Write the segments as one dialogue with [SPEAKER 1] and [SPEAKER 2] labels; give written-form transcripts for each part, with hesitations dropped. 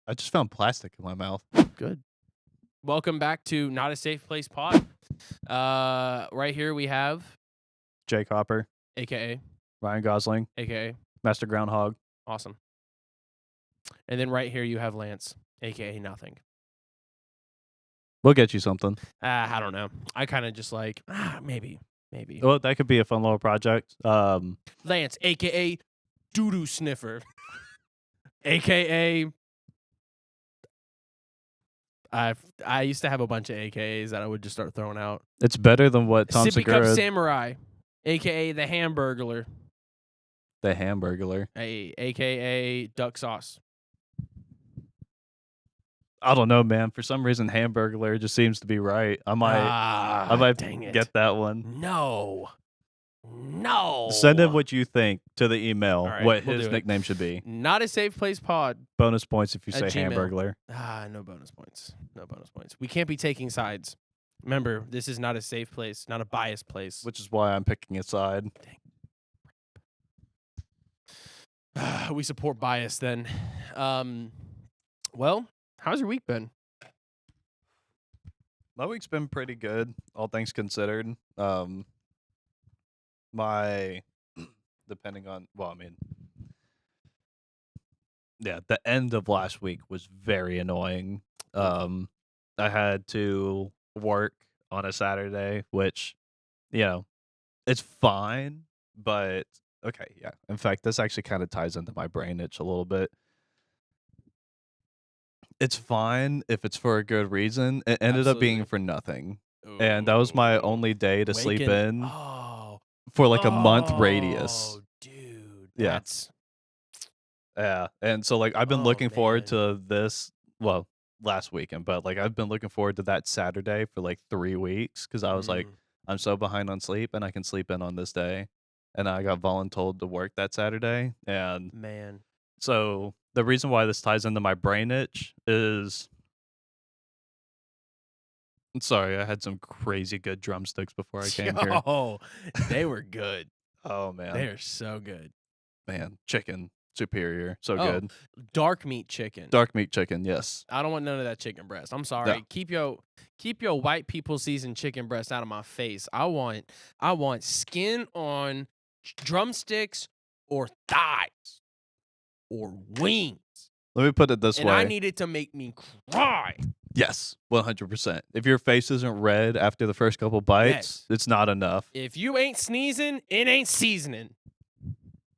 [SPEAKER 1] I just found plastic in my mouth.
[SPEAKER 2] Good. Welcome back to Not a Safe Place Pod. Right here we have
[SPEAKER 1] Jake Hopper,
[SPEAKER 2] AKA,
[SPEAKER 1] Ryan Gosling,
[SPEAKER 2] AKA,
[SPEAKER 1] Master Groundhog.
[SPEAKER 2] awesome. And then right here you have Lance, AKA nothing.
[SPEAKER 1] We'll get you something.
[SPEAKER 2] I don't know. I kind of just like, maybe.
[SPEAKER 1] Well, that could be a fun little project.
[SPEAKER 2] Lance, AKA doo-doo sniffer. AKA, I used to have a bunch of AKAs that I would just start throwing out.
[SPEAKER 1] It's better than what Tom
[SPEAKER 2] Sippy Cup
[SPEAKER 1] Segura,
[SPEAKER 2] Samurai, AKA the Hamburglar,
[SPEAKER 1] the Hamburglar.
[SPEAKER 2] AKA duck sauce.
[SPEAKER 1] I don't know, man. For some reason, Hamburglar just seems to be right. I might
[SPEAKER 2] dang it.
[SPEAKER 1] get that one.
[SPEAKER 2] No.
[SPEAKER 1] Send him what you think to the email.
[SPEAKER 2] All right,
[SPEAKER 1] what
[SPEAKER 2] we'll
[SPEAKER 1] his
[SPEAKER 2] do it.
[SPEAKER 1] nickname should be.
[SPEAKER 2] Not a Safe Place Pod.
[SPEAKER 1] Bonus points if you
[SPEAKER 2] At
[SPEAKER 1] say
[SPEAKER 2] Gmail.
[SPEAKER 1] Hamburglar.
[SPEAKER 2] No bonus points. No bonus points. We can't be taking sides. Remember, this is not a safe place, not a biased place.
[SPEAKER 1] Which is why I'm picking a side.
[SPEAKER 2] We support bias then. Well, how's your week been?
[SPEAKER 1] My week's been pretty good, all things considered. My depending on the end of last week was very annoying. I had to work on a Saturday, which, it's fine, but okay, yeah. In fact, this actually kind of ties into my brain itch a little bit. It's fine if it's for a good reason. It ended up being
[SPEAKER 2] Absolutely.
[SPEAKER 1] for nothing. And that was my
[SPEAKER 2] Ooh.
[SPEAKER 1] only day to sleep
[SPEAKER 2] Waking-
[SPEAKER 1] in
[SPEAKER 2] Oh,
[SPEAKER 1] for like a month radius.
[SPEAKER 2] Dude.
[SPEAKER 1] Yeah.
[SPEAKER 2] That's
[SPEAKER 1] Yeah. And so like I've been
[SPEAKER 2] Oh,
[SPEAKER 1] looking forward
[SPEAKER 2] man.
[SPEAKER 1] to this, well, last weekend, but like I've been looking forward to that Saturday for like 3 weeks because I was like, I'm so behind on sleep and I can sleep in on this day. And I got voluntold to work that Saturday. And
[SPEAKER 2] man.
[SPEAKER 1] so the reason why this ties into my brain itch is, sorry, I had some crazy good drumsticks before I came here.
[SPEAKER 2] Oh, they were good.
[SPEAKER 1] Oh man,
[SPEAKER 2] They are so good.
[SPEAKER 1] man, chicken superior, so
[SPEAKER 2] Oh,
[SPEAKER 1] good.
[SPEAKER 2] dark meat chicken.
[SPEAKER 1] Dark meat chicken, yes.
[SPEAKER 2] I don't want none of that chicken breast. I'm sorry.
[SPEAKER 1] No.
[SPEAKER 2] Keep your white people seasoned chicken breast out of my face. I want skin on drumsticks or thighs or wings.
[SPEAKER 1] Let me put it this
[SPEAKER 2] And
[SPEAKER 1] way.
[SPEAKER 2] I need it to make me cry.
[SPEAKER 1] Yes, 100%. If your face isn't red after the first couple bites, it's not enough.
[SPEAKER 2] If you ain't sneezing, it ain't seasoning.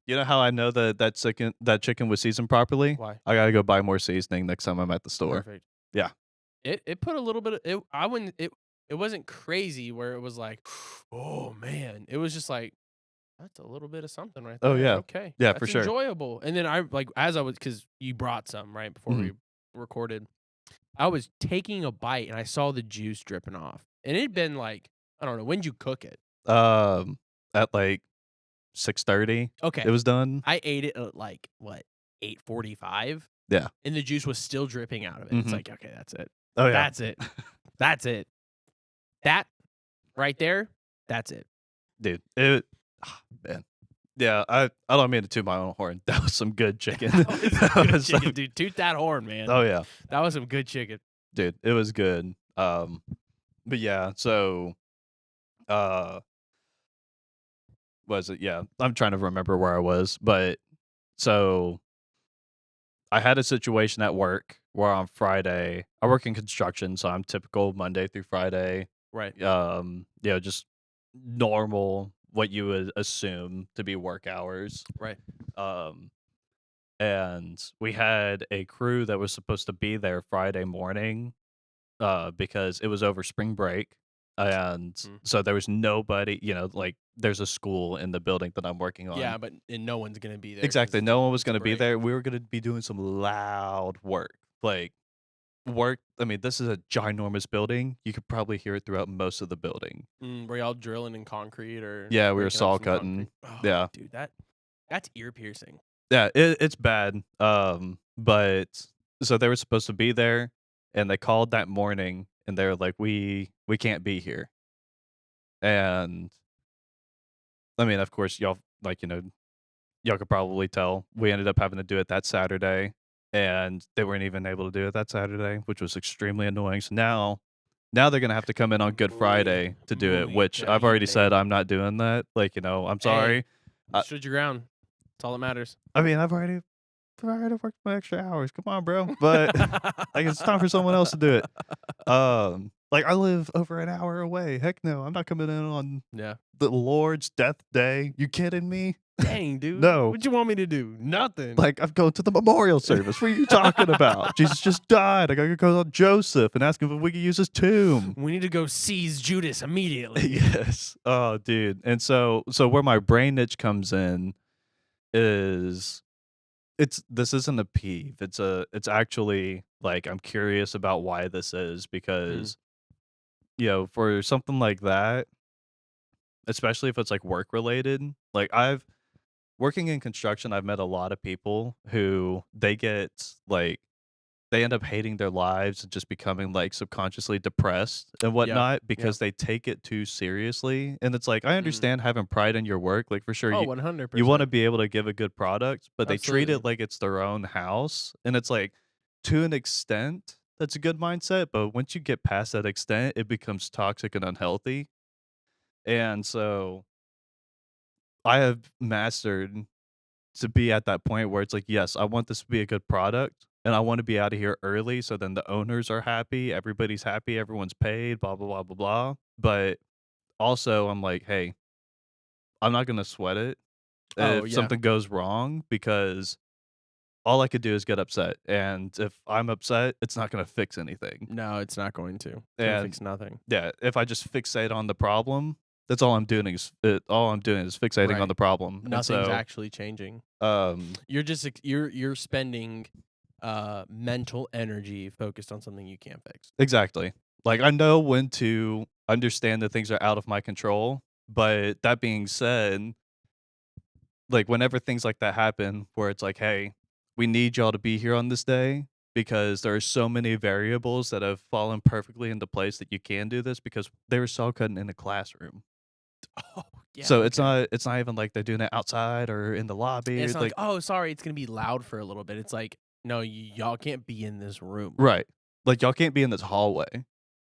[SPEAKER 1] You know how I know that chicken was seasoned properly?
[SPEAKER 2] Why?
[SPEAKER 1] I gotta go buy more seasoning next time I'm at the store.
[SPEAKER 2] Perfect.
[SPEAKER 1] Yeah.
[SPEAKER 2] It put a little bit of it. I wouldn't. It wasn't crazy where it was like, oh man. It was just like, that's a little bit of something right there.
[SPEAKER 1] Oh, yeah.
[SPEAKER 2] Okay.
[SPEAKER 1] Yeah,
[SPEAKER 2] That's
[SPEAKER 1] for sure.
[SPEAKER 2] enjoyable. And then I like as I was because you brought some right before we recorded. I was taking a bite and I saw the juice dripping off. And it'd been like, I don't know, when'd you cook it?
[SPEAKER 1] At like 6:30.
[SPEAKER 2] Okay.
[SPEAKER 1] It was done.
[SPEAKER 2] I ate it at like what, 8:45?
[SPEAKER 1] Yeah.
[SPEAKER 2] And the juice was still dripping out of it. It's like, okay, that's it.
[SPEAKER 1] Oh yeah.
[SPEAKER 2] That's it. That's it. That right there, that's it.
[SPEAKER 1] Dude, man. Yeah, I don't mean to toot my own horn. That was some good chicken.
[SPEAKER 2] That was good chicken, dude. Toot that horn, man.
[SPEAKER 1] Oh yeah.
[SPEAKER 2] That was some good chicken.
[SPEAKER 1] Dude, it was good. But yeah, so was it? Yeah, I'm trying to remember where I was, but so I had a situation at work where on Friday, I work in construction, so I'm typical Monday through Friday.
[SPEAKER 2] Right.
[SPEAKER 1] Just normal what you would assume to be work hours.
[SPEAKER 2] Right.
[SPEAKER 1] And we had a crew that was supposed to be there Friday morning, because it was over spring break. And so there was nobody, like there's a school in the building that I'm working on.
[SPEAKER 2] Yeah, but no one's gonna be there.
[SPEAKER 1] Exactly. No one was going to be
[SPEAKER 2] break.
[SPEAKER 1] there. We were going to be doing some loud work. Like work. I mean, this is a ginormous building. You could probably hear it throughout most of the building.
[SPEAKER 2] Were y'all drilling in concrete or?
[SPEAKER 1] Yeah, we were
[SPEAKER 2] breaking up
[SPEAKER 1] saw
[SPEAKER 2] some
[SPEAKER 1] cutting.
[SPEAKER 2] concrete? Oh,
[SPEAKER 1] Yeah.
[SPEAKER 2] dude, that's ear piercing.
[SPEAKER 1] Yeah, it's bad. But so they were supposed to be there, and they called that morning, and they were like, "We can't be here." And I mean, of course, y'all y'all could probably tell we ended up having to do it that Saturday, and they weren't even able to do it that Saturday, which was extremely annoying. So now they're gonna have to come in on Good Friday to do it,
[SPEAKER 2] Muy
[SPEAKER 1] which I've already said
[SPEAKER 2] increíble.
[SPEAKER 1] I'm not doing that. Like, I'm
[SPEAKER 2] Hey,
[SPEAKER 1] sorry.
[SPEAKER 2] you
[SPEAKER 1] I
[SPEAKER 2] stood your ground. That's all that matters.
[SPEAKER 1] I mean, I've already worked my extra hours. Come on, bro. But like it's time for someone else to do it. Like I live over an hour away. Heck no, I'm not coming in on
[SPEAKER 2] Yeah.
[SPEAKER 1] the Lord's death day. You kidding me?
[SPEAKER 2] Dang, dude.
[SPEAKER 1] No.
[SPEAKER 2] What you want me to do? Nothing.
[SPEAKER 1] Like I'm going to the memorial service. What are you talking about? Jesus just died. I gotta go on Joseph and ask him if we can use his tomb.
[SPEAKER 2] We need to go seize Judas immediately.
[SPEAKER 1] Yes. Oh, dude. And so where my brain itch comes in is this isn't a peeve. It's actually like I'm curious about why this is
[SPEAKER 2] Mm,
[SPEAKER 1] because for something like that, especially if it's like work related, like I've working in construction, I've met a lot of people who they end up hating their lives and just becoming like subconsciously depressed and
[SPEAKER 2] yeah.
[SPEAKER 1] whatnot
[SPEAKER 2] Yeah.
[SPEAKER 1] because they take it too seriously. And it's like I
[SPEAKER 2] Mm.
[SPEAKER 1] understand having pride in your work, like for sure
[SPEAKER 2] Oh,
[SPEAKER 1] you want to
[SPEAKER 2] 100%.
[SPEAKER 1] be able to give a good product, but they treat
[SPEAKER 2] Absolutely.
[SPEAKER 1] it like it's their own house. And it's like to an extent that's a good mindset, but once you get past that extent, it becomes toxic and unhealthy. And so I have mastered to be at that point where it's like, yes, I want this to be a good product and I want to be out of here early so then the owners are happy, everybody's happy, everyone's paid, blah blah blah blah blah. But also I'm like, hey, I'm not gonna sweat it
[SPEAKER 2] Oh,
[SPEAKER 1] if
[SPEAKER 2] yeah.
[SPEAKER 1] something goes wrong because all I could do is get upset. And if I'm upset, it's not gonna fix anything.
[SPEAKER 2] No, it's not going to. It's gonna
[SPEAKER 1] And
[SPEAKER 2] fix nothing.
[SPEAKER 1] yeah, if I just fixate on the problem, that's all I'm doing is fixating on
[SPEAKER 2] Right.
[SPEAKER 1] the problem. And
[SPEAKER 2] Nothing's
[SPEAKER 1] so
[SPEAKER 2] actually changing.
[SPEAKER 1] um
[SPEAKER 2] You're spending mental energy focused on something you can't fix.
[SPEAKER 1] exactly. Like, I know when to understand that things are out of my control, but that being said, like, whenever things like that happen where it's like, "Hey, we need y'all to be here on this day because there are so many variables that have fallen perfectly into place that you can do this," because they were saw cutting in a classroom.
[SPEAKER 2] Oh, yeah,
[SPEAKER 1] So
[SPEAKER 2] okay.
[SPEAKER 1] it's not even like they're doing it outside or in the lobby or
[SPEAKER 2] It's not like,
[SPEAKER 1] like
[SPEAKER 2] "Oh, sorry, it's gonna be loud for a little bit." It's like, "No, y'all can't be in this room."
[SPEAKER 1] right. Like, y'all can't be in this hallway.
[SPEAKER 2] Oh,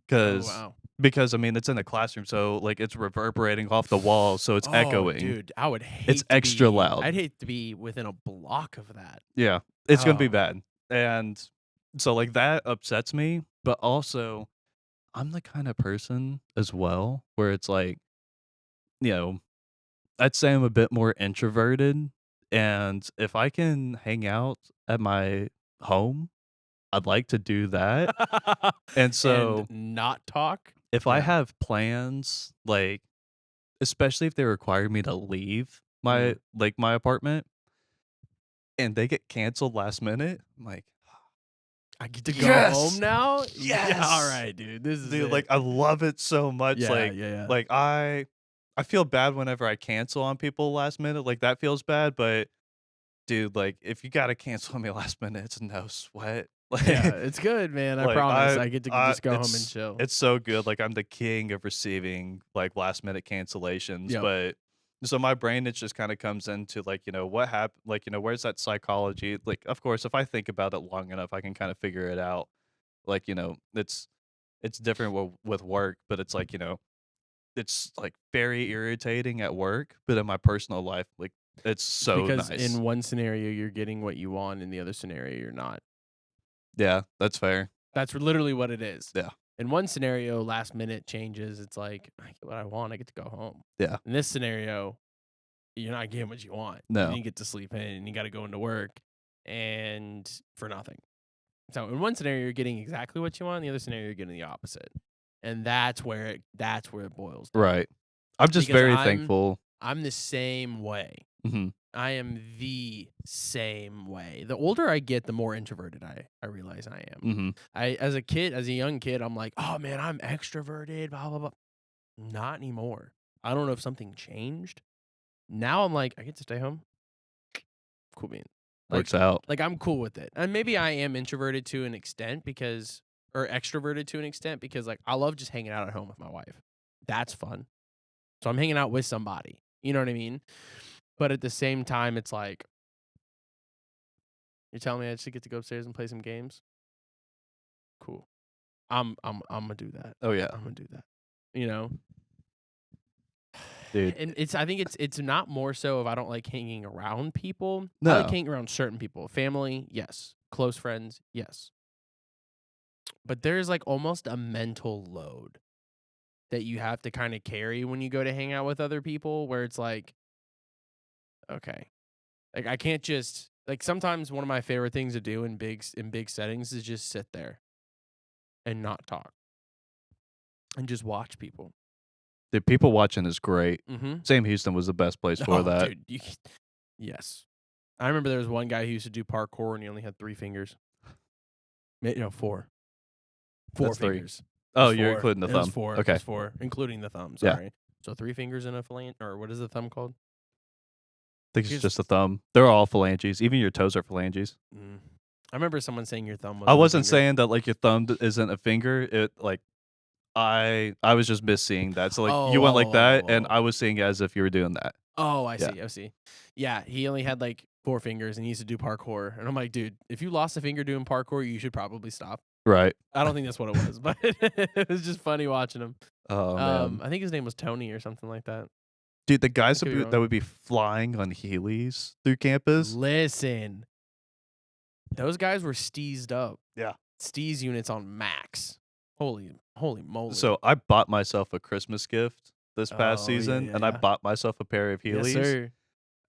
[SPEAKER 1] 'Cause
[SPEAKER 2] wow.
[SPEAKER 1] because, I mean, it's in a classroom, so, like, it's reverberating off the walls, so it's
[SPEAKER 2] Oh,
[SPEAKER 1] echoing.
[SPEAKER 2] dude, I would
[SPEAKER 1] It's
[SPEAKER 2] hate to
[SPEAKER 1] extra
[SPEAKER 2] be
[SPEAKER 1] loud.
[SPEAKER 2] I'd hate to be within a block of that.
[SPEAKER 1] Yeah, it's gonna be
[SPEAKER 2] Oh.
[SPEAKER 1] bad, and so, like, that upsets me, but also, I'm the kinda person as well where it's like, you know, I'd say I'm a bit more introverted, and if I can hang out at my home, I'd like to do that, and
[SPEAKER 2] And
[SPEAKER 1] so,
[SPEAKER 2] not talk?
[SPEAKER 1] if I
[SPEAKER 2] Yeah.
[SPEAKER 1] have plans, like especially if they require me to leave
[SPEAKER 2] Mm.
[SPEAKER 1] my apartment and they get canceled last minute, I'm like,
[SPEAKER 2] I get to go home
[SPEAKER 1] "Yes!
[SPEAKER 2] now? Yeah,
[SPEAKER 1] Yes!"
[SPEAKER 2] alright, dude, this is
[SPEAKER 1] Dude, like,
[SPEAKER 2] it.
[SPEAKER 1] I love it so much,
[SPEAKER 2] Yeah, yeah, yeah.
[SPEAKER 1] like, I feel bad whenever I cancel on people last minute, like, that feels bad, but, dude, like, if you gotta cancel on me last minute, it's no sweat.
[SPEAKER 2] Yeah,
[SPEAKER 1] Like
[SPEAKER 2] it's good, man, I
[SPEAKER 1] like,
[SPEAKER 2] promise. I get to
[SPEAKER 1] I
[SPEAKER 2] just go home and chill.
[SPEAKER 1] it's so good, like, I'm the king of receiving, like, last minute cancellations,
[SPEAKER 2] Yep.
[SPEAKER 1] but so my brain, it just kinda comes into, like, what happened? Like, where's that psychology? Like, of course, if I think about it long enough, I can kinda figure it out. Like, it's different with work, but it's like, it's, like, very irritating at work, but in my personal life, like, it's
[SPEAKER 2] It's
[SPEAKER 1] so
[SPEAKER 2] because
[SPEAKER 1] nice.
[SPEAKER 2] in one scenario, you're getting what you want, in the other scenario, you're not.
[SPEAKER 1] Yeah, that's fair.
[SPEAKER 2] That's literally what it is.
[SPEAKER 1] Yeah,
[SPEAKER 2] In one scenario, last minute changes, it's like, I get what I want, I get to go home.
[SPEAKER 1] yeah.
[SPEAKER 2] In this scenario, you're not getting what you want. You
[SPEAKER 1] No.
[SPEAKER 2] didn't get to sleep in, and you gotta go into work, and for nothing. So in one scenario, you're getting exactly what you want, in the other scenario, you're getting the opposite. And that's where it boils down.
[SPEAKER 1] Right. I'm just
[SPEAKER 2] Because
[SPEAKER 1] very
[SPEAKER 2] I'm
[SPEAKER 1] thankful.
[SPEAKER 2] I'm the same way.
[SPEAKER 1] Mhm,
[SPEAKER 2] I am the same way. The older I get, the more introverted I realize I am.
[SPEAKER 1] mhm.
[SPEAKER 2] As a young kid, I'm like, "Oh, man, I'm extroverted, blah, blah, blah." Not anymore. I don't know if something changed. Now I'm like, "I get to stay home. Cool beans." Like
[SPEAKER 1] Works out.
[SPEAKER 2] like, I'm cool with it. And maybe I am introverted to an extent because or extroverted to an extent because, like, I love just hanging out at home with my wife. That's fun. So I'm hanging out with somebody. You know what I mean? But at the same time, it's like You're telling me I just get to go upstairs and play some games? Cool. I'm gonna do that.
[SPEAKER 1] Oh, yeah.
[SPEAKER 2] I'm gonna do that. You know?
[SPEAKER 1] Dude.
[SPEAKER 2] And I think it's not more so if I don't like hanging around people. I like
[SPEAKER 1] No.
[SPEAKER 2] hanging around certain people. Family, yes. Close friends, yes. But there's like almost a mental load that you have to kind of carry when you go to hang out with other people where it's like, okay. Like I can't just like sometimes one of my favorite things to do in big settings is just sit there and not talk and just watch people.
[SPEAKER 1] Dude, people watching is great.
[SPEAKER 2] Mhm.
[SPEAKER 1] Sam Houston was the best place for
[SPEAKER 2] Oh,
[SPEAKER 1] that.
[SPEAKER 2] dude, yes. I remember there was one guy who used to do parkour and he only had 3 fingers. No, 4. 4
[SPEAKER 1] That's 3.
[SPEAKER 2] fingers. It
[SPEAKER 1] Oh,
[SPEAKER 2] was
[SPEAKER 1] you're
[SPEAKER 2] 4.
[SPEAKER 1] including the
[SPEAKER 2] It was
[SPEAKER 1] thumb.
[SPEAKER 2] 4. It
[SPEAKER 1] Okay.
[SPEAKER 2] was 4, including the thumb,
[SPEAKER 1] Yeah.
[SPEAKER 2] sorry. So 3 fingers in a phalange or what is the thumb called?
[SPEAKER 1] I think it's
[SPEAKER 2] Here's
[SPEAKER 1] just a thumb. They're all phalanges. Even your toes are phalanges.
[SPEAKER 2] I remember someone saying your thumb
[SPEAKER 1] I
[SPEAKER 2] wasn't a
[SPEAKER 1] wasn't
[SPEAKER 2] finger.
[SPEAKER 1] saying that, like, your thumb isn't a finger. It, like, I was just misseeing that. So, like, you went like that, and
[SPEAKER 2] Oh.
[SPEAKER 1] I was seeing it as if you were doing that.
[SPEAKER 2] Oh,
[SPEAKER 1] Yeah.
[SPEAKER 2] I see. Yeah, he only had, like, 4 fingers and he used to do parkour, and I'm like, "Dude, if you lost a finger doing parkour, you should probably stop."
[SPEAKER 1] Right.
[SPEAKER 2] I don't think that's what it was, but it was just funny watching him.
[SPEAKER 1] Oh, man.
[SPEAKER 2] I think his name was Tony or something like that.
[SPEAKER 1] Dude, the
[SPEAKER 2] I
[SPEAKER 1] guys
[SPEAKER 2] could be
[SPEAKER 1] that
[SPEAKER 2] wrong.
[SPEAKER 1] would be flying on Heelys through campus.
[SPEAKER 2] Listen, those guys were steezed up.
[SPEAKER 1] Yeah.
[SPEAKER 2] Steez units on max. Holy moly.
[SPEAKER 1] So, I bought myself a Christmas gift this past
[SPEAKER 2] Oh,
[SPEAKER 1] season, and I
[SPEAKER 2] yeah.
[SPEAKER 1] bought myself a pair of
[SPEAKER 2] Yes,
[SPEAKER 1] Heelys.
[SPEAKER 2] sir.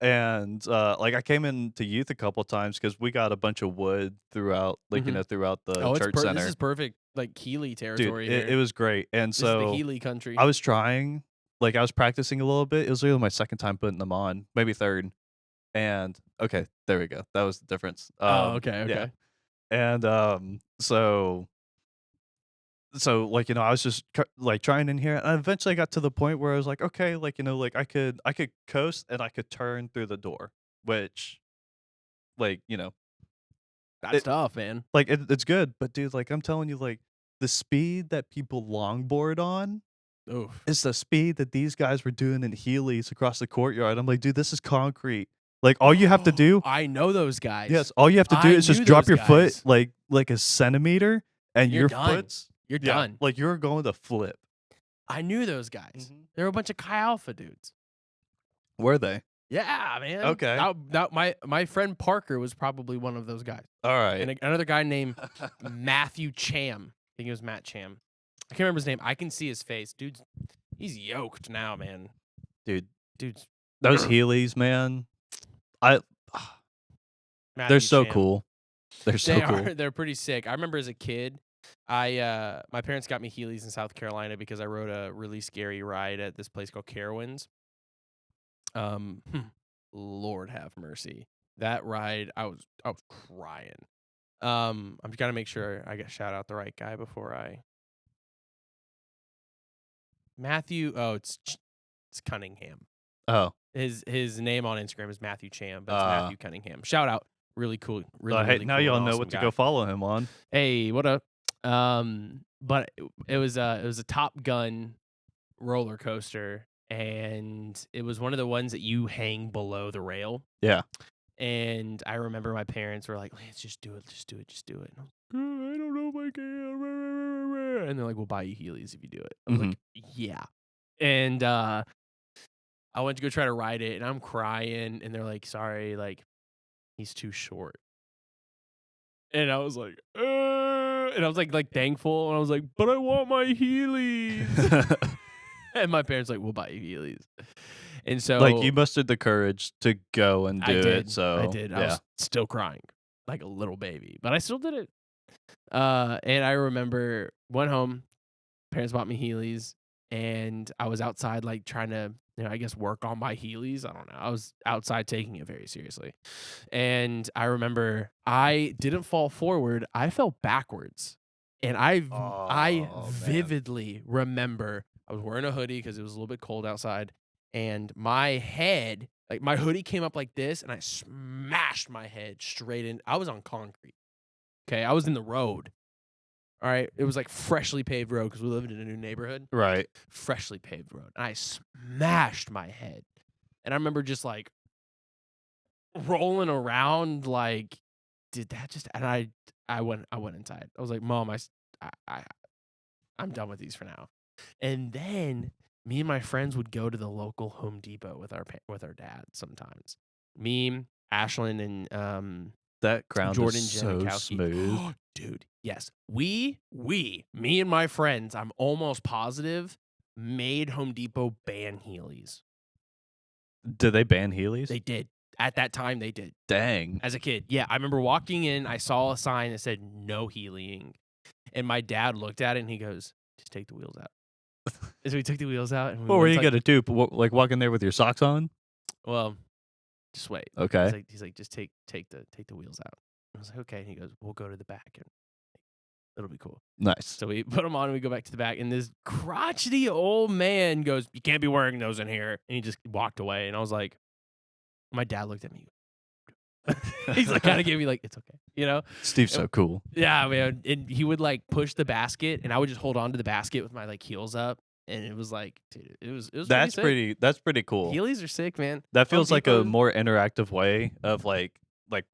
[SPEAKER 1] And, like, I came into youth a couple times because we got a bunch of wood throughout, like,
[SPEAKER 2] Mhm.
[SPEAKER 1] throughout the
[SPEAKER 2] Oh,
[SPEAKER 1] church
[SPEAKER 2] this
[SPEAKER 1] center.
[SPEAKER 2] is perfect, like, Healy
[SPEAKER 1] Dude,
[SPEAKER 2] territory
[SPEAKER 1] it
[SPEAKER 2] here.
[SPEAKER 1] was great. And
[SPEAKER 2] This is the
[SPEAKER 1] so
[SPEAKER 2] Healy country.
[SPEAKER 1] I was trying, like, I was practicing a little bit. It was really my second time putting them on, maybe third. And okay, there we go. That was the difference.
[SPEAKER 2] Oh,
[SPEAKER 1] Yeah.
[SPEAKER 2] okay.
[SPEAKER 1] And so like, I was just like trying in here, and eventually I got to the point where I was like, okay, like, like I could coast and I could turn through the door, which like,
[SPEAKER 2] That's
[SPEAKER 1] it
[SPEAKER 2] tough, man.
[SPEAKER 1] like it's good, but dude, like I'm telling you, like the speed that people longboard on
[SPEAKER 2] Oof.
[SPEAKER 1] is the speed that these guys were doing in Heelys across the courtyard. I'm like, dude, this is concrete. Like all you have to do,
[SPEAKER 2] I know those guys.
[SPEAKER 1] yes, all you have to do
[SPEAKER 2] I
[SPEAKER 1] is just
[SPEAKER 2] knew
[SPEAKER 1] drop
[SPEAKER 2] those
[SPEAKER 1] your foot
[SPEAKER 2] guys.
[SPEAKER 1] like a centimeter, and
[SPEAKER 2] You're
[SPEAKER 1] your
[SPEAKER 2] done.
[SPEAKER 1] foot's
[SPEAKER 2] You're
[SPEAKER 1] yeah,
[SPEAKER 2] done.
[SPEAKER 1] like you're going to flip.
[SPEAKER 2] I knew those guys.
[SPEAKER 1] Mhm.
[SPEAKER 2] They were a bunch of Chi Alpha dudes.
[SPEAKER 1] Were they?
[SPEAKER 2] Yeah, man.
[SPEAKER 1] Okay.
[SPEAKER 2] My friend Parker was probably one of those guys.
[SPEAKER 1] All right.
[SPEAKER 2] And another guy named Matthew Cham. I think it was Matt Cham. I can't remember his name. I can see his face. He's yoked now, man.
[SPEAKER 1] Dude,
[SPEAKER 2] Dude's
[SPEAKER 1] those Heelys, man. I
[SPEAKER 2] Matthew
[SPEAKER 1] they're so
[SPEAKER 2] Cham.
[SPEAKER 1] cool. They're so
[SPEAKER 2] They
[SPEAKER 1] cool.
[SPEAKER 2] are. They're pretty sick. I remember as a kid, my parents got me Heelys in South Carolina because I rode a really scary ride at this place called Carowinds. Lord have mercy. That ride, I was crying. I'm gotta make sure I get shout out the right guy before I Matthew. Oh, it's Cunningham.
[SPEAKER 1] Oh.
[SPEAKER 2] His name on Instagram is Matthew Cham, but it's Matthew Cunningham. Shout out, really cool, really,
[SPEAKER 1] hey,
[SPEAKER 2] really
[SPEAKER 1] now
[SPEAKER 2] cool
[SPEAKER 1] y'all
[SPEAKER 2] and
[SPEAKER 1] know
[SPEAKER 2] awesome
[SPEAKER 1] what to
[SPEAKER 2] guy.
[SPEAKER 1] go follow him on.
[SPEAKER 2] Hey, what up? But it was a Top Gun roller coaster, and it was one of the ones that you hang below the rail.
[SPEAKER 1] Yeah.
[SPEAKER 2] And I remember my parents were like, "Let's just do it, just do it, just do it." And I was like, I don't know if I can. And they're like, "We'll buy you Heelys if you do it." I was like, "Yeah." And I went to go try to ride it, and I'm crying, and they're like, "Sorry, like he's too short." And I was like, and I was like thankful, and I was like, "But I want my Heelys." And my parents like, "We'll buy you Heelys." And so
[SPEAKER 1] Like you mustered the courage to go and do it. So
[SPEAKER 2] I did. I
[SPEAKER 1] yeah.
[SPEAKER 2] was still crying like a little baby, but I still did it. And I remember went home, parents bought me Heelys, and I was outside like trying to, I guess work on my Heelys. I don't know. I was outside taking it very seriously. And I remember I didn't fall forward. I fell backwards. And I
[SPEAKER 1] Man.
[SPEAKER 2] vividly remember I was wearing a hoodie because it was a little bit cold outside, and my head, like my hoodie came up like this, and I smashed my head straight in. I was on concrete. Okay, I was in the road. All right, it was like freshly paved road because we lived in a new neighborhood.
[SPEAKER 1] Right.
[SPEAKER 2] Freshly paved road, and I smashed my head. And I remember just like rolling around like did that just and I went inside. I was like, "Mom, I'm done with these for now." And then me and my friends would go to the local Home Depot with our dad sometimes. Me, Ashlyn, and
[SPEAKER 1] That ground is
[SPEAKER 2] Jordan
[SPEAKER 1] so
[SPEAKER 2] Janikowski.
[SPEAKER 1] smooth.
[SPEAKER 2] Dude, yes. Me and my friends, I'm almost positive, made Home Depot ban Heelys.
[SPEAKER 1] Did they ban Heelys?
[SPEAKER 2] They did. At that time, they did.
[SPEAKER 1] Dang.
[SPEAKER 2] As a kid. Yeah, I remember walking in, I saw a sign that said no Heelying. And my dad looked at it and he goes, just take the wheels out. And so we took the wheels out and we
[SPEAKER 1] What were
[SPEAKER 2] went
[SPEAKER 1] you
[SPEAKER 2] to like
[SPEAKER 1] gonna do? Like walk in there with your socks on?
[SPEAKER 2] well, just wait.
[SPEAKER 1] Okay,
[SPEAKER 2] He's like, just take the wheels out. I was like, okay. And he goes, we'll go to the back and it'll be cool.
[SPEAKER 1] nice.
[SPEAKER 2] So we put them on and we go back to the back. And this crotchety old man goes, you can't be wearing those in here. And he just walked away. And I was like, my dad looked at me. He's like, kind of gave me like, it's okay, you know?
[SPEAKER 1] Steve's so cool.
[SPEAKER 2] Yeah, man. And he would like push the basket and I would just hold on to the basket with my like heels up. And it was like, dude, it was
[SPEAKER 1] That's
[SPEAKER 2] pretty sick.
[SPEAKER 1] that's pretty cool.
[SPEAKER 2] Heelys are sick, man.
[SPEAKER 1] That
[SPEAKER 2] Home
[SPEAKER 1] feels like a
[SPEAKER 2] Depot's-
[SPEAKER 1] more interactive way of like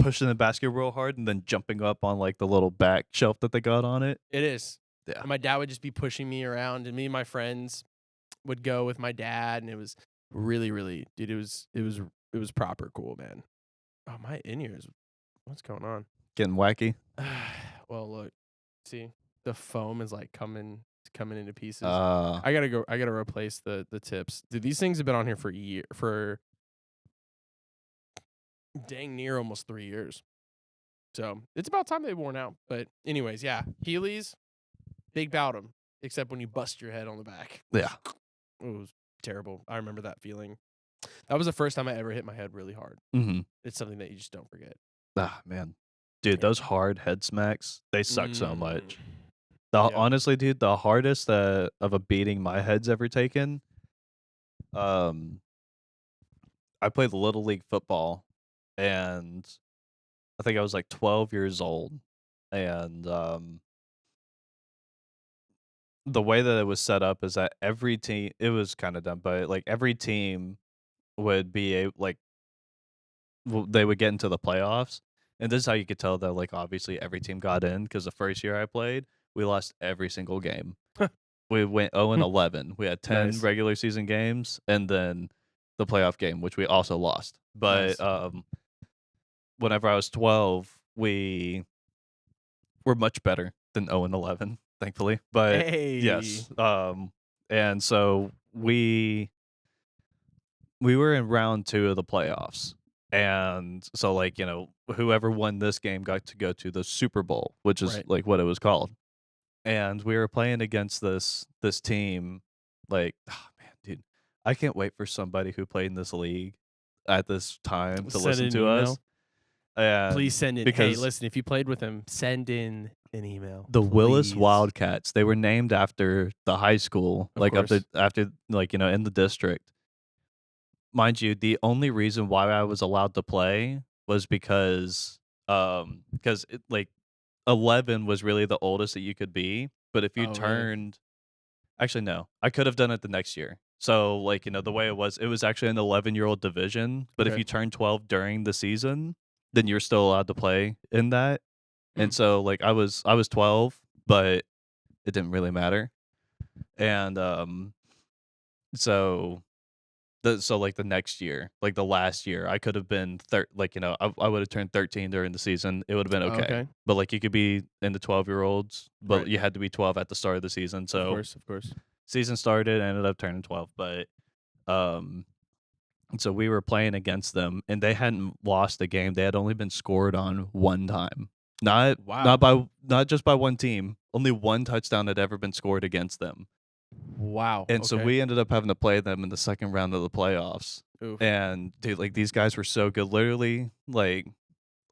[SPEAKER 1] pushing the basket real hard and then jumping up on like the little back shelf that they got on it.
[SPEAKER 2] It is.
[SPEAKER 1] Yeah.
[SPEAKER 2] And my dad would just be pushing me around, and me and my friends would go with my dad, and it was really, really, dude. It was proper cool, man. Oh, my in ears. What's going on?
[SPEAKER 1] Getting wacky.
[SPEAKER 2] Well, look, see, the foam is like coming into pieces.
[SPEAKER 1] Uh
[SPEAKER 2] I gotta replace the tips. Dude, these things have been on here for dang near almost 3 years. So it's about time they worn out. But anyways, yeah, Heelys, big bout 'em, except when you bust your head on the back.
[SPEAKER 1] yeah.
[SPEAKER 2] It was terrible. I remember that feeling. That was the first time I ever hit my head really hard.
[SPEAKER 1] Mm-hmm.
[SPEAKER 2] It's something that you just don't forget.
[SPEAKER 1] Ah, man. Dude, those hard head smacks, they suck so much.
[SPEAKER 2] Yeah.
[SPEAKER 1] Honestly, dude, the hardest of a beating my head's ever taken. I played little league football, and I think I was like 12 years old, and the way that it was set up is that every team, it was kind of dumb, but like every team would be they would get into the playoffs, and this is how you could tell that like obviously every team got in because the first year I played, we lost every single game. We went 0-11. We had 10
[SPEAKER 2] Nice.
[SPEAKER 1] regular season games, and then the playoff game, which we also lost. But
[SPEAKER 2] Nice.
[SPEAKER 1] whenever I was 12, we were much better than 0-11, thankfully. But yes,
[SPEAKER 2] Hey.
[SPEAKER 1] and so we were in round 2 of the playoffs. And so like, whoever won this game got to go to the Super Bowl, which is
[SPEAKER 2] Right.
[SPEAKER 1] like what it was called. And we were playing against this team, like, oh man, dude, I can't wait for somebody who played in this league at this time to
[SPEAKER 2] Send
[SPEAKER 1] listen
[SPEAKER 2] an
[SPEAKER 1] to us.
[SPEAKER 2] email.
[SPEAKER 1] And
[SPEAKER 2] Please send in. Hey,
[SPEAKER 1] because
[SPEAKER 2] listen, if you played with him, send in an email.
[SPEAKER 1] the Willis
[SPEAKER 2] please.
[SPEAKER 1] Wildcats, they were named after the high school,
[SPEAKER 2] Of
[SPEAKER 1] like
[SPEAKER 2] course.
[SPEAKER 1] after like in the district. Mind you, the only reason why I was allowed to play was because like 11 was really the oldest that you could be, but if you
[SPEAKER 2] Oh, really?
[SPEAKER 1] turned actually no, I could have done it the next year. So like, the way it was actually an 11-year-old division, but if
[SPEAKER 2] Okay.
[SPEAKER 1] you turned 12 during the season, then you're still allowed to play in that. And so like I was 12, but it didn't really matter. And so like the next year, like the last year, I could have been I would have turned 13 during the season. It would have been okay.
[SPEAKER 2] Okay.
[SPEAKER 1] But like you could be in the 12-year-olds, but
[SPEAKER 2] Right.
[SPEAKER 1] you had to be 12 at the start of the season. So
[SPEAKER 2] Of course.
[SPEAKER 1] season started, I ended up turning 12, but um so we were playing against them and they hadn't lost a game. They had only been scored on one time.
[SPEAKER 2] Wow.
[SPEAKER 1] Not just by one team. Only one touchdown had ever been scored against them.
[SPEAKER 2] Wow.
[SPEAKER 1] And so
[SPEAKER 2] Okay.
[SPEAKER 1] we ended up having to play them in the second round of the playoffs.
[SPEAKER 2] Oof.
[SPEAKER 1] And dude, like these guys were so good. Literally, like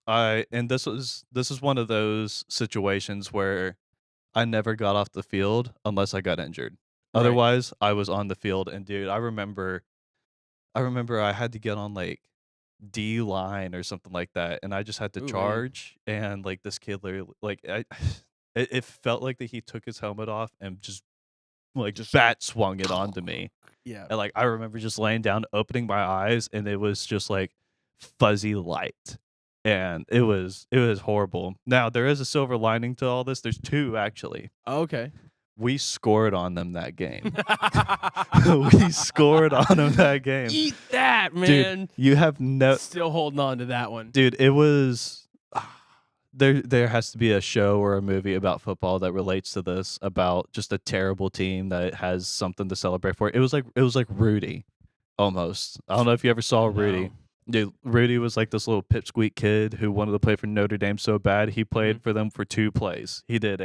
[SPEAKER 1] this was one of those situations where I never got off the field unless I got injured.
[SPEAKER 2] Right.
[SPEAKER 1] Otherwise, I was on the field. And dude, I remember I had to get on like D line or something like that, and I just had to
[SPEAKER 2] Ooh-wee.
[SPEAKER 1] charge. And like this kid literally, like it felt like that he took his helmet off and just bat swung it onto me.
[SPEAKER 2] Yeah.
[SPEAKER 1] And like I remember just laying down, opening my eyes, and it was just like fuzzy light. and it was horrible. Now, there is a silver lining to all this. There's 2 actually.
[SPEAKER 2] Okay.
[SPEAKER 1] We scored on them that game. We scored on them that game.
[SPEAKER 2] Eat that,
[SPEAKER 1] Dude,
[SPEAKER 2] man.
[SPEAKER 1] you have no
[SPEAKER 2] Still holding on to that one.
[SPEAKER 1] dude, it was there has to be a show or a movie about football that relates to this, about just a terrible team that has something to celebrate for. It was like Rudy, almost. I don't know if you ever saw Rudy.
[SPEAKER 2] No.
[SPEAKER 1] Dude, Rudy was like this little pipsqueak kid who wanted to play for Notre Dame so bad. He played
[SPEAKER 2] Mhm.
[SPEAKER 1] for them for 2 plays. He did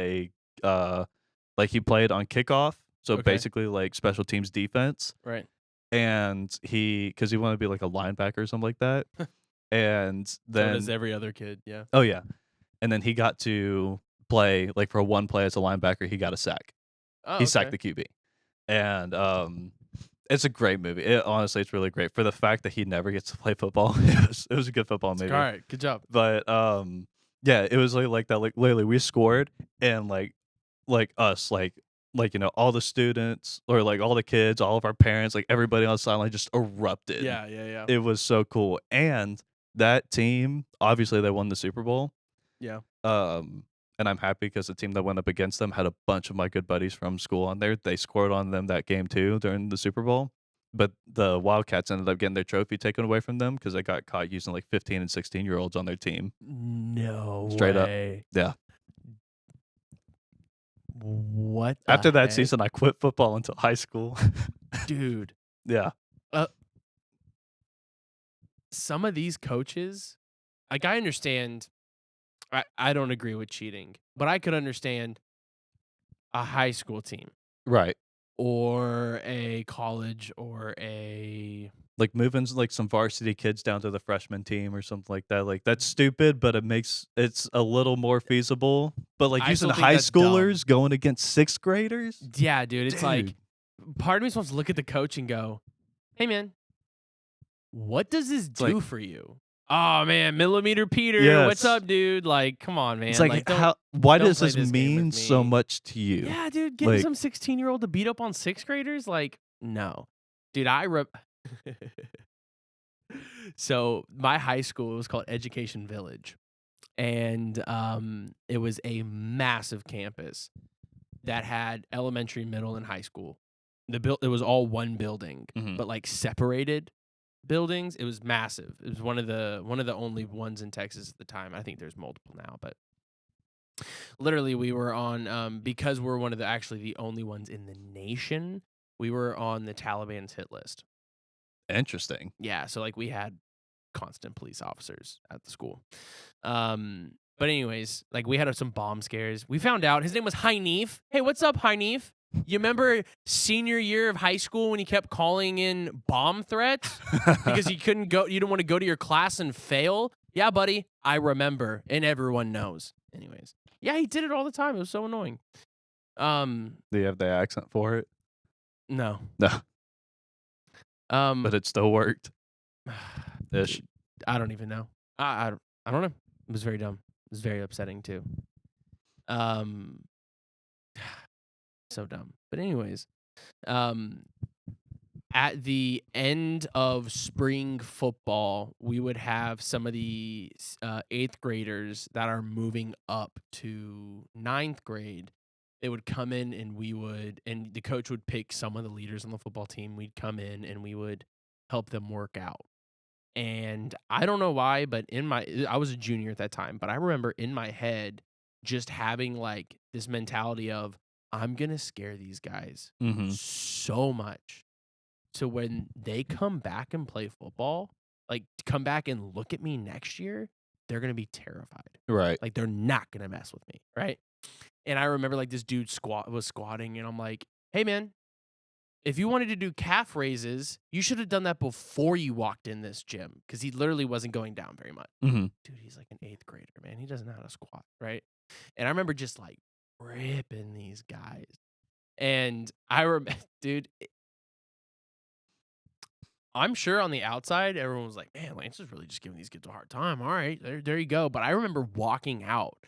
[SPEAKER 1] like he played on kickoff, so
[SPEAKER 2] Okay.
[SPEAKER 1] basically like special teams defense,
[SPEAKER 2] Right.
[SPEAKER 1] and because he wanted to be like a linebacker or something like that. And
[SPEAKER 2] So does
[SPEAKER 1] then
[SPEAKER 2] every other kid. Yeah.
[SPEAKER 1] oh yeah, and then he got to play like for one play as a linebacker. He got a sack.
[SPEAKER 2] Oh,
[SPEAKER 1] He sacked
[SPEAKER 2] okay.
[SPEAKER 1] the QB, and it's a great movie. Honestly, it's really great for the fact that he never gets to play football. It was a good football
[SPEAKER 2] All
[SPEAKER 1] movie,
[SPEAKER 2] right. Good job.
[SPEAKER 1] but yeah, it was like that. Like literally, we scored, and like us, all the students or like all the kids, all of our parents, like everybody on the sideline just erupted.
[SPEAKER 2] Yeah. Yeah. Yeah.
[SPEAKER 1] It was so cool, and that team, obviously, they won the Super Bowl.
[SPEAKER 2] Yeah.
[SPEAKER 1] Um, and I'm happy because the team that went up against them had a bunch of my good buddies from school on there. They scored on them that game too during the Super Bowl. But the Wildcats ended up getting their trophy taken away from them because they got caught using like 15 and 16-year-olds on their team.
[SPEAKER 2] No
[SPEAKER 1] Straight up.
[SPEAKER 2] way.
[SPEAKER 1] Yeah.
[SPEAKER 2] What the
[SPEAKER 1] After that
[SPEAKER 2] heck?
[SPEAKER 1] season, I quit football until high school.
[SPEAKER 2] Dude.
[SPEAKER 1] Yeah.
[SPEAKER 2] Uh, some of these coaches, like I understand. I don't agree with cheating, but I could understand a high school team
[SPEAKER 1] Right.
[SPEAKER 2] or a college or a.
[SPEAKER 1] Like moving like some varsity kids down to the freshman team or something like that. Like that's stupid, but it's a little more feasible. But like
[SPEAKER 2] I
[SPEAKER 1] using
[SPEAKER 2] still think
[SPEAKER 1] high
[SPEAKER 2] that's dumb.
[SPEAKER 1] schoolers going against 6th graders?
[SPEAKER 2] Yeah, dude. It's like
[SPEAKER 1] Dude.
[SPEAKER 2] part of me supposed to look at the coach and go, "Hey, man, what does this
[SPEAKER 1] like
[SPEAKER 2] do for you?" Oh man, Millimeter Peter, what's
[SPEAKER 1] Yes.
[SPEAKER 2] up, dude? Like, come on,
[SPEAKER 1] It's
[SPEAKER 2] man.
[SPEAKER 1] like
[SPEAKER 2] Like,
[SPEAKER 1] why
[SPEAKER 2] don't
[SPEAKER 1] does
[SPEAKER 2] play
[SPEAKER 1] this
[SPEAKER 2] this game
[SPEAKER 1] mean
[SPEAKER 2] with
[SPEAKER 1] so
[SPEAKER 2] me.
[SPEAKER 1] much to you?
[SPEAKER 2] Yeah, dude, getting
[SPEAKER 1] Like
[SPEAKER 2] some 16-year-old to beat up on 6th graders, like, no, dude. So my high school, it was called Education Village, and it was a massive campus that had elementary, middle, and high school. It was all one building,
[SPEAKER 1] mhm.
[SPEAKER 2] but like separated buildings. It was massive. It was one of the only ones in Texas at the time. I think there's multiple now, but literally we were on because we're one of the actually the only ones in the nation. We were on the Taliban's hit list.
[SPEAKER 1] Interesting.
[SPEAKER 2] Yeah, so like we had constant police officers at the school. But anyways, like we had some bomb scares. We found out his name was Hynef. Hey, what's up, Hynef? You remember senior year of high school when he kept calling in bomb threats because you couldn't go, you didn't want to go to your class and fail? Yeah, buddy, I remember, and everyone knows. Anyways, yeah, he did it all the time. It was so annoying.
[SPEAKER 1] Do you have the accent for it?
[SPEAKER 2] No.
[SPEAKER 1] No,
[SPEAKER 2] Um,
[SPEAKER 1] but it still worked. Ish.
[SPEAKER 2] dude, I don't even know. I don't know. It was very dumb. It was very upsetting too. Um, so dumb. But anyways, um, at the end of spring football, we would have some of the 8th graders that are moving up to 9th grade. They would come in and the coach would pick some of the leaders on the football team. We'd come in and we would help them work out. And I don't know why, but I was a junior at that time, but I remember in my head just having like this mentality of I'm going to scare these guys
[SPEAKER 1] Mhm.
[SPEAKER 2] so much. So when they come back and play football, like come back and look at me next year, they're going to be terrified.
[SPEAKER 1] Right.
[SPEAKER 2] Like they're not going to mess with me, right? And I remember like this dude was squatting and I'm like, "Hey man, if you wanted to do calf raises, you should have done that before you walked in this gym because he literally wasn't going down very much."
[SPEAKER 1] Mhm.
[SPEAKER 2] Dude, he's like an 8th grader, man. He doesn't know how to squat, right? And I remember just like ripping these guys. And I remember, dude, I'm sure on the outside, everyone was like, man, Lance is really just giving these kids a hard time. All right, there you go. But I remember walking out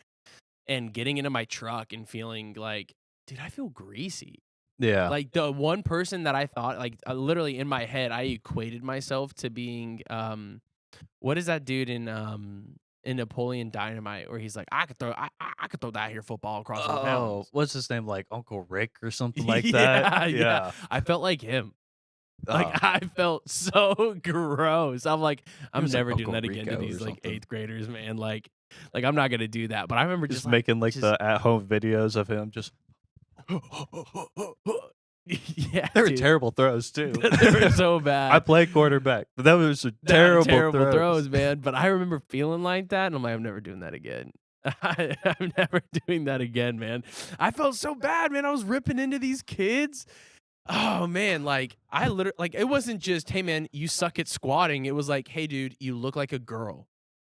[SPEAKER 2] and getting into my truck and feeling like, dude, I feel greasy.
[SPEAKER 1] Yeah.
[SPEAKER 2] Like the one person that I thought, like literally in my head, I equated myself to being, what is that dude in in Napoleon Dynamite where he's like, I could throw that here football across 4
[SPEAKER 1] Oh,
[SPEAKER 2] pounds.
[SPEAKER 1] what's his name? Like Uncle Rick or something like that?
[SPEAKER 2] Yeah, yeah.
[SPEAKER 1] Yeah.
[SPEAKER 2] I felt like him. Like,
[SPEAKER 1] Oh,
[SPEAKER 2] I felt so gross. I'm like,
[SPEAKER 1] he
[SPEAKER 2] I'm
[SPEAKER 1] was like
[SPEAKER 2] never doing
[SPEAKER 1] Uncle
[SPEAKER 2] that again to
[SPEAKER 1] Rico or
[SPEAKER 2] these, like,
[SPEAKER 1] something.
[SPEAKER 2] 8th graders, man. Like, I'm not gonna do that, but I remember
[SPEAKER 1] Just
[SPEAKER 2] just, like,
[SPEAKER 1] making like
[SPEAKER 2] just
[SPEAKER 1] the at-home videos of him. Just
[SPEAKER 2] yeah,
[SPEAKER 1] they were
[SPEAKER 2] dude.
[SPEAKER 1] terrible throws too.
[SPEAKER 2] They were so
[SPEAKER 1] I
[SPEAKER 2] bad.
[SPEAKER 1] played quarterback. But that was a
[SPEAKER 2] Nah,
[SPEAKER 1] terrible
[SPEAKER 2] terrible
[SPEAKER 1] throws.
[SPEAKER 2] throws, man, but I remember feeling like that, and I'm like, "I'm never doing that again." I'm never doing that again, man. I felt so bad, man. I was ripping into these kids. Oh, man, like, I literally like, it wasn't just, "Hey, man, you suck at squatting." It was like, "Hey, dude, you look like a girl."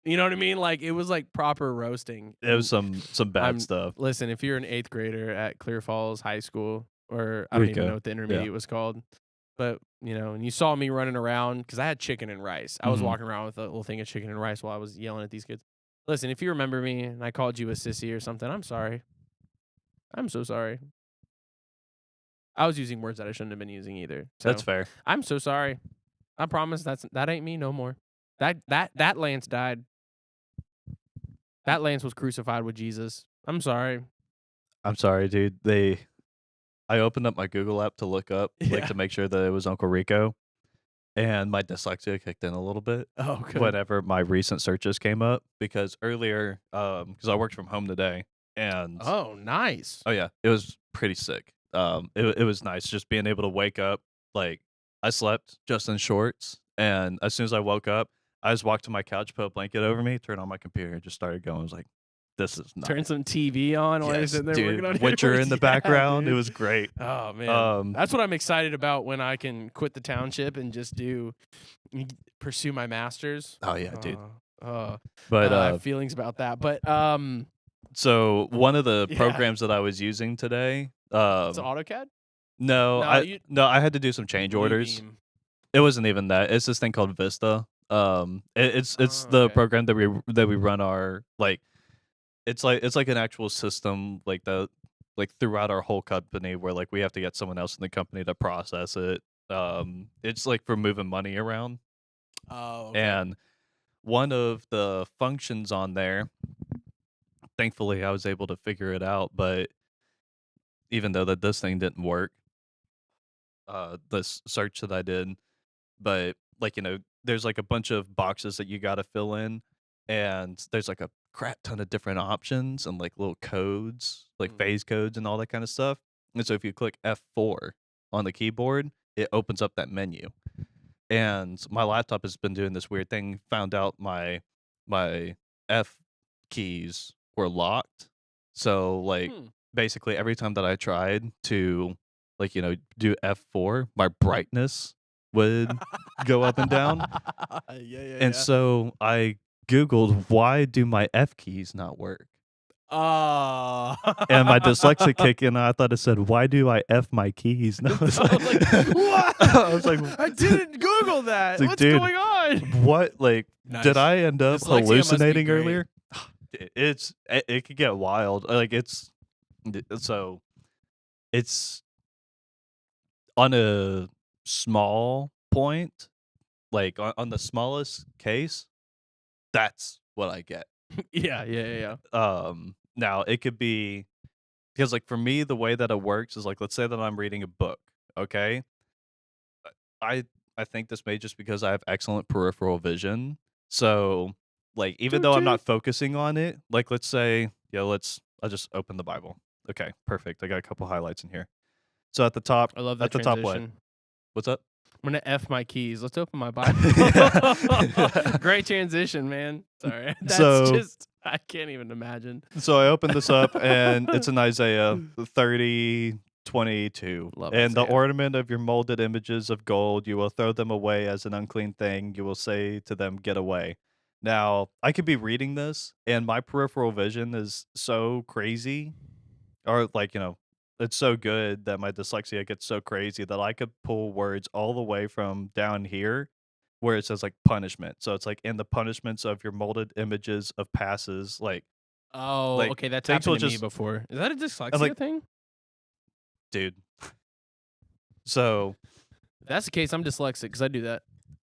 [SPEAKER 2] You know what I mean? Like, it was, like, proper roasting,
[SPEAKER 1] It was
[SPEAKER 2] and
[SPEAKER 1] some bad
[SPEAKER 2] I'm
[SPEAKER 1] stuff.
[SPEAKER 2] listen, if you're an 8th grader at Clear Falls High School, or I don't even know
[SPEAKER 1] Rico.
[SPEAKER 2] what the
[SPEAKER 1] Yeah.
[SPEAKER 2] intermediate was called, but, and you saw me running around because I had chicken and rice. I was
[SPEAKER 1] Mhm.
[SPEAKER 2] walking around with a little thing of chicken and rice while I was yelling at these kids. Listen, if you remember me and I called you a sissy or something, I'm sorry. I'm so sorry. I was using words that I shouldn't have been using either.
[SPEAKER 1] That's
[SPEAKER 2] So,
[SPEAKER 1] fair.
[SPEAKER 2] I'm so sorry. I promise that ain't me no more. That Lance died. That Lance was crucified with Jesus. I'm sorry.
[SPEAKER 1] I'm sorry, dude. I opened up my Google app to look up, like,
[SPEAKER 2] Yeah.
[SPEAKER 1] to make sure that it was Uncle Rico, and my dyslexia kicked in a little bit
[SPEAKER 2] Oh, good.
[SPEAKER 1] whenever my recent searches came up because earlier, because I worked from home today, and
[SPEAKER 2] Oh, nice.
[SPEAKER 1] oh yeah, it was pretty sick. It was nice just being able to wake up. Like I slept just in shorts, and as soon as I woke up, I just walked to my couch, put a blanket over me, turned on my computer, and just started going. I was like, "This is
[SPEAKER 2] Turn
[SPEAKER 1] nice."
[SPEAKER 2] some TV on while you're
[SPEAKER 1] Yes,
[SPEAKER 2] sitting there working
[SPEAKER 1] dude.
[SPEAKER 2] on your
[SPEAKER 1] Witcher in the
[SPEAKER 2] Yeah,
[SPEAKER 1] background. It
[SPEAKER 2] dude.
[SPEAKER 1] was great.
[SPEAKER 2] Oh, man.
[SPEAKER 1] Um,
[SPEAKER 2] That's what I'm excited about when I can quit the township and just pursue my master's.
[SPEAKER 1] oh yeah, dude.
[SPEAKER 2] Uh, uh,
[SPEAKER 1] But
[SPEAKER 2] I have feelings about that, but,
[SPEAKER 1] so one of the
[SPEAKER 2] yeah.
[SPEAKER 1] programs that I was using today,
[SPEAKER 2] It's AutoCAD?
[SPEAKER 1] no,
[SPEAKER 2] No, you
[SPEAKER 1] I had to do some change orders.
[SPEAKER 2] Bluebeam.
[SPEAKER 1] It wasn't even that. It's this thing called Vista. It's
[SPEAKER 2] Oh,
[SPEAKER 1] the
[SPEAKER 2] okay.
[SPEAKER 1] program that we run our like. It's like an actual system like the like throughout our whole company where like we have to get someone else in the company to process it. It's like for moving money around,
[SPEAKER 2] Oh, okay.
[SPEAKER 1] and one of the functions on there. Thankfully, I was able to figure it out, but even though that this thing didn't work, this search that I did, but like there's like a bunch of boxes that you got to fill in, and there's like a crap ton of different options and like little codes, like
[SPEAKER 2] Mm.
[SPEAKER 1] phase codes and all that kind of stuff. And so if you click F4 on the keyboard, it opens up that menu. And my laptop has been doing this weird thing. Found out my F keys were locked. So like
[SPEAKER 2] Hmm.
[SPEAKER 1] basically every time that I tried to like do F4, my brightness would go up and down.
[SPEAKER 2] Yeah, yeah,
[SPEAKER 1] And
[SPEAKER 2] yeah.
[SPEAKER 1] so I googled why do my F keys not work?
[SPEAKER 2] Oh.
[SPEAKER 1] And my dyslexic kick in. I thought it said, "Why do I F my keys?" And I was
[SPEAKER 2] I was like, "What?
[SPEAKER 1] I was like,
[SPEAKER 2] I didn't Google that.
[SPEAKER 1] it's like,
[SPEAKER 2] What's
[SPEAKER 1] dude,
[SPEAKER 2] going on?"
[SPEAKER 1] what? Like, did
[SPEAKER 2] Nice.
[SPEAKER 1] I end up
[SPEAKER 2] Dyslexia must be
[SPEAKER 1] hallucinating
[SPEAKER 2] great.
[SPEAKER 1] earlier? It could get wild. Like so it's on a small point, like on the smallest case. That's what I get.
[SPEAKER 2] Yeah, yeah, yeah, yeah.
[SPEAKER 1] Now it could be because like for me, the way that it works is like let's say that I'm reading a book. Okay, I I think this may just because I have excellent peripheral vision. So, like, even
[SPEAKER 2] Toot
[SPEAKER 1] though I'm
[SPEAKER 2] toot.
[SPEAKER 1] not focusing on it, like, let's say, yeah, I'll just open the Bible. Okay, perfect. I got a couple highlights in here. So
[SPEAKER 2] I love that
[SPEAKER 1] at the top, what?
[SPEAKER 2] transition.
[SPEAKER 1] What's up?
[SPEAKER 2] I'm gonna F my keys. Let's open my Bible. Great transition, man. Sorry. That's
[SPEAKER 1] so,
[SPEAKER 2] just I can't even imagine.
[SPEAKER 1] so I opened this up and it's in Isaiah 30:22.
[SPEAKER 2] Love
[SPEAKER 1] And the
[SPEAKER 2] Isaiah.
[SPEAKER 1] ornament of your molded images of gold, you will throw them away as an unclean thing. You will say to them, get away. Now, I could be reading this and my peripheral vision is so crazy, or like, it's so good that my dyslexia gets so crazy that I could pull words all the way from down here where it says like punishment. So it's like in the punishments of your molded images of passes,
[SPEAKER 2] Oh,
[SPEAKER 1] like
[SPEAKER 2] okay, that's
[SPEAKER 1] things
[SPEAKER 2] happened
[SPEAKER 1] will
[SPEAKER 2] to me
[SPEAKER 1] just
[SPEAKER 2] before. Is that a
[SPEAKER 1] I'm like,
[SPEAKER 2] dyslexia thing?
[SPEAKER 1] dude. So
[SPEAKER 2] If that's the case, I'm dyslexic because I do that.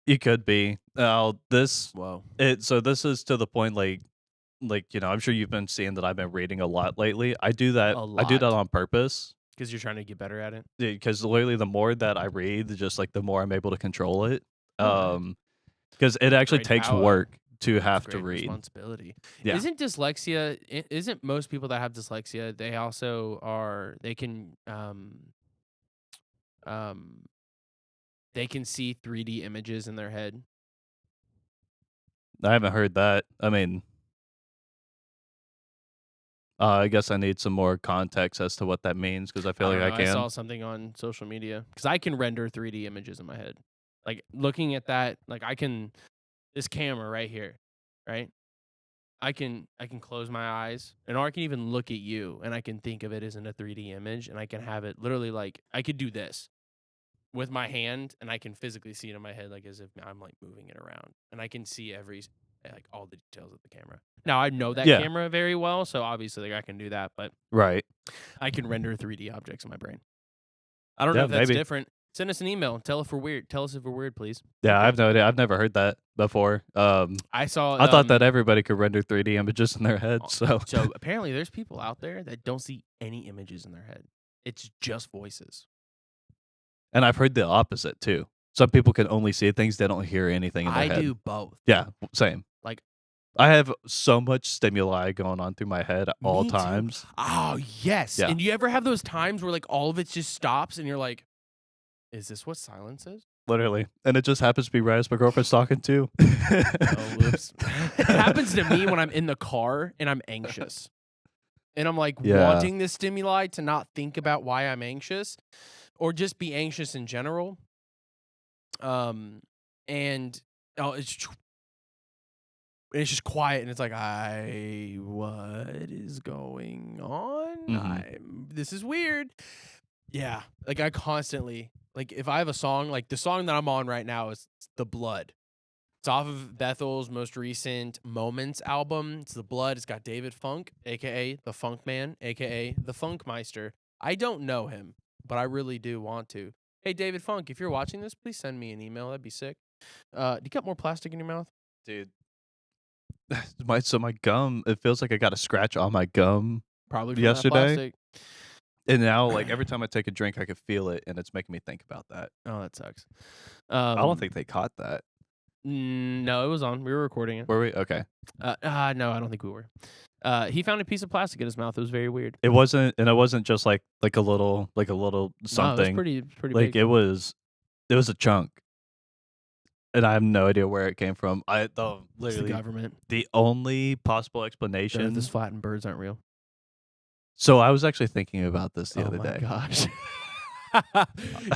[SPEAKER 1] You could be. Now this
[SPEAKER 2] Whoa.
[SPEAKER 1] it so this is to the point I'm sure you've been seeing that I've been reading a lot lately.
[SPEAKER 2] A
[SPEAKER 1] I do that
[SPEAKER 2] lot.
[SPEAKER 1] on purpose.
[SPEAKER 2] 'Cause you're trying to get better at it?
[SPEAKER 1] Because literally the more that I read, just like the more I'm able to control it.
[SPEAKER 2] Alright.
[SPEAKER 1] Because it
[SPEAKER 2] It's a
[SPEAKER 1] actually
[SPEAKER 2] great
[SPEAKER 1] takes
[SPEAKER 2] power.
[SPEAKER 1] work to
[SPEAKER 2] It's a
[SPEAKER 1] have to
[SPEAKER 2] great
[SPEAKER 1] read.
[SPEAKER 2] responsibility.
[SPEAKER 1] Yeah.
[SPEAKER 2] Isn't most people that have dyslexia, they also um, they can see 3D images in their head?
[SPEAKER 1] I haven't heard that. I mean, I guess I need some more context as to what that means because I feel
[SPEAKER 2] I
[SPEAKER 1] like
[SPEAKER 2] don't
[SPEAKER 1] I
[SPEAKER 2] know, I
[SPEAKER 1] can.
[SPEAKER 2] saw something on social media because I can render 3D images in my head. Like, looking at that, like, I can this camera right here, right? I can close my eyes, or I can even look at you, and I can think of it as in a 3D image, and I can have it literally, like, I could do this with my hand, and I can physically see it in my head, like, as if I'm, like, moving it around, and I can see like, all the details of the camera. Now, I know that
[SPEAKER 1] Yeah.
[SPEAKER 2] camera very well, so obviously, like, I can do that, but
[SPEAKER 1] Right.
[SPEAKER 2] I can render 3D objects in my brain. I don't know
[SPEAKER 1] Yeah.
[SPEAKER 2] if that's
[SPEAKER 1] Maybe.
[SPEAKER 2] different. Send us an email. Tell if we're weird. Tell us if we're weird, please.
[SPEAKER 1] Yeah.
[SPEAKER 2] Thank
[SPEAKER 1] I
[SPEAKER 2] you.
[SPEAKER 1] have no idea. I've never heard that before.
[SPEAKER 2] I saw,
[SPEAKER 1] I thought that everybody could render 3D images in their head. So,
[SPEAKER 2] so apparently there's people out there that don't see any images in their head. It's just voices.
[SPEAKER 1] and I've heard the opposite too. Some people can only see things; they don't hear anything in their
[SPEAKER 2] I
[SPEAKER 1] head.
[SPEAKER 2] do both.
[SPEAKER 1] Yeah. Same.
[SPEAKER 2] Like,
[SPEAKER 1] I have so much stimuli going on through my head at all
[SPEAKER 2] me too.
[SPEAKER 1] times.
[SPEAKER 2] Oh, yes.
[SPEAKER 1] Yeah.
[SPEAKER 2] And you ever have those times where, like, all of it just stops and you're like, is this what silence is?
[SPEAKER 1] Literally. And it just happens to be right as my girlfriend's talking too.
[SPEAKER 2] Oh, whoops. It happens to me when I'm in the car and I'm anxious. And I'm like
[SPEAKER 1] Yeah.
[SPEAKER 2] wanting this stimuli to not think about why I'm anxious or just be anxious in general. And oh, it's just quiet and it's like, what is going on?
[SPEAKER 1] Mhm.
[SPEAKER 2] This is weird. Yeah. Like, I constantly, like, if I have a song, like the song that I'm on right now is The Blood. It's off of Bethel's most recent Moments album. It's The Blood. It's got David Funk, aka the Funk Man, aka the Funkmeister. I don't know him, but I really do want to. Hey, David Funk, if you're watching this, please send me an email. That'd be sick. Do you got more plastic in your mouth?
[SPEAKER 1] Dude. My gum, it feels like I got a scratch on my gum
[SPEAKER 2] Probably from that
[SPEAKER 1] yesterday.
[SPEAKER 2] plastic.
[SPEAKER 1] And now, like, every time I take a drink, I can feel it, and it's making me think about that.
[SPEAKER 2] Oh, that sucks.
[SPEAKER 1] I don't think they caught that.
[SPEAKER 2] No, it was on. We were recording it.
[SPEAKER 1] Were we? Okay.
[SPEAKER 2] No, I don't think we were. He found a piece of plastic in his mouth. It was very weird.
[SPEAKER 1] It wasn't just like a little
[SPEAKER 2] No, it was
[SPEAKER 1] something.
[SPEAKER 2] pretty
[SPEAKER 1] Like,
[SPEAKER 2] big.
[SPEAKER 1] it was a chunk. And I have no idea where it came from.
[SPEAKER 2] It's the
[SPEAKER 1] Literally
[SPEAKER 2] government.
[SPEAKER 1] the only possible
[SPEAKER 2] The Earth
[SPEAKER 1] explanation.
[SPEAKER 2] is flat and birds aren't real.
[SPEAKER 1] So I was actually thinking about this the
[SPEAKER 2] Oh
[SPEAKER 1] other
[SPEAKER 2] my
[SPEAKER 1] day.
[SPEAKER 2] gosh.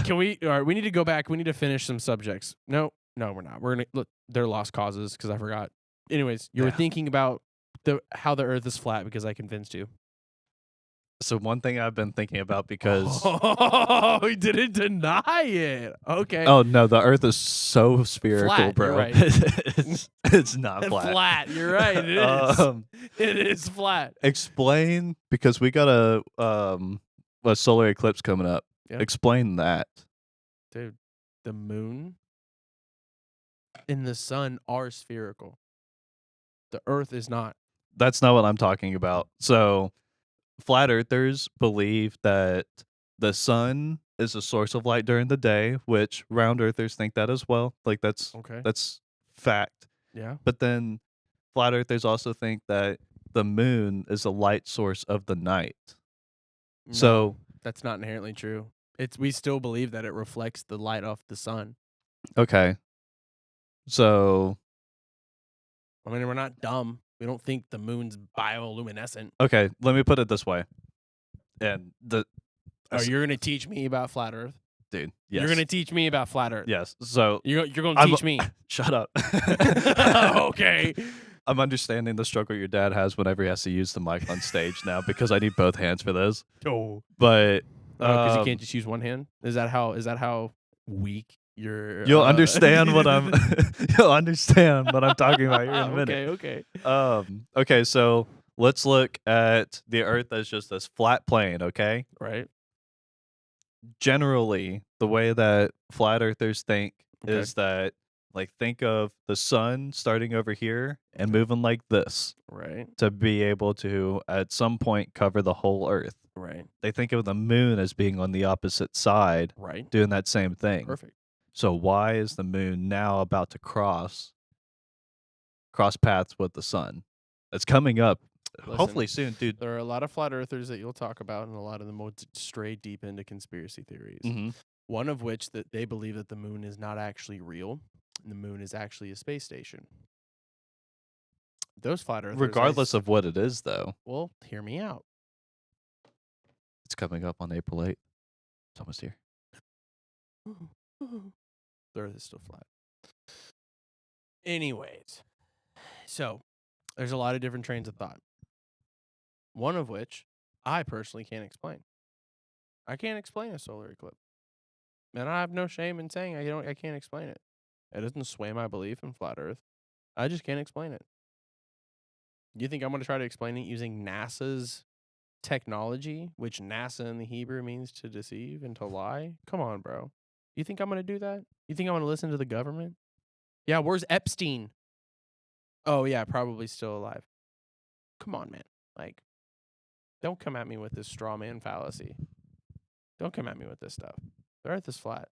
[SPEAKER 2] Can we? All right, we need to go back. We need to finish some subjects. No, we're not. We're gonna look. They're lost causes because I forgot. Anyways, you were
[SPEAKER 1] Yeah.
[SPEAKER 2] thinking about how the Earth is flat because I convinced you.
[SPEAKER 1] So one thing I've been thinking about because
[SPEAKER 2] Oh, he didn't deny it. Okay.
[SPEAKER 1] oh no, the Earth is so spherical,
[SPEAKER 2] Flat,
[SPEAKER 1] bro.
[SPEAKER 2] you're right.
[SPEAKER 1] It's not flat.
[SPEAKER 2] Flat. You're right. It is.
[SPEAKER 1] Um,
[SPEAKER 2] It is flat.
[SPEAKER 1] explain because we got a solar eclipse coming up.
[SPEAKER 2] Yeah.
[SPEAKER 1] Explain that.
[SPEAKER 2] Dude, the moon and the sun are spherical. The Earth is not.
[SPEAKER 1] That's not what I'm talking about. So flat earthers believe that the sun is a source of light during the day, which round earthers think that as well. Like
[SPEAKER 2] Okay.
[SPEAKER 1] that's fact.
[SPEAKER 2] Yeah.
[SPEAKER 1] But then flat earthers also think that the moon is a light source of the night.
[SPEAKER 2] No,
[SPEAKER 1] So
[SPEAKER 2] that's not inherently true. We still believe that it reflects the light off the sun.
[SPEAKER 1] okay. So
[SPEAKER 2] I mean, we're not dumb. We don't think the moon's bioluminescent.
[SPEAKER 1] okay, let me put it this way. And
[SPEAKER 2] Oh, you're gonna teach me about flat Earth?
[SPEAKER 1] dude, yes.
[SPEAKER 2] You're gonna teach me about flat Earth?
[SPEAKER 1] Yes. So
[SPEAKER 2] You're gonna teach me?
[SPEAKER 1] shut up.
[SPEAKER 2] Okay.
[SPEAKER 1] I'm understanding the struggle your dad has whenever he has to use the mic on stage now because I need both hands for this.
[SPEAKER 2] Oh,
[SPEAKER 1] But
[SPEAKER 2] because you can't just use one hand. Is that how weak you're?
[SPEAKER 1] you'll understand what I'm you'll understand what I'm talking about here in a minute.
[SPEAKER 2] Okay.
[SPEAKER 1] Okay, so let's look at the Earth as just this flat plane, okay?
[SPEAKER 2] Right.
[SPEAKER 1] Generally, the way that flat earthers think
[SPEAKER 2] Okay.
[SPEAKER 1] is that Like, think of the sun starting over here and
[SPEAKER 2] Okay.
[SPEAKER 1] moving like this
[SPEAKER 2] Right.
[SPEAKER 1] to be able to, at some point, cover the whole Earth.
[SPEAKER 2] Right.
[SPEAKER 1] They think of the moon as being on the opposite side,
[SPEAKER 2] Right.
[SPEAKER 1] doing that same thing.
[SPEAKER 2] Perfect.
[SPEAKER 1] So why is the moon now about to cross paths with the sun? It's coming up, hopefully
[SPEAKER 2] Listen,
[SPEAKER 1] soon, dude.
[SPEAKER 2] there are a lot of flat earthers that you'll talk about, and a lot of them will stray deep into conspiracy theories.
[SPEAKER 1] Mhm.
[SPEAKER 2] One of which that they believe that the moon is not actually real. And the moon is actually a space station. Those flat earthers,
[SPEAKER 1] Regardless of what it is, though,
[SPEAKER 2] well, hear me out.
[SPEAKER 1] it's coming up on April 8th. It's almost here.
[SPEAKER 2] The earth is still flat. Anyways, so there's a lot of different trains of thought. One of which I personally can't explain. I can't explain a solar eclipse. And I have no shame in saying I can't explain it. It doesn't sway my belief in flat earth. I just can't explain it. You think I'm going to try to explain it using NASA's technology, which NASA in the Hebrew means to deceive and to lie? Come on, bro. You think I'm going to do that? You think I'm going to listen to the government? Yeah, where's Epstein? Oh, yeah, probably still alive. Come on, man. Like, don't come at me with this straw man fallacy. Don't come at me with this stuff. The earth is flat.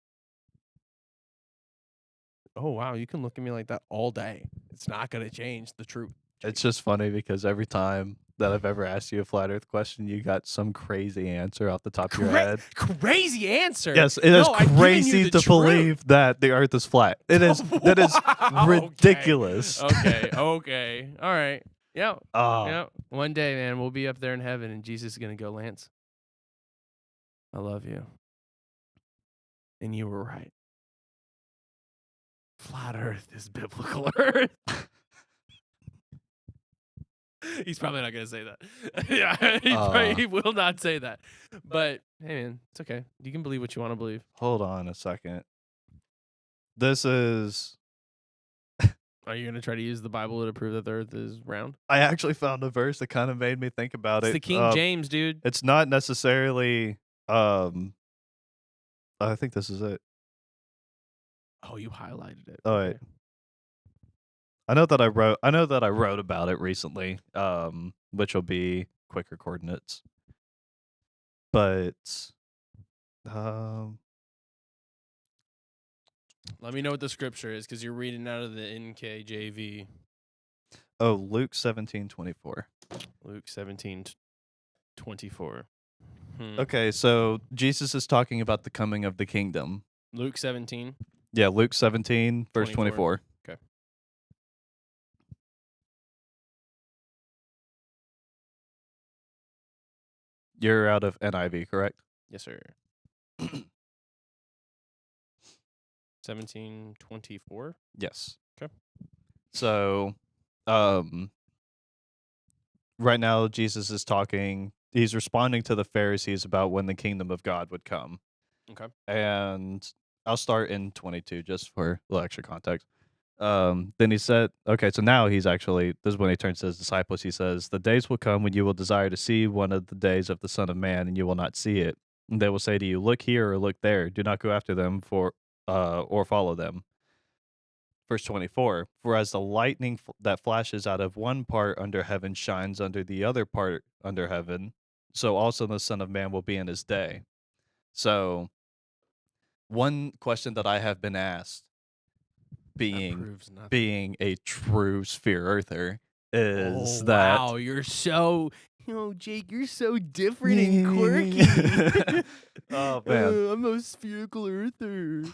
[SPEAKER 2] Oh, wow. You can look at me like that all day. It's not going to change the truth.
[SPEAKER 1] It's just funny because every time that I've ever asked you a flat Earth question, you got some crazy answer off the top of your head.
[SPEAKER 2] Crazy answer.
[SPEAKER 1] Yes, it is
[SPEAKER 2] I've given you
[SPEAKER 1] crazy
[SPEAKER 2] the
[SPEAKER 1] to
[SPEAKER 2] truth.
[SPEAKER 1] believe that the Earth is flat. It is that is
[SPEAKER 2] Wow,
[SPEAKER 1] ridiculous.
[SPEAKER 2] Okay. Okay. All right. Yeah.
[SPEAKER 1] Oh,
[SPEAKER 2] Yeah. One day, man, we'll be up there in heaven, and Jesus is gonna go, Lance, I love you, and you were right. Flat Earth is biblical Earth. He's probably not gonna say that. Yeah, he will not say that. But hey, man, it's okay. You can believe what you want to believe.
[SPEAKER 1] hold on a second. This is
[SPEAKER 2] Are you gonna try to use the Bible to prove that the Earth is round?
[SPEAKER 1] I actually found a verse that kind of made me think about
[SPEAKER 2] It's
[SPEAKER 1] it.
[SPEAKER 2] the King James, dude.
[SPEAKER 1] It's not necessarily I think this is it.
[SPEAKER 2] Oh, you highlighted it.
[SPEAKER 1] Oh, wait. I know that I wrote about it recently, which will be quicker coordinates. But
[SPEAKER 2] Let me know what the scripture is, because you're reading out of the NKJV.
[SPEAKER 1] Luke 17:24.
[SPEAKER 2] Luke 17:24.
[SPEAKER 1] Okay, so Jesus is talking about the coming of the kingdom.
[SPEAKER 2] Luke 17.
[SPEAKER 1] Yeah, Luke 17, verse 24.
[SPEAKER 2] Okay.
[SPEAKER 1] You're out of NIV, correct?
[SPEAKER 2] Yes, sir. 17:24.
[SPEAKER 1] Yes.
[SPEAKER 2] Okay.
[SPEAKER 1] So, right now Jesus is talking, he's responding to the Pharisees about when the kingdom of God would come.
[SPEAKER 2] Okay.
[SPEAKER 1] And I'll start in 22 just for a little extra context. Then he said, okay, so now he's actually, this is when he turns to his disciples. He says, the days will come when you will desire to see one of the days of the Son of Man, and you will not see it. And they will say to you, look here or look there. Do not go after them or follow them. Verse 24, for as the lightning that flashes out of one part under heaven shines under the other part under heaven, so also the Son of Man will be in his day. So, one question that I have been asked, being a true sphere earther, is that
[SPEAKER 2] wow, you're so Jake, you're so different and quirky.
[SPEAKER 1] Oh man,
[SPEAKER 2] I'm a spherical earther.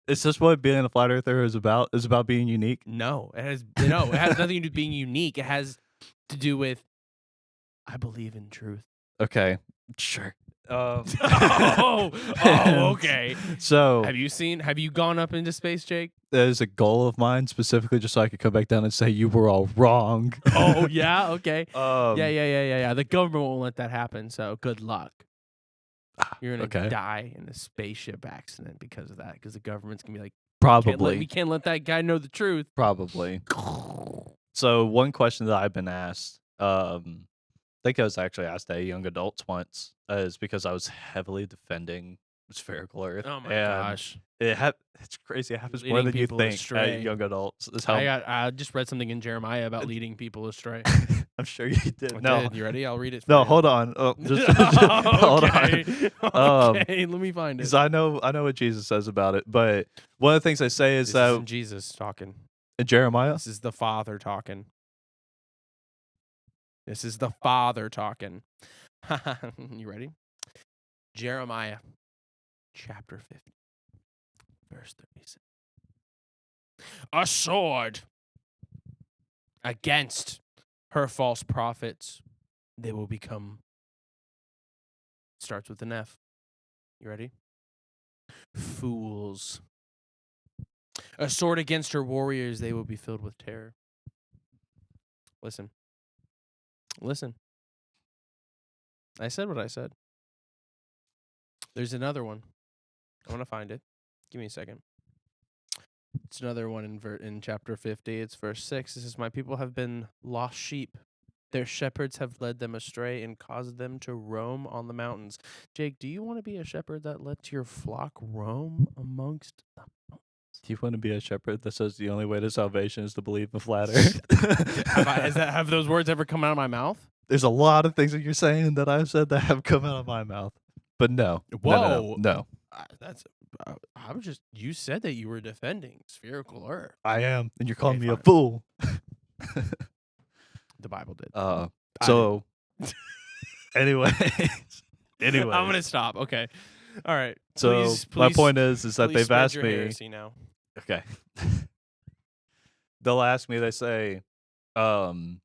[SPEAKER 1] is this what being a flat earther is about? Is about being unique?
[SPEAKER 2] No, it has nothing to do with being unique. It has to do with I believe in truth.
[SPEAKER 1] Okay, sure.
[SPEAKER 2] Okay.
[SPEAKER 1] So,
[SPEAKER 2] have you gone up into space, Jake?
[SPEAKER 1] there's a goal of mine specifically just so I could come back down and say you were all wrong.
[SPEAKER 2] Oh yeah, okay.
[SPEAKER 1] Yeah.
[SPEAKER 2] Yeah. The government won't let that happen, so good luck. You're gonna
[SPEAKER 1] Okay.
[SPEAKER 2] die in a spaceship accident because of that. Because the government's gonna be like,
[SPEAKER 1] Probably.
[SPEAKER 2] we can't let that guy know the truth.
[SPEAKER 1] Probably. So one question that I've been asked, I think I was actually asked at young adults once, is because I was heavily defending spherical Earth,
[SPEAKER 2] Oh my
[SPEAKER 1] and
[SPEAKER 2] gosh.
[SPEAKER 1] it's crazy. It happens more
[SPEAKER 2] Leading
[SPEAKER 1] than you
[SPEAKER 2] people
[SPEAKER 1] think at
[SPEAKER 2] astray.
[SPEAKER 1] young adults. Is how
[SPEAKER 2] I just read something in Jeremiah about leading people astray.
[SPEAKER 1] I'm sure you
[SPEAKER 2] I
[SPEAKER 1] did. No,
[SPEAKER 2] did. You ready? I'll read it for
[SPEAKER 1] no,
[SPEAKER 2] you.
[SPEAKER 1] hold on. Oh, just hold on.
[SPEAKER 2] Okay.
[SPEAKER 1] Um,
[SPEAKER 2] Okay, let me find
[SPEAKER 1] because
[SPEAKER 2] it.
[SPEAKER 1] I know what Jesus says about it, but one of the things I say is
[SPEAKER 2] This
[SPEAKER 1] that
[SPEAKER 2] isn't Jesus talking.
[SPEAKER 1] in Jeremiah,
[SPEAKER 2] This is the Father talking. This is the Father talking. You ready? Jeremiah chapter 50, verse 36. A sword against her false prophets. They will become. Starts with an F. You ready? Fools. A sword against her warriors. They will be filled with terror. Listen. Listen. I said what I said. There's another one. I want to find it. Give me a second. It's another one in chapter 50. It's verse 6. It says, "My people have been lost sheep. Their shepherds have led them astray and caused them to roam on the mountains." Jake, do you want to be a shepherd that lets your flock roam amongst them?
[SPEAKER 1] do you want to be a shepherd that says the only way to salvation is to believe in flat Earth?
[SPEAKER 2] Have those words ever come out of my mouth?
[SPEAKER 1] There's a lot of things that you're saying that I've said that have come out of my mouth, but no,
[SPEAKER 2] Whoa.
[SPEAKER 1] no.
[SPEAKER 2] I was just. You said that you were defending spherical Earth.
[SPEAKER 1] I am, and you're calling
[SPEAKER 2] Okay,
[SPEAKER 1] me a
[SPEAKER 2] fine.
[SPEAKER 1] fool.
[SPEAKER 2] The Bible did.
[SPEAKER 1] So, anyways,
[SPEAKER 2] I'm gonna stop. Okay. All right.
[SPEAKER 1] So
[SPEAKER 2] Please,
[SPEAKER 1] my
[SPEAKER 2] please,
[SPEAKER 1] point is that
[SPEAKER 2] please
[SPEAKER 1] they've
[SPEAKER 2] spread
[SPEAKER 1] asked
[SPEAKER 2] your
[SPEAKER 1] me.
[SPEAKER 2] heresy now.
[SPEAKER 1] Okay, they'll ask me. They say, um,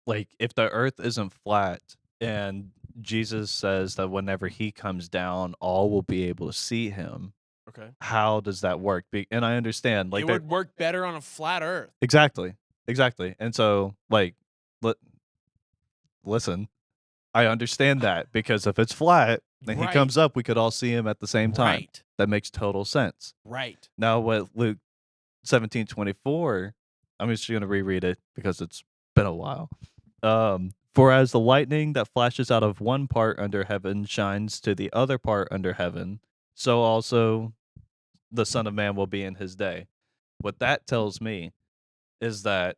[SPEAKER 1] like if the Earth isn't flat, and Jesus says that whenever he comes down, all will be able to see him.
[SPEAKER 2] Okay.
[SPEAKER 1] How does that work? And I understand, like
[SPEAKER 2] It would work better on a flat Earth.
[SPEAKER 1] exactly, and so like, li- listen, I understand that because if it's flat and he
[SPEAKER 2] Right.
[SPEAKER 1] comes up, we could all see him at the same time.
[SPEAKER 2] Right.
[SPEAKER 1] That makes total sense.
[SPEAKER 2] Right.
[SPEAKER 1] Now, what Luke 17:24, I'm just going to reread it because it's been a while. For as the lightning that flashes out of one part under heaven shines to the other part under heaven, so also the Son of Man will be in his day. What that tells me is that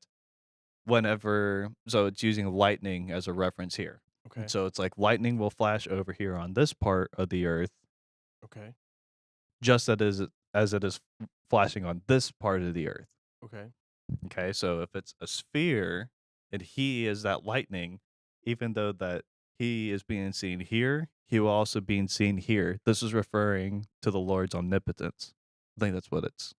[SPEAKER 1] so it's using lightning as a reference here.
[SPEAKER 2] Okay.
[SPEAKER 1] So it's like lightning will flash over here on this part of the earth,
[SPEAKER 2] Okay.
[SPEAKER 1] just as it is flashing on this part of the earth.
[SPEAKER 2] Okay.
[SPEAKER 1] Okay, so if it's a sphere and he is that lightning, even though that he is being seen here, he will also be seen here. This is referring to the Lord's omnipotence. I think that's what it is.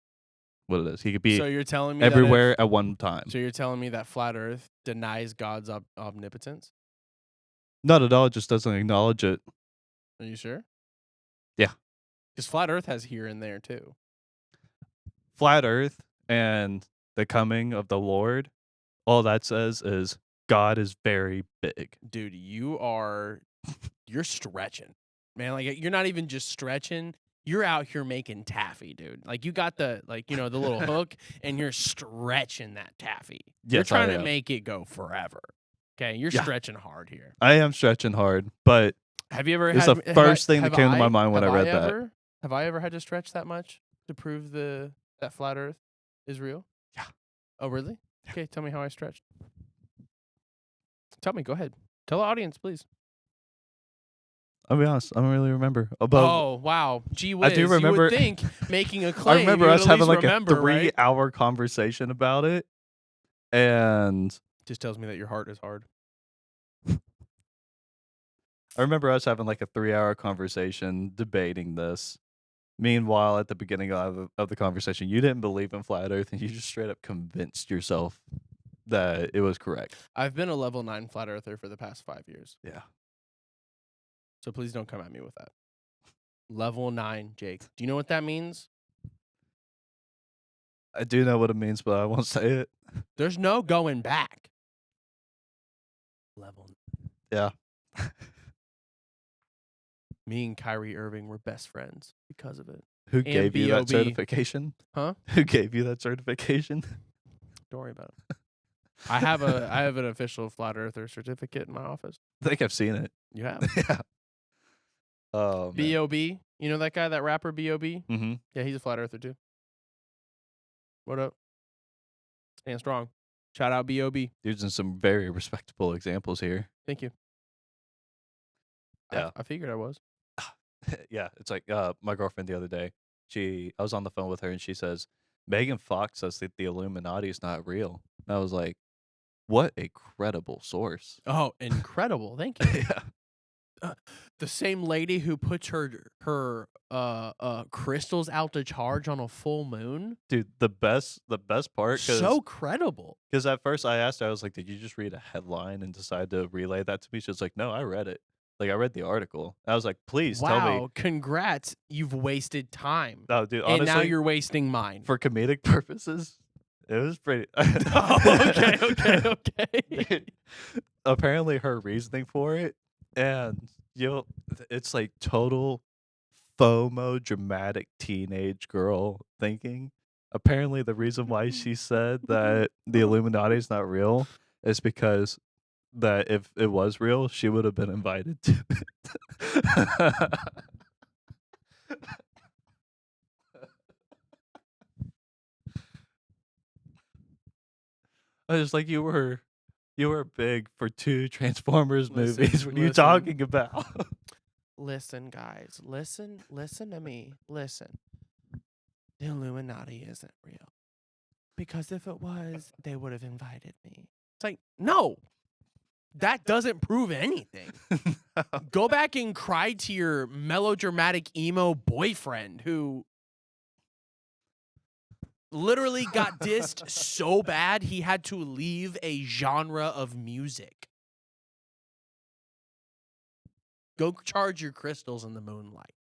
[SPEAKER 1] He could be
[SPEAKER 2] So you're telling me
[SPEAKER 1] everywhere at one time.
[SPEAKER 2] So you're telling me that flat Earth denies God's omnipotence?
[SPEAKER 1] Not at all, it just doesn't acknowledge it.
[SPEAKER 2] Are you sure?
[SPEAKER 1] Yeah.
[SPEAKER 2] Because flat Earth has here and there too.
[SPEAKER 1] Flat Earth and the coming of the Lord, all that says is God is very big.
[SPEAKER 2] Dude, you're stretching. Man, like you're not even just stretching. You're out here making taffy, dude. Like you got the the little hook and you're stretching that taffy. You're
[SPEAKER 1] Yes,
[SPEAKER 2] trying
[SPEAKER 1] I
[SPEAKER 2] to
[SPEAKER 1] am.
[SPEAKER 2] make it go forever. Okay, you're
[SPEAKER 1] Yeah.
[SPEAKER 2] stretching hard here.
[SPEAKER 1] I am stretching hard, but
[SPEAKER 2] Have you ever
[SPEAKER 1] it's
[SPEAKER 2] had
[SPEAKER 1] the first thing that came to my mind when I read that.
[SPEAKER 2] Have I ever had to stretch that much to prove that flat Earth is real?
[SPEAKER 1] Yeah.
[SPEAKER 2] Oh, really?
[SPEAKER 1] Yeah.
[SPEAKER 2] Okay, tell me how I stretched. Tell me, go ahead. Tell the audience, please.
[SPEAKER 1] I'll be honest, I don't really remember.
[SPEAKER 2] Oh, wow. Gee whiz.
[SPEAKER 1] I do
[SPEAKER 2] You
[SPEAKER 1] remember.
[SPEAKER 2] would think making a claim,
[SPEAKER 1] I remember
[SPEAKER 2] you would
[SPEAKER 1] us
[SPEAKER 2] at
[SPEAKER 1] having
[SPEAKER 2] least
[SPEAKER 1] like
[SPEAKER 2] remember,
[SPEAKER 1] a
[SPEAKER 2] right?
[SPEAKER 1] 3-hour conversation about it, and
[SPEAKER 2] Just tells me that your heart is hard.
[SPEAKER 1] I remember us having like a 3-hour conversation debating this. Meanwhile, at the beginning of the conversation, you didn't believe in flat Earth, and you just straight up convinced yourself that it was correct.
[SPEAKER 2] I've been a level 9 flat earther for the past 5 years.
[SPEAKER 1] Yeah.
[SPEAKER 2] So please don't come at me with that. Level 9, Jake. Do you know what that means?
[SPEAKER 1] I do know what it means, but I won't say it.
[SPEAKER 2] There's no going back. Level.
[SPEAKER 1] Yeah.
[SPEAKER 2] Me and Kyrie Irving were best friends because of it.
[SPEAKER 1] Who gave you that
[SPEAKER 2] B.O.B..
[SPEAKER 1] certification?
[SPEAKER 2] Huh?
[SPEAKER 1] Who gave you that certification?
[SPEAKER 2] Don't worry about it. I have an official flat earther certificate in my office.
[SPEAKER 1] I think I've seen it.
[SPEAKER 2] You have?
[SPEAKER 1] Yeah. Oh man.
[SPEAKER 2] B.O.B. You know that guy, that rapper B.O.B.?
[SPEAKER 1] Mhm.
[SPEAKER 2] Yeah, he's a flat earther too. What up? Stand strong. Shout out B.O.B.
[SPEAKER 1] Using some very respectable examples here.
[SPEAKER 2] Thank you.
[SPEAKER 1] Yeah.
[SPEAKER 2] I figured I was.
[SPEAKER 1] Yeah, it's like, my girlfriend the other day, I was on the phone with her and she says, "Megan Fox says that the Illuminati is not real." And I was like, "What a credible source."
[SPEAKER 2] Oh, incredible. Thank you.
[SPEAKER 1] Yeah.
[SPEAKER 2] Uh, the same lady who puts her crystals out to charge on a full moon?
[SPEAKER 1] Dude, the best part, because
[SPEAKER 2] So credible.
[SPEAKER 1] at first I asked her, I was like, "Did you just read a headline and decide to relay that to me?" She was like, "No, I read it. Like, I read the article." I was like, "Please tell me."
[SPEAKER 2] Wow, congrats. You've wasted time.
[SPEAKER 1] No, dude,
[SPEAKER 2] And now
[SPEAKER 1] honestly,
[SPEAKER 2] you're wasting mine.
[SPEAKER 1] for comedic purposes, it was pretty.
[SPEAKER 2] Oh, okay, okay, okay.
[SPEAKER 1] Dude, apparently her reasoning for it, and it's like total FOMO dramatic teenage girl thinking. Apparently the reason why she said that the Illuminati is not real is because that if it was real, she would have been invited to it. I was like, you were big for 2 Transformers movies. What are you
[SPEAKER 2] Listen.
[SPEAKER 1] talking about?
[SPEAKER 2] Listen, guys. Listen to me. Listen. The Illuminati isn't real. Because if it was, they would have invited me. It's like, no, that doesn't prove anything. Go back and cry to your melodramatic emo boyfriend who literally got dissed so bad he had to leave a genre of music. Go charge your crystals in the moonlight.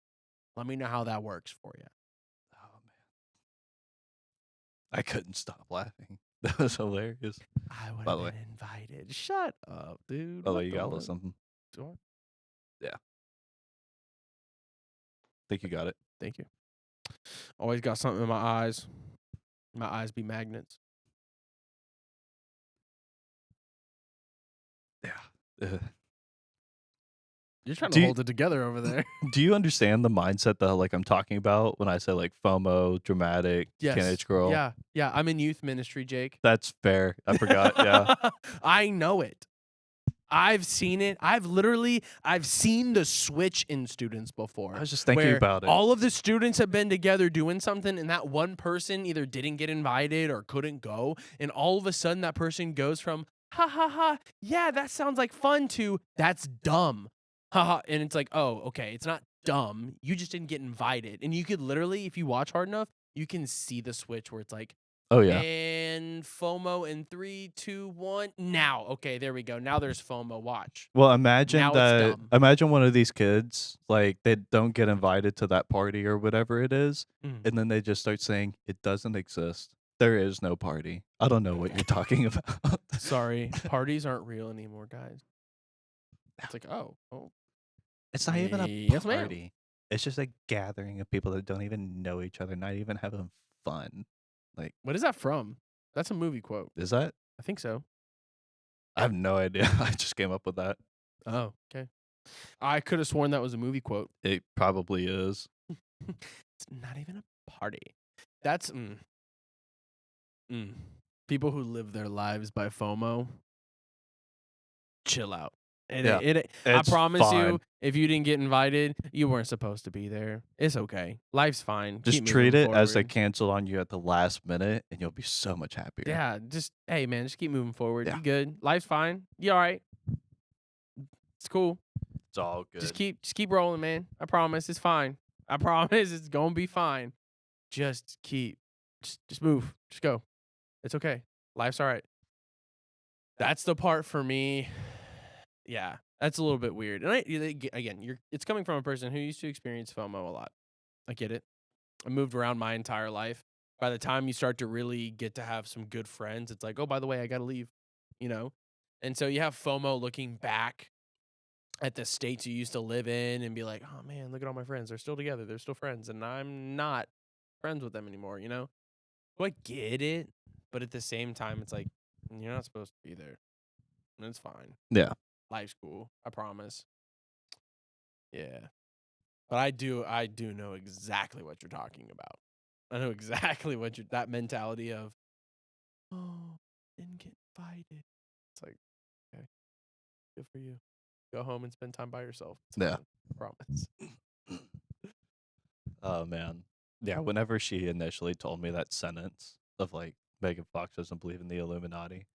[SPEAKER 2] Let me know how that works for you.
[SPEAKER 1] Oh man, I couldn't stop laughing. That was hilarious.
[SPEAKER 2] I would
[SPEAKER 1] By
[SPEAKER 2] have
[SPEAKER 1] the way,
[SPEAKER 2] been invited. Shut up, dude.
[SPEAKER 1] by the way,
[SPEAKER 2] What
[SPEAKER 1] you
[SPEAKER 2] the
[SPEAKER 1] got a little
[SPEAKER 2] what?
[SPEAKER 1] something.
[SPEAKER 2] What?
[SPEAKER 1] Yeah, think you got it.
[SPEAKER 2] Thank you. Always got something in my eyes. My eyes be magnets.
[SPEAKER 1] Yeah. Uh,
[SPEAKER 2] You're trying to
[SPEAKER 1] do you
[SPEAKER 2] hold it together over there.
[SPEAKER 1] do you understand the mindset that like I'm talking about when I say like FOMO, dramatic
[SPEAKER 2] Yes.
[SPEAKER 1] teenage girl?
[SPEAKER 2] Yeah. Yeah. I'm in youth ministry, Jake.
[SPEAKER 1] That's fair. I forgot. Yeah,
[SPEAKER 2] I know it. I've seen it. I've seen the switch in students
[SPEAKER 1] I
[SPEAKER 2] before
[SPEAKER 1] was just thinking
[SPEAKER 2] where
[SPEAKER 1] about it.
[SPEAKER 2] all of the students have been together doing something and that one person either didn't get invited or couldn't go. And all of a sudden that person goes from, ha ha ha, yeah, that sounds like fun to, that's dumb. Ha ha. And it's like, oh, okay. It's not dumb. You just didn't get invited. And you could literally, if you watch hard enough, you can see the switch where it's like,
[SPEAKER 1] Oh yeah.
[SPEAKER 2] and FOMO in 3, 2, 1. Now, okay, there we go. Now there's FOMO. Watch.
[SPEAKER 1] Well, imagine
[SPEAKER 2] Now it's
[SPEAKER 1] that.
[SPEAKER 2] dumb.
[SPEAKER 1] Imagine one of these kids like they don't get invited to that party or whatever it is,
[SPEAKER 2] Mm.
[SPEAKER 1] and then they just start saying it doesn't exist. There is no party. I don't know what you're talking about.
[SPEAKER 2] Sorry, parties aren't real anymore, guys. It's like, oh,
[SPEAKER 1] It's not even a
[SPEAKER 2] yes, ma'am.
[SPEAKER 1] party. It's just a gathering of people that don't even know each other, not even having fun. Like,
[SPEAKER 2] What is that from? That's a movie quote.
[SPEAKER 1] is that?
[SPEAKER 2] I think so.
[SPEAKER 1] I have no idea. I just came up with that.
[SPEAKER 2] Oh, okay. I could have sworn that was a movie quote.
[SPEAKER 1] It probably is.
[SPEAKER 2] It's not even a party. That's mm. People who live their lives by FOMO. Chill out.
[SPEAKER 1] Yeah,
[SPEAKER 2] I
[SPEAKER 1] it's
[SPEAKER 2] promise
[SPEAKER 1] fine.
[SPEAKER 2] you, if you didn't get invited, you weren't supposed to be there. It's okay. Life's fine.
[SPEAKER 1] Just
[SPEAKER 2] Keep
[SPEAKER 1] treat
[SPEAKER 2] moving
[SPEAKER 1] it as they
[SPEAKER 2] forward.
[SPEAKER 1] cancel on you at the last minute, and you'll be so much happier.
[SPEAKER 2] Yeah, just hey man, just keep moving forward.
[SPEAKER 1] Yeah.
[SPEAKER 2] You good? Life's fine. You all right? It's cool.
[SPEAKER 1] It's all good.
[SPEAKER 2] Just keep rolling, man. I promise it's fine. I promise it's gonna be fine. Just just move. Just go. It's okay. Life's all right. That's the part for me. Yeah, that's a little bit weird. And again, it's coming from a person who used to experience FOMO a lot. I get it. I moved around my entire life. By the time you start to really get to have some good friends, it's like, oh, by the way, I gotta leave. You know? And so you have FOMO looking back at the states you used to live in and be like, oh man, look at all my friends. They're still together. They're still friends. And I'm not friends with them anymore, you know? So I get it. But at the same time, it's like, you're not supposed to be there. And it's fine.
[SPEAKER 1] Yeah.
[SPEAKER 2] Life's cool. I promise. Yeah. But I do know exactly what you're talking about. I know exactly what you're that mentality of, "Oh, didn't get invited." It's like, "Okay, good for you. Go home and spend time by yourself. It's
[SPEAKER 1] Yeah.
[SPEAKER 2] fine. I promise."
[SPEAKER 1] Oh man. Yeah, whenever she initially told me that sentence of like Megan Fox doesn't believe in the Illuminati,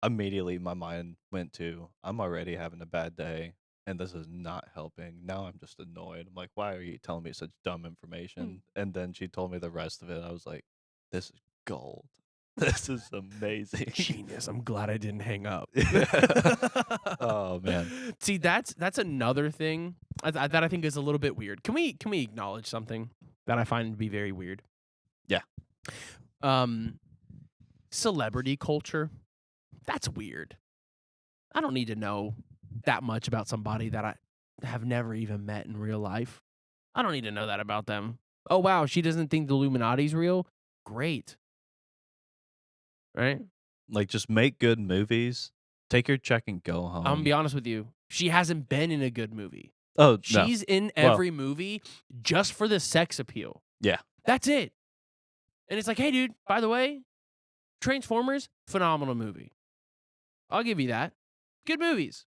[SPEAKER 1] immediately my mind went to I'm already having a bad day and this is not helping. Now I'm just annoyed. I'm like, why are you telling me such dumb information? And then she told me the rest of it. I was like, this is gold. This is amazing.
[SPEAKER 2] Genius. I'm glad I didn't hang up.
[SPEAKER 1] Oh man.
[SPEAKER 2] See, that's another thing that I think is a little bit weird. Can we acknowledge something that I find to be very weird?
[SPEAKER 1] Yeah.
[SPEAKER 2] Um, celebrity culture. That's weird. I don't need to know that much about somebody that I have never even met in real life. I don't need to know that about them. Oh wow, she doesn't think the Illuminati's real? Great. Right?
[SPEAKER 1] Like just make good movies, take your check and go
[SPEAKER 2] I'm gonna be
[SPEAKER 1] home.
[SPEAKER 2] honest with you. She hasn't been in a good movie.
[SPEAKER 1] Oh no.
[SPEAKER 2] She's in
[SPEAKER 1] Well,
[SPEAKER 2] every movie just for the sex appeal.
[SPEAKER 1] yeah.
[SPEAKER 2] That's it. And it's like, hey, dude, by the way, Transformers, phenomenal movie. I'll give you that. Good movies.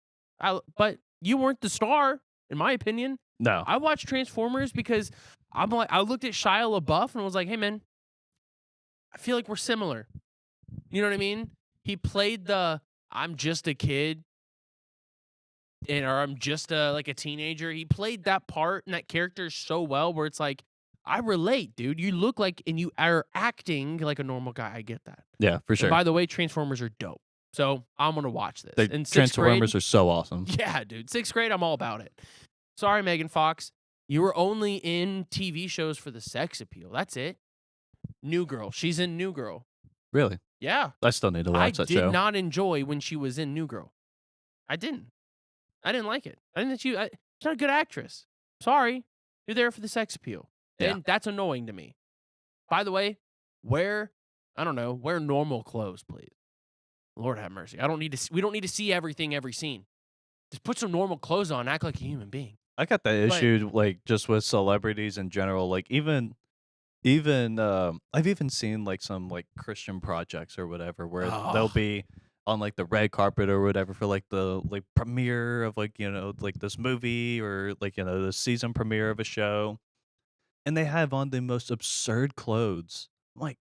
[SPEAKER 2] But you weren't the star, in my opinion.
[SPEAKER 1] No.
[SPEAKER 2] I watched Transformers because I looked at Shia LaBeouf and was like, hey, man, I feel like we're similar. You know what I mean? He played the I'm just a kid or I'm just like a teenager. He played that part and that character so well where it's like, I relate, dude. You look like and you are acting like a normal guy. I get that.
[SPEAKER 1] Yeah, for
[SPEAKER 2] And
[SPEAKER 1] sure.
[SPEAKER 2] by the way, Transformers are dope. So I'm gonna watch this.
[SPEAKER 1] The
[SPEAKER 2] In sixth grade,
[SPEAKER 1] Transformers are so awesome.
[SPEAKER 2] yeah, dude. Sixth grade, I'm all about it. Sorry, Megan Fox. You were only in TV shows for the sex appeal. That's it. New Girl. She's in New Girl.
[SPEAKER 1] Really?
[SPEAKER 2] Yeah.
[SPEAKER 1] I still need to
[SPEAKER 2] I
[SPEAKER 1] watch that
[SPEAKER 2] did
[SPEAKER 1] show.
[SPEAKER 2] not enjoy when she was in New Girl. I didn't. I didn't like it. I didn't think she's not a good actress. Sorry. You're there for the sex appeal.
[SPEAKER 1] Yeah.
[SPEAKER 2] And that's annoying to me. By the way, wear normal clothes, please. Lord have mercy. We don't need to see everything every scene. Just put some normal clothes on, act like a human being.
[SPEAKER 1] I got that
[SPEAKER 2] But-
[SPEAKER 1] issue like just with celebrities in general. Like even I've even seen like some like Christian projects or whatever where they'll
[SPEAKER 2] Oh.
[SPEAKER 1] be on like the red carpet or whatever for like the like premiere of like like this movie or like the season premiere of a show, and they have on the most absurd clothes. I'm like,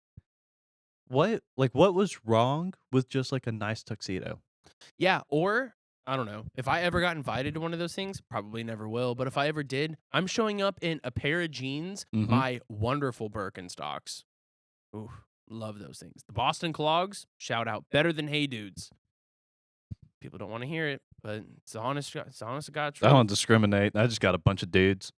[SPEAKER 1] what was wrong with just like a nice tuxedo?
[SPEAKER 2] Yeah, or I don't know. If I ever got invited to one of those things, probably never will, but if I ever did, I'm showing up in a pair of jeans,
[SPEAKER 1] Mhm.
[SPEAKER 2] my wonderful Birkenstocks. Ooh, love those things. The Boston Clogs, shout out, better than Hey Dudes. People don't want to hear it, but it's the honest to God
[SPEAKER 1] I
[SPEAKER 2] truth.
[SPEAKER 1] don't discriminate. I just got a bunch of dudes.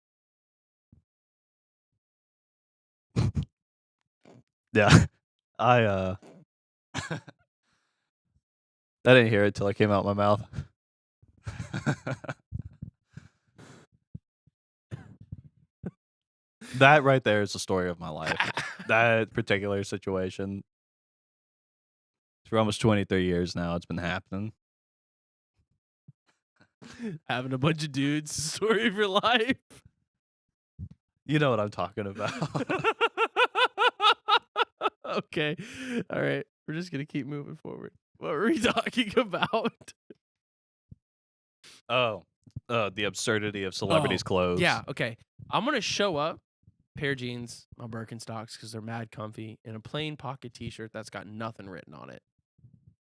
[SPEAKER 1] Yeah. I I didn't hear it till it came out my mouth. That right there is the story of my life. That particular situation. For almost 23 years now, it's been happening.
[SPEAKER 2] Having a bunch of dudes, story of your life.
[SPEAKER 1] You know what I'm talking about.
[SPEAKER 2] Okay. All right. We're just going to keep moving forward. What were we talking about?
[SPEAKER 1] Oh, the absurdity of celebrities' clothes.
[SPEAKER 2] Yeah, okay. I'm going to show up, pair of jeans, my Birkenstocks because they're mad comfy, and a plain pocket t-shirt that's got nothing written on it.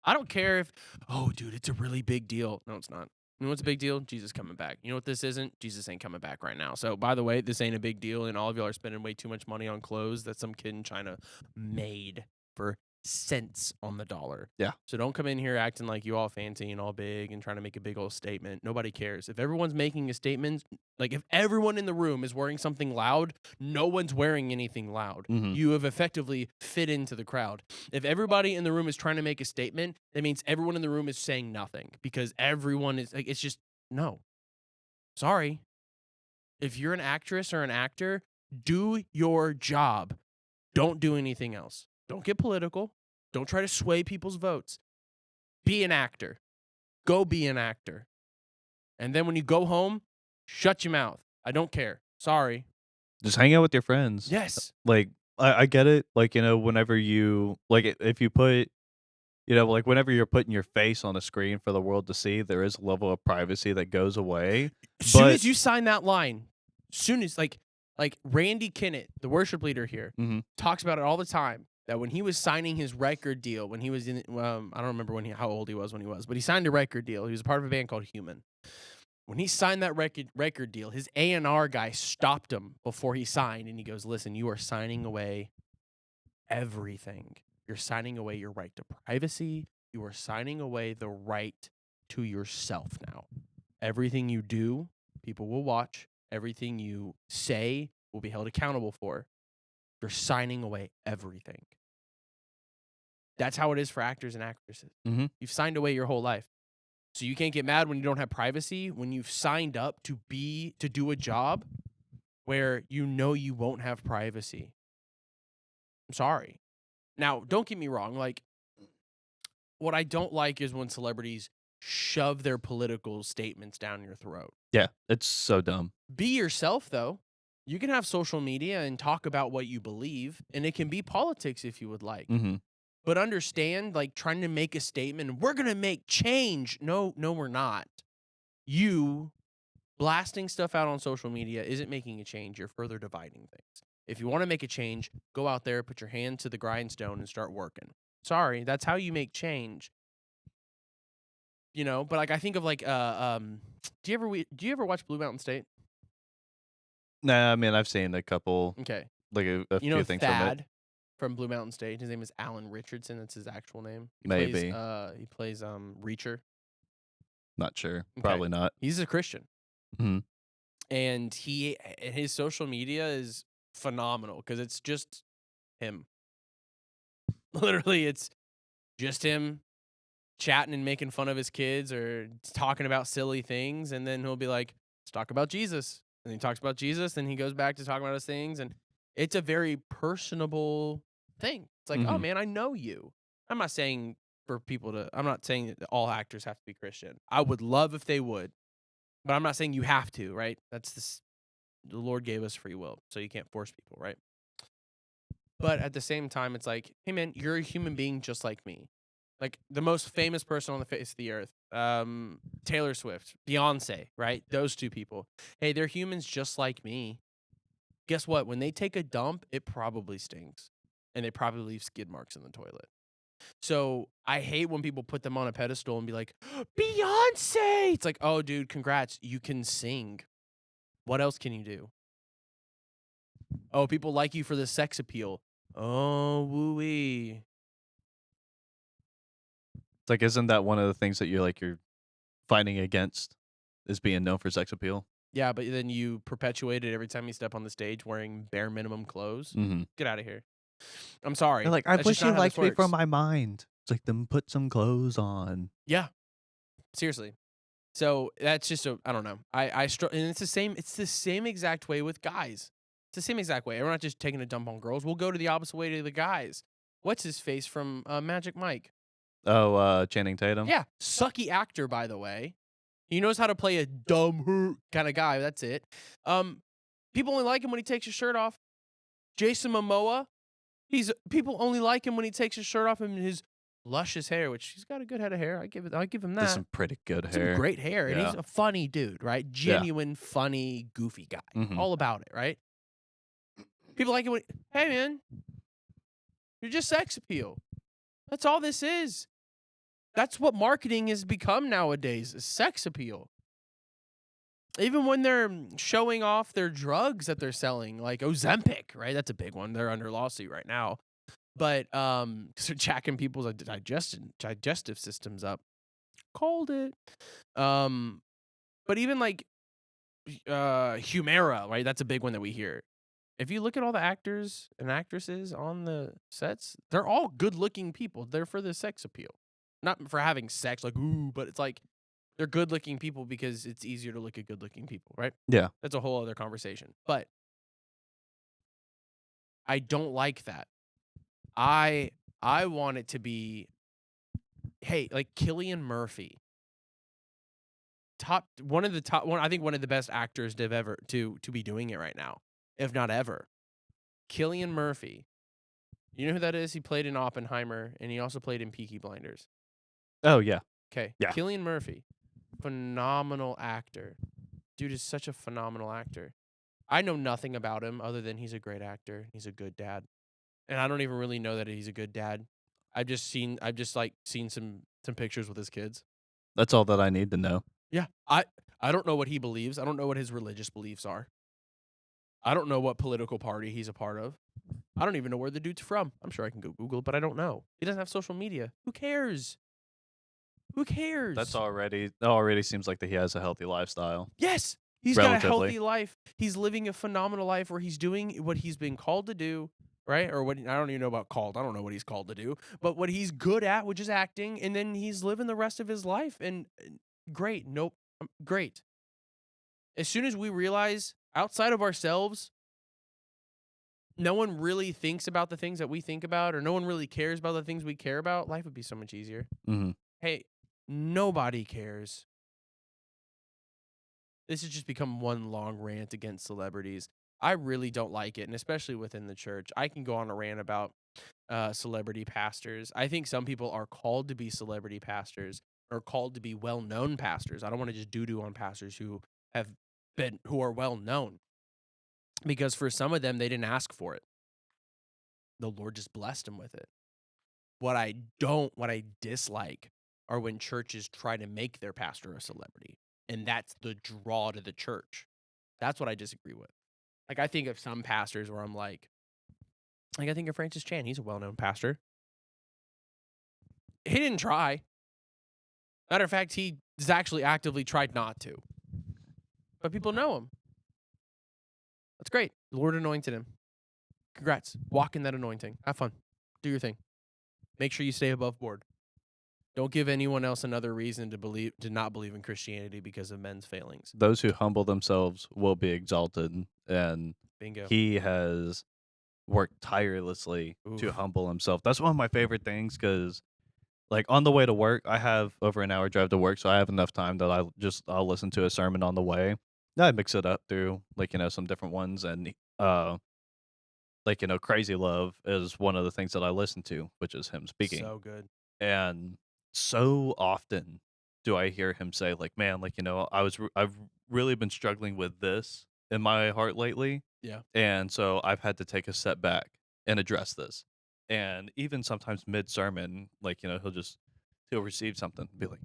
[SPEAKER 2] I don't care if, oh, dude, it's a really big deal. No, it's not. You know what's a big deal? Jesus coming back. You know what this isn't? Jesus ain't coming back right now. So, by the way, this ain't a big deal, and all of y'all are spending way too much money on clothes that some kid in China made for cents on the dollar.
[SPEAKER 1] Yeah.
[SPEAKER 2] So don't come in here acting like you all fancy and all big and trying to make a big old statement. Nobody cares. If everyone's making a statement, like if everyone in the room is wearing something loud, no one's wearing anything loud.
[SPEAKER 1] Mhm.
[SPEAKER 2] You have effectively fit into the crowd. If everybody in the room is trying to make a statement, that means everyone in the room is saying nothing because everyone is like, it's just, no. Sorry. If you're an actress or an actor, do your job. Don't do anything else. Don't get political. Don't try to sway people's votes. Be an actor. Go be an actor. And then when you go home, shut your mouth. I don't care. Sorry.
[SPEAKER 1] Just hang out with your friends.
[SPEAKER 2] Yes.
[SPEAKER 1] Like, I get it, like, whenever you like, if you put like, whenever you're putting your face on a screen for the world to see, there is a level of privacy that goes away,
[SPEAKER 2] As soon
[SPEAKER 1] but
[SPEAKER 2] as you sign that line, soon as like Randy Kinnett, the worship leader here,
[SPEAKER 1] Mhm.
[SPEAKER 2] talks about it all the time. That when he was signing his record deal, when he was in, I don't remember how old he was when he was, but he signed a record deal. He was a part of a band called Human. When he signed that record deal, his A&R guy stopped him before he signed, and he goes, "Listen, you are signing away everything. You're signing away your right to privacy. You are signing away the right to yourself now. Everything you do, people will watch. Everything you say will be held accountable for. You're signing away everything." That's how it is for actors and actresses.
[SPEAKER 1] Mhm.
[SPEAKER 2] You've signed away your whole life. So you can't get mad when you don't have privacy, when you've signed up to do a job where you know you won't have privacy. I'm sorry. Now, don't get me wrong, like what I don't like is when celebrities shove their political statements down your throat.
[SPEAKER 1] Yeah, it's so dumb.
[SPEAKER 2] Be yourself though. You can have social media and talk about what you believe, and it can be politics if you would like.
[SPEAKER 1] Mhm.
[SPEAKER 2] But understand, like trying to make a statement, we're gonna make change. No, no, we're not. You blasting stuff out on social media isn't making a change. You're further dividing things. If you want to make a change, go out there, put your hand to the grindstone, and start working. Sorry, that's how you make change. But like I think of like do you ever watch Blue Mountain State?
[SPEAKER 1] Nah, I mean, I've seen a couple,
[SPEAKER 2] Okay.
[SPEAKER 1] like, a
[SPEAKER 2] You know
[SPEAKER 1] few things from it.
[SPEAKER 2] Thad from Blue Mountain State? His name is Alan Richardson. That's his actual name.
[SPEAKER 1] Maybe.
[SPEAKER 2] He plays Reacher.
[SPEAKER 1] Not sure.
[SPEAKER 2] Okay.
[SPEAKER 1] Probably not.
[SPEAKER 2] He's a Christian.
[SPEAKER 1] Mhm.
[SPEAKER 2] And his social media is phenomenal because it's just him. Literally, it's just him chatting and making fun of his kids or talking about silly things, and then he'll be like, "Let's talk about Jesus." And he talks about Jesus, and he goes back to talking about his things, and it's a very personable thing. It's like, "Oh
[SPEAKER 1] Mhm.
[SPEAKER 2] man, I know you." I'm not saying I'm not saying that all actors have to be Christian. I would love if they would, but I'm not saying you have to, right? The Lord gave us free will, so you can't force people, right? But at the same time, it's like, hey man, you're a human being just like me. Like the most famous person on the face of the earth, Taylor Swift, Beyonce, right? Those two people. Hey, they're humans just like me. Guess what? When they take a dump, it probably stinks, and they probably leave skid marks in the toilet. So I hate when people put them on a pedestal and be like, Beyonce. It's like, oh, dude, congrats, you can sing. What else can you do? Oh, people like you for the sex appeal. Oh, woo-wee.
[SPEAKER 1] It's like, isn't that one of the things that you're fighting against, is being known for sex appeal?
[SPEAKER 2] Yeah, but then you perpetuate it every time you step on the stage wearing bare minimum clothes.
[SPEAKER 1] Mhm.
[SPEAKER 2] Get out of here. I'm
[SPEAKER 1] They're
[SPEAKER 2] sorry.
[SPEAKER 1] like, "I
[SPEAKER 2] That's just
[SPEAKER 1] wish you
[SPEAKER 2] not how this
[SPEAKER 1] liked me from
[SPEAKER 2] works.
[SPEAKER 1] my mind." It's like, "Then put some clothes on."
[SPEAKER 2] Yeah, seriously. So that's just I don't know. And it's the same exact way with guys. It's the same exact way. We're not just taking a dump on girls. We'll go to the opposite way to the guys. What's his face from Magic Mike?
[SPEAKER 1] Oh, Channing Tatum?
[SPEAKER 2] Yeah, sucky actor by the way. He knows how to play a dumb kind of guy. That's it. Um, People only like him when he takes his shirt off. Jason Momoa, people only like him when he takes his shirt off and his luscious hair, which he's got a good head of hair. I give him
[SPEAKER 1] There's
[SPEAKER 2] that.
[SPEAKER 1] some pretty good
[SPEAKER 2] Some
[SPEAKER 1] hair.
[SPEAKER 2] great hair, and
[SPEAKER 1] Yeah.
[SPEAKER 2] he's a funny dude, right?
[SPEAKER 1] Yeah.
[SPEAKER 2] Genuine, funny, goofy guy.
[SPEAKER 1] Mhm.
[SPEAKER 2] All about it, right? People like it when, hey man, you're just sex appeal. That's all this is. That's what marketing has become nowadays, is sex appeal. Even when they're showing off their drugs that they're selling, like Ozempic, right? That's a big one. They're under lawsuit right now. But 'cause they're jacking people's digestive systems up. Called it. Um, but even like Humera, right? That's a big one that we hear. If you look at all the actors and actresses on the sets, they're all good-looking people. They're for the sex appeal, not for having sex, like ooh. But it's like they're good-looking people because it's easier to look at good-looking people, right?
[SPEAKER 1] Yeah.
[SPEAKER 2] That's a whole other conversation. But I don't like that. I I want it to be, hey, like Killian Murphy. one of the top one. I think one of the best actors to have ever to be doing it right now, if not ever. Cillian Murphy. You know who that is? He played in Oppenheimer, and he also played in Peaky Blinders.
[SPEAKER 1] Oh, yeah.
[SPEAKER 2] Okay,
[SPEAKER 1] Yeah.
[SPEAKER 2] Cillian Murphy, phenomenal actor. Dude is such a phenomenal actor. I know nothing about him other than he's a great actor. He's a good dad, and I don't even really know that he's a good dad. I've just like seen some pictures with his kids.
[SPEAKER 1] That's all that I need to know.
[SPEAKER 2] Yeah, I don't know what he believes. I don't know what his religious beliefs are. I don't know what political party he's a part of. I don't even know where the dude's from. I'm sure I can go Google, but I don't know. He doesn't have social media. Who cares? Who
[SPEAKER 1] That's
[SPEAKER 2] cares?
[SPEAKER 1] already seems like that he has a healthy lifestyle,
[SPEAKER 2] Yes, he's got a
[SPEAKER 1] relatively.
[SPEAKER 2] healthy life. He's living a phenomenal life where he's doing what he's been called to do, right? Or what I don't even know about called. I don't know what he's called to do, but what he's good at, which is acting, and then he's living the rest of his life. And great, nope, great. As soon as we realize outside of ourselves, no one really thinks about the things that we think about, or no one really cares about the things we care about, life would be so much easier.
[SPEAKER 1] Mhm.
[SPEAKER 2] Hey, nobody cares. This has just become one long rant against celebrities. I really don't like it, and especially within the church. I can go on a rant about celebrity pastors. I think some people are called to be celebrity pastors or called to be well-known pastors. I don't want to just doo-doo on pastors who are well known, because for some of them they didn't ask for it. The Lord just blessed them with it. What I dislike are when churches try to make their pastor a celebrity, and that's the draw to the church. That's what I disagree with. Like, I think of some pastors where I'm like I think of Francis Chan. He's a well-known pastor. He didn't try. Matter of fact, he has actually actively tried not to. But people know him. That's great. The Lord anointed him. Congrats. Walk in that anointing. Have fun. Do your thing. Make sure you stay above board. Don't give anyone else another reason to not believe in Christianity because of men's failings.
[SPEAKER 1] Those who humble themselves will be exalted, and
[SPEAKER 2] Bingo.
[SPEAKER 1] he has worked tirelessly to
[SPEAKER 2] Oof.
[SPEAKER 1] humble himself. That's one of my favorite things because, like, on the way to work, I have over an hour drive to work, so I have enough time that I'll listen to a sermon on the way. I mix it up through, like, some different ones, and like, Crazy Love is one of the things that I listen to, which is him speaking.
[SPEAKER 2] So good.
[SPEAKER 1] And so often do I hear him say, like, "Man, like, I've really been struggling with this in my heart lately,
[SPEAKER 2] Yeah.
[SPEAKER 1] and so I've had to take a step back and address this." And even sometimes mid sermon, like, he'll receive something, and be like,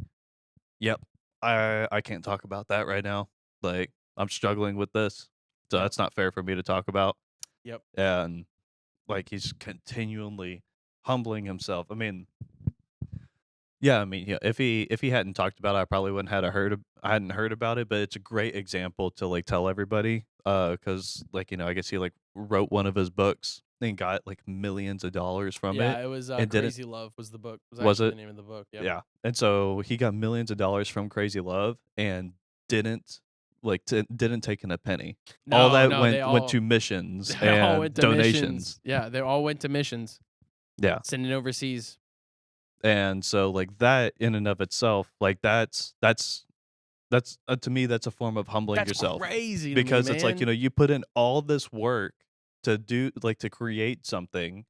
[SPEAKER 1] "Yep, I can't talk about that right now. Like, I'm struggling with this, so
[SPEAKER 2] Yep.
[SPEAKER 1] that's not fair for me to talk about."
[SPEAKER 2] Yep.
[SPEAKER 1] And like he's continually humbling himself. Yeah, if he hadn't talked about it, I probably wouldn't had a heard I hadn't heard about it, but it's a great example to like tell everybody. Cause like, I guess he like wrote one of his books and got like millions of dollars from
[SPEAKER 2] Yeah,
[SPEAKER 1] it
[SPEAKER 2] it was
[SPEAKER 1] and didn't
[SPEAKER 2] Crazy Love was the book. Was
[SPEAKER 1] was
[SPEAKER 2] actually
[SPEAKER 1] it?
[SPEAKER 2] the name of the book. Yep.
[SPEAKER 1] Yeah. And so he got millions of dollars from Crazy Love and didn't didn't take in a penny. All
[SPEAKER 2] No,
[SPEAKER 1] that
[SPEAKER 2] no,
[SPEAKER 1] went to missions
[SPEAKER 2] they all
[SPEAKER 1] and
[SPEAKER 2] went to missions.
[SPEAKER 1] donations.
[SPEAKER 2] Yeah, they all went to missions.
[SPEAKER 1] Yeah.
[SPEAKER 2] Sending overseas.
[SPEAKER 1] And so like that in and of itself, like that's to me that's a form of humbling
[SPEAKER 2] That's
[SPEAKER 1] yourself
[SPEAKER 2] crazy to me,
[SPEAKER 1] because it's like,
[SPEAKER 2] man.
[SPEAKER 1] you put in all this work to do like to create something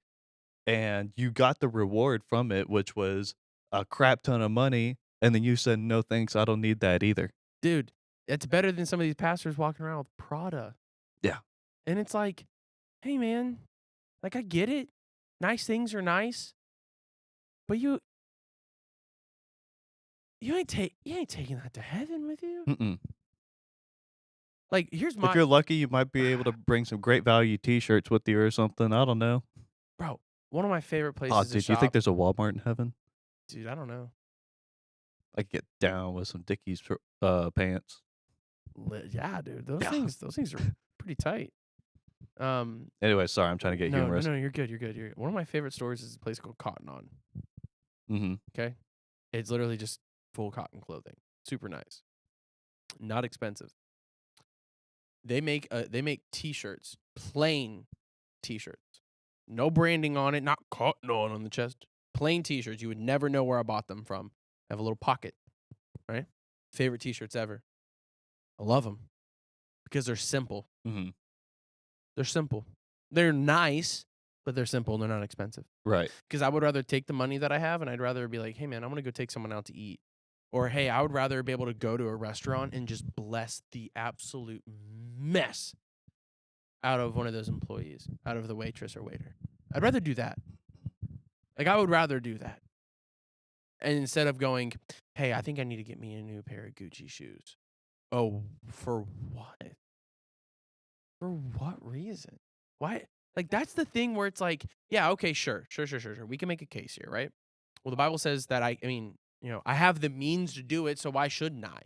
[SPEAKER 1] and you got the reward from it, which was a crap ton of money, and then you said, "No thanks, I don't need that either."
[SPEAKER 2] Dude, it's better than some of these pastors walking around with Prada.
[SPEAKER 1] Yeah.
[SPEAKER 2] And it's like, hey man, like I get it. Nice things are nice, but you ain't taking that to heaven with you.
[SPEAKER 1] Mm-mm.
[SPEAKER 2] Like here's
[SPEAKER 1] If
[SPEAKER 2] my
[SPEAKER 1] you're lucky, you might be able to bring some great value t-shirts with you or something, I don't know.
[SPEAKER 2] bro, one of my favorite
[SPEAKER 1] Oh,
[SPEAKER 2] places to
[SPEAKER 1] dude, do you think
[SPEAKER 2] shop.
[SPEAKER 1] there's a Walmart in heaven?
[SPEAKER 2] Dude, I don't know.
[SPEAKER 1] I could get down with some Dickies pants.
[SPEAKER 2] Yeah, dude. Those
[SPEAKER 1] Yeah.
[SPEAKER 2] things are pretty tight.
[SPEAKER 1] Anyway, sorry, I'm trying to get
[SPEAKER 2] No, no,
[SPEAKER 1] humorous.
[SPEAKER 2] no, you're good. You're good. You're good. One of my favorite stores is a place called Cotton On.
[SPEAKER 1] Mhm.
[SPEAKER 2] Okay. It's literally just full cotton clothing. Super nice. Not expensive. They make t-shirts, plain t-shirts. No branding on it, not Cotton on the chest. Plain t-shirts. You would never know where I bought them from. Have a little pocket, right? Favorite t-shirts ever. I love them because they're simple.
[SPEAKER 1] Mhm.
[SPEAKER 2] They're simple. They're nice, but they're simple and they're not expensive.
[SPEAKER 1] Right.
[SPEAKER 2] Because I would rather take the money that I have and I'd rather be like, hey, man, I'm going to go take someone out to eat. Or, hey, I would rather be able to go to a restaurant and just bless the absolute mess out of one of those employees, out of the waitress or waiter. I'd rather do that. Like, I would rather do that. And instead of going, hey, I think I need to get me a new pair of Gucci shoes. Oh, for what? For what reason? Why? Like, that's the thing where it's like, yeah, okay, sure. We can make a case here, right? Well, the Bible says that I mean, I have the means to do it, so why shouldn't I?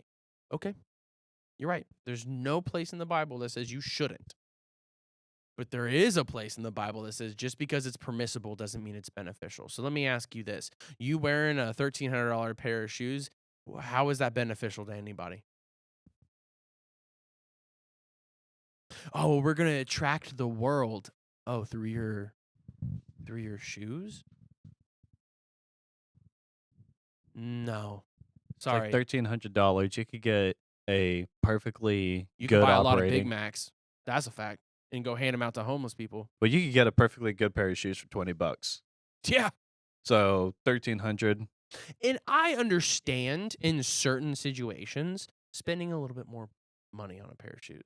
[SPEAKER 2] Okay, you're right. There's no place in the Bible that says you shouldn't. But there is a place in the Bible that says just because it's permissible doesn't mean it's beneficial. So let me ask you this. You wearing a $1,300 pair of shoes, how is that beneficial to anybody? Oh, well, we're gonna attract the world. Oh, through your shoes? No.
[SPEAKER 1] It's like
[SPEAKER 2] Sorry.
[SPEAKER 1] $1,300. You could get a perfectly
[SPEAKER 2] You can
[SPEAKER 1] good
[SPEAKER 2] buy a lot of Big
[SPEAKER 1] operating,
[SPEAKER 2] Macs. That's a fact. And go hand them out to homeless people.
[SPEAKER 1] but you could get a perfectly good pair of shoes for $20.
[SPEAKER 2] Yeah.
[SPEAKER 1] So 1,300.
[SPEAKER 2] And I understand in certain situations spending a little bit more money on a pair of shoes.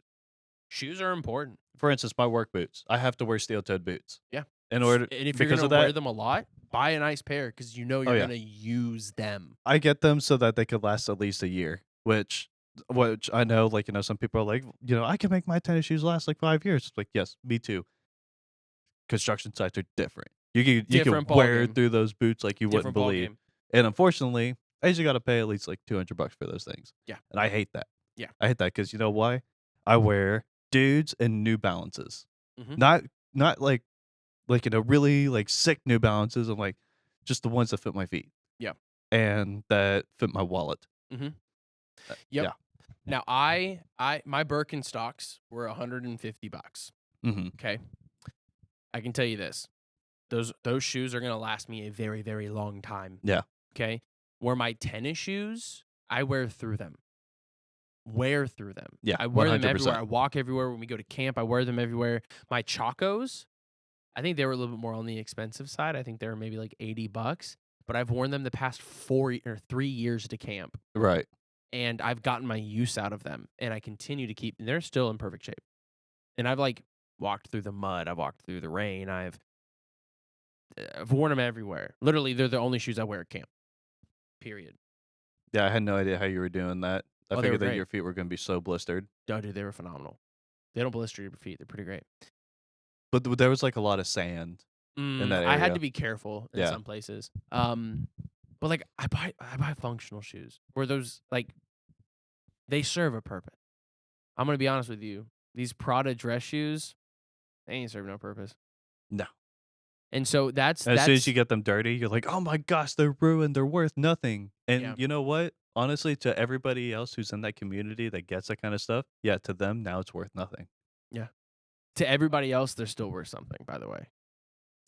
[SPEAKER 2] Shoes are important.
[SPEAKER 1] For instance, my work boots. I have to wear steel-toed boots.
[SPEAKER 2] Yeah.
[SPEAKER 1] In order
[SPEAKER 2] And if you're
[SPEAKER 1] because
[SPEAKER 2] going
[SPEAKER 1] of
[SPEAKER 2] to wear
[SPEAKER 1] that,
[SPEAKER 2] them a lot, buy a nice pair because you know
[SPEAKER 1] oh
[SPEAKER 2] you're
[SPEAKER 1] yeah,
[SPEAKER 2] going to use them.
[SPEAKER 1] I get them so that they could last at least a year. Which I know, like some people are like, I can make my tennis shoes last like 5 years. It's like, yes, me too. Construction sites are different. You could
[SPEAKER 2] Different
[SPEAKER 1] wear
[SPEAKER 2] ballgame.
[SPEAKER 1] through those boots like you wouldn't
[SPEAKER 2] Different
[SPEAKER 1] believe.
[SPEAKER 2] ballgame.
[SPEAKER 1] And unfortunately, I usually got to pay at least like $200 for those things.
[SPEAKER 2] Yeah.
[SPEAKER 1] And I hate that.
[SPEAKER 2] Yeah.
[SPEAKER 1] I hate that because you know why? I wear dudes and New Balances,
[SPEAKER 2] Mm-hmm.
[SPEAKER 1] not like really like sick New Balances. I'm like just the ones that fit my feet.
[SPEAKER 2] Yeah.
[SPEAKER 1] And that fit my wallet.
[SPEAKER 2] Mm-hmm.
[SPEAKER 1] Uh,
[SPEAKER 2] Yep.
[SPEAKER 1] Yeah.
[SPEAKER 2] Now, my Birkenstocks were $150.
[SPEAKER 1] Mm-hmm.
[SPEAKER 2] Okay. I can tell you this. Those shoes are going to last me a very, very long time.
[SPEAKER 1] Yeah.
[SPEAKER 2] Okay. Where my tennis shoes, I wear through them. Wear through them.
[SPEAKER 1] Yeah.
[SPEAKER 2] I wear them everywhere.
[SPEAKER 1] 100%.
[SPEAKER 2] I walk everywhere. When we go to camp, I wear them everywhere. My Chacos, I think they were a little bit more on the expensive side. I think they were maybe like $80, but I've worn them the past 3 years to camp.
[SPEAKER 1] Right.
[SPEAKER 2] And I've gotten my use out of them, and I continue to keep. And they're still in perfect shape. And I've like walked through the mud. I've walked through the rain. I've worn them everywhere. Literally, they're the only shoes I wear at camp. Period.
[SPEAKER 1] Yeah, I had no idea how you were doing that. I
[SPEAKER 2] Oh, they were
[SPEAKER 1] figured that
[SPEAKER 2] great.
[SPEAKER 1] your feet were going to be so blistered.
[SPEAKER 2] Oh, dude, they were phenomenal. They don't blister your feet. They're pretty great.
[SPEAKER 1] But there was like a lot of sand in that
[SPEAKER 2] I had
[SPEAKER 1] area.
[SPEAKER 2] to be careful in
[SPEAKER 1] Yeah.
[SPEAKER 2] some places. But like I buy functional shoes where those like they serve a purpose. I'm gonna be honest with you. These Prada dress shoes, they ain't serve no purpose.
[SPEAKER 1] No.
[SPEAKER 2] And so
[SPEAKER 1] And as soon as you get them dirty, you're like, oh my gosh, they're ruined. They're worth nothing. And
[SPEAKER 2] Yeah.
[SPEAKER 1] you know what? Honestly, to everybody else who's in that community that gets that kind of stuff, yeah, to them, now it's worth nothing.
[SPEAKER 2] to everybody else, they're still worth something. By the way,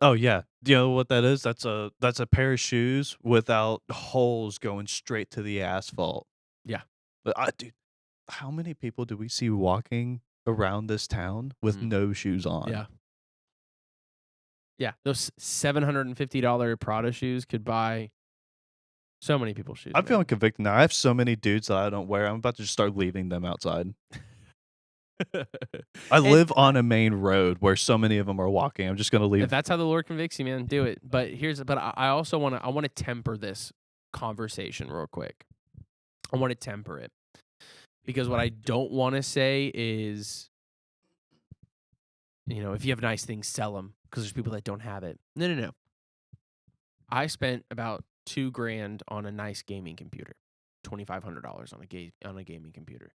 [SPEAKER 1] Oh yeah. Do you know what that is? That's a pair of shoes without holes going straight to the asphalt.
[SPEAKER 2] Yeah.
[SPEAKER 1] But dude, how many people do we see walking around this town with
[SPEAKER 2] Mhm.
[SPEAKER 1] no shoes on?
[SPEAKER 2] yeah, those $750 Prada shoes could buy so many people's shoes.
[SPEAKER 1] I'm
[SPEAKER 2] man.
[SPEAKER 1] feeling convicted now. I have so many dudes that I don't wear. I'm about to just start leaving them outside. I live on a main road where so many of them are walking. I'm just gonna
[SPEAKER 2] If
[SPEAKER 1] leave.
[SPEAKER 2] that's how the Lord convicts you, man, do it. But I also want to temper this conversation real quick. I want to temper it because what I don't want to say is, if you have nice things, sell them because there's people that don't have it. No. I spent about $2,000 on a nice gaming computer. $2,500 on a gaming computer.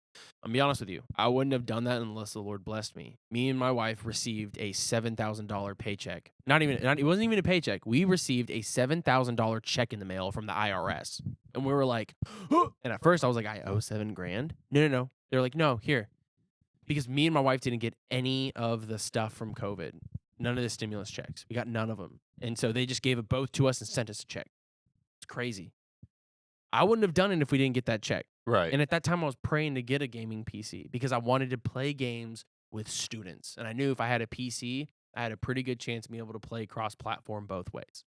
[SPEAKER 2] I'll be honest with you. I wouldn't have done that unless the Lord blessed me. Me and my wife received a $7,000 paycheck. It wasn't even a paycheck. We received a $7,000 check in the mail from the IRS, and we were like, and at first I was like, I owe $7,000. No. They're like, no, here, because me and my wife didn't get any of the stuff from COVID. None of the stimulus checks. We got none of them, and so they just gave it both to us and sent us a check. It's crazy. I wouldn't have done it if we didn't get that check.
[SPEAKER 1] Right.
[SPEAKER 2] And at that time, I was praying to get a gaming PC because I wanted to play games with students. And I knew if I had a PC, I had a pretty good chance of being able to play cross platform both ways.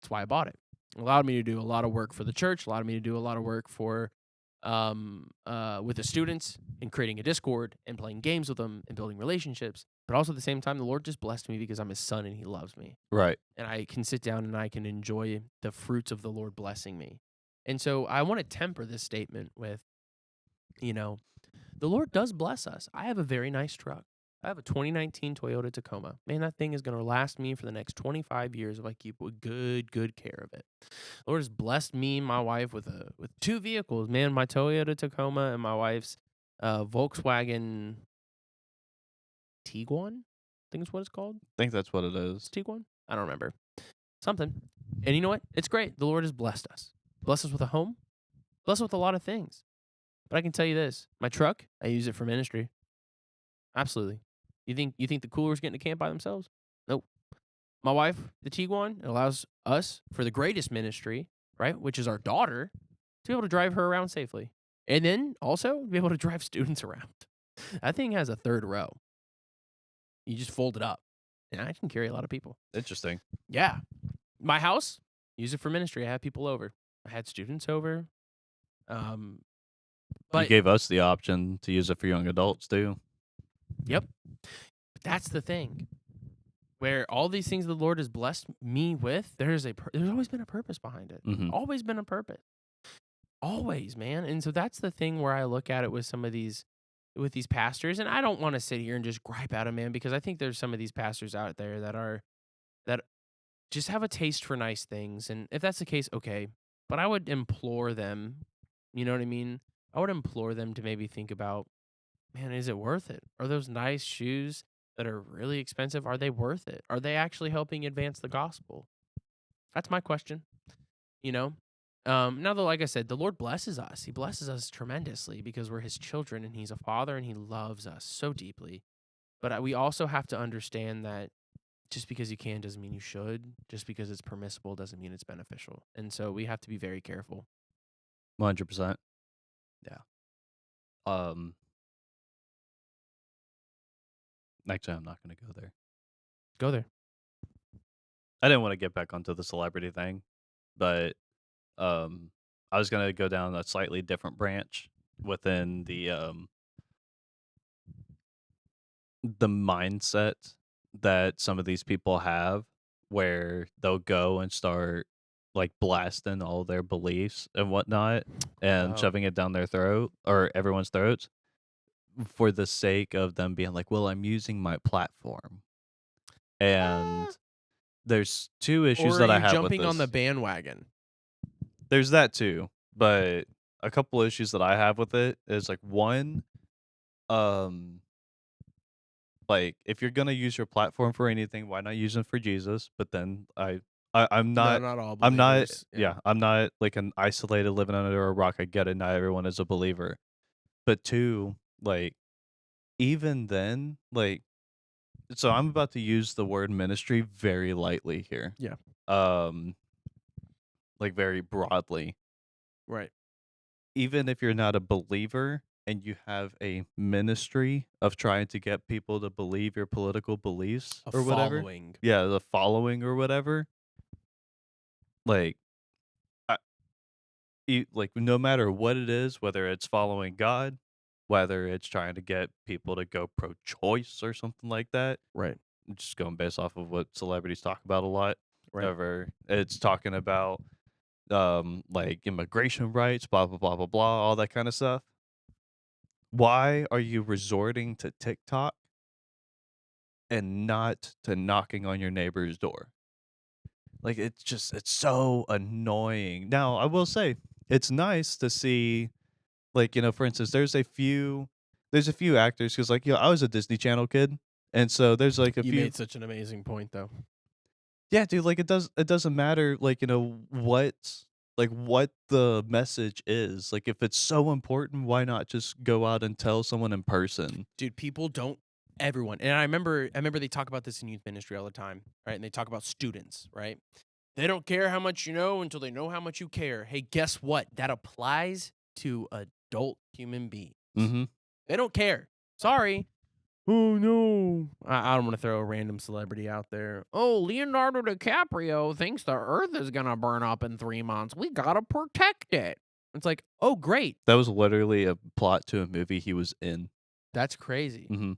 [SPEAKER 2] That's why I bought it. It allowed me to do a lot of work for the church, allowed me to do a lot of work for with the students and creating a Discord and playing games with them and building relationships. But also at the same time, the Lord just blessed me because I'm his son and he loves me.
[SPEAKER 1] Right.
[SPEAKER 2] And I can sit down and I can enjoy the fruits of the Lord blessing me. And so I want to temper this statement with, you know, the Lord does bless us. I have a very nice truck. I have a 2019 Toyota Tacoma. Man, that thing is going to last me for the next 25 years if I keep good care of it. The Lord has blessed me and my wife with two vehicles. Man, my Toyota Tacoma and my wife's Volkswagen Tiguan. I think is what it's called.
[SPEAKER 1] I think that's what it
[SPEAKER 2] It's
[SPEAKER 1] is.
[SPEAKER 2] Tiguan. I don't remember. Something. And you know what? It's great. The Lord has blessed us. Blessed us with a home. Blessed us with a lot of things. But I can tell you this: my truck, I use it for ministry. Absolutely. You think the coolers get into camp by themselves? Nope. My wife, the Tiguan, it allows us for the greatest ministry, right, which is our daughter, to be able to drive her around safely, and then also be able to drive students around. That thing has a third row. You just fold it up, and I can carry a lot of people.
[SPEAKER 1] Interesting.
[SPEAKER 2] Yeah, my house, use it for ministry. I have people over. I had students over. Um,
[SPEAKER 1] You
[SPEAKER 2] but
[SPEAKER 1] gave us the option to use it for young adults too.
[SPEAKER 2] yep, but that's the thing. Where all these things the Lord has blessed me with, there's always been a purpose behind it.
[SPEAKER 1] Mm-hmm.
[SPEAKER 2] Always been a purpose. Always, man. And so that's the thing where I look at it with some of these with these pastors, and I don't want to sit here and just gripe at them, man, because I think there's some of these pastors out there that just have a taste for nice things. And if that's the case, okay. But I would implore them, you know what I mean? I would implore them to maybe think about, man, is it worth it? Are those nice shoes that are really expensive, are they worth it? Are they actually helping advance the gospel? That's my question, you know? Now, though, like I said, the Lord blesses us. He blesses us tremendously because we're his children and he's a father and he loves us so deeply. But we also have to understand that just because you can doesn't mean you should. Just because it's permissible doesn't mean it's beneficial. And so we have to be very careful.
[SPEAKER 1] 100%. Yeah. Um. Actually, I'm not going to go there.
[SPEAKER 2] Go there.
[SPEAKER 1] I didn't want to get back onto the celebrity thing, but um, I was going to go down a slightly different branch within the mindset that some of these people have, where they'll go and start like blasting all their beliefs and whatnot and
[SPEAKER 2] Oh.
[SPEAKER 1] shoving it down their throat or everyone's throats for the sake of them being like, well, I'm using my platform. And
[SPEAKER 2] Ah.
[SPEAKER 1] there's two issues
[SPEAKER 2] Or are
[SPEAKER 1] that I
[SPEAKER 2] you
[SPEAKER 1] have with
[SPEAKER 2] jumping on the
[SPEAKER 1] this.
[SPEAKER 2] bandwagon?
[SPEAKER 1] There's that too, but a couple issues that I have with it is like one, um, like if you're gonna use your platform for anything, why not use it for Jesus? But then I'm
[SPEAKER 2] No,
[SPEAKER 1] not
[SPEAKER 2] not all
[SPEAKER 1] I'm not
[SPEAKER 2] believers. Yeah.
[SPEAKER 1] yeah, I'm not like an isolated living under a rock. I get it, not everyone is a believer. But two, like even then, like so I'm about to use the word ministry very lightly here.
[SPEAKER 2] Yeah.
[SPEAKER 1] Um like very broadly.
[SPEAKER 2] Right.
[SPEAKER 1] Even if you're not a believer and you have a ministry of trying to get people to believe your political beliefs
[SPEAKER 2] A
[SPEAKER 1] or whatever,
[SPEAKER 2] following.
[SPEAKER 1] yeah, the following or whatever, like, I, like no matter what it is, whether it's following God, whether it's trying to get people to go pro-choice or something like that,
[SPEAKER 2] Right.
[SPEAKER 1] just going based off of what celebrities talk about a lot.
[SPEAKER 2] Right.
[SPEAKER 1] Ever, it's talking about like immigration rights, blah blah blah blah blah, all that kind of stuff. Why are you resorting to TikTok and not to knocking on your neighbor's door? Like it's so annoying. Now, I will say it's nice to see like, for instance, there's a few actors cuz like, I was a Disney Channel kid. And so there's like a
[SPEAKER 2] You
[SPEAKER 1] few.
[SPEAKER 2] made such an amazing point, though.
[SPEAKER 1] Yeah, dude, like it doesn't matter like, what the message is. Like if it's so important, why not just go out and tell someone in person?
[SPEAKER 2] Dude, people don't everyone. And I remember they talk about this in youth ministry all the time, right? And they talk about students, right? They don't care how much you know until they know how much you care. Hey, guess what? That applies to adult human beings.
[SPEAKER 1] Mhm.
[SPEAKER 2] They don't care. Sorry. Oh no! I don't want to throw a random celebrity out there. Oh, Leonardo DiCaprio thinks the Earth is gonna burn up in 3 months. We gotta protect it. It's like, oh great,
[SPEAKER 1] That was literally a plot to a movie he was in.
[SPEAKER 2] that's crazy.
[SPEAKER 1] Mhm.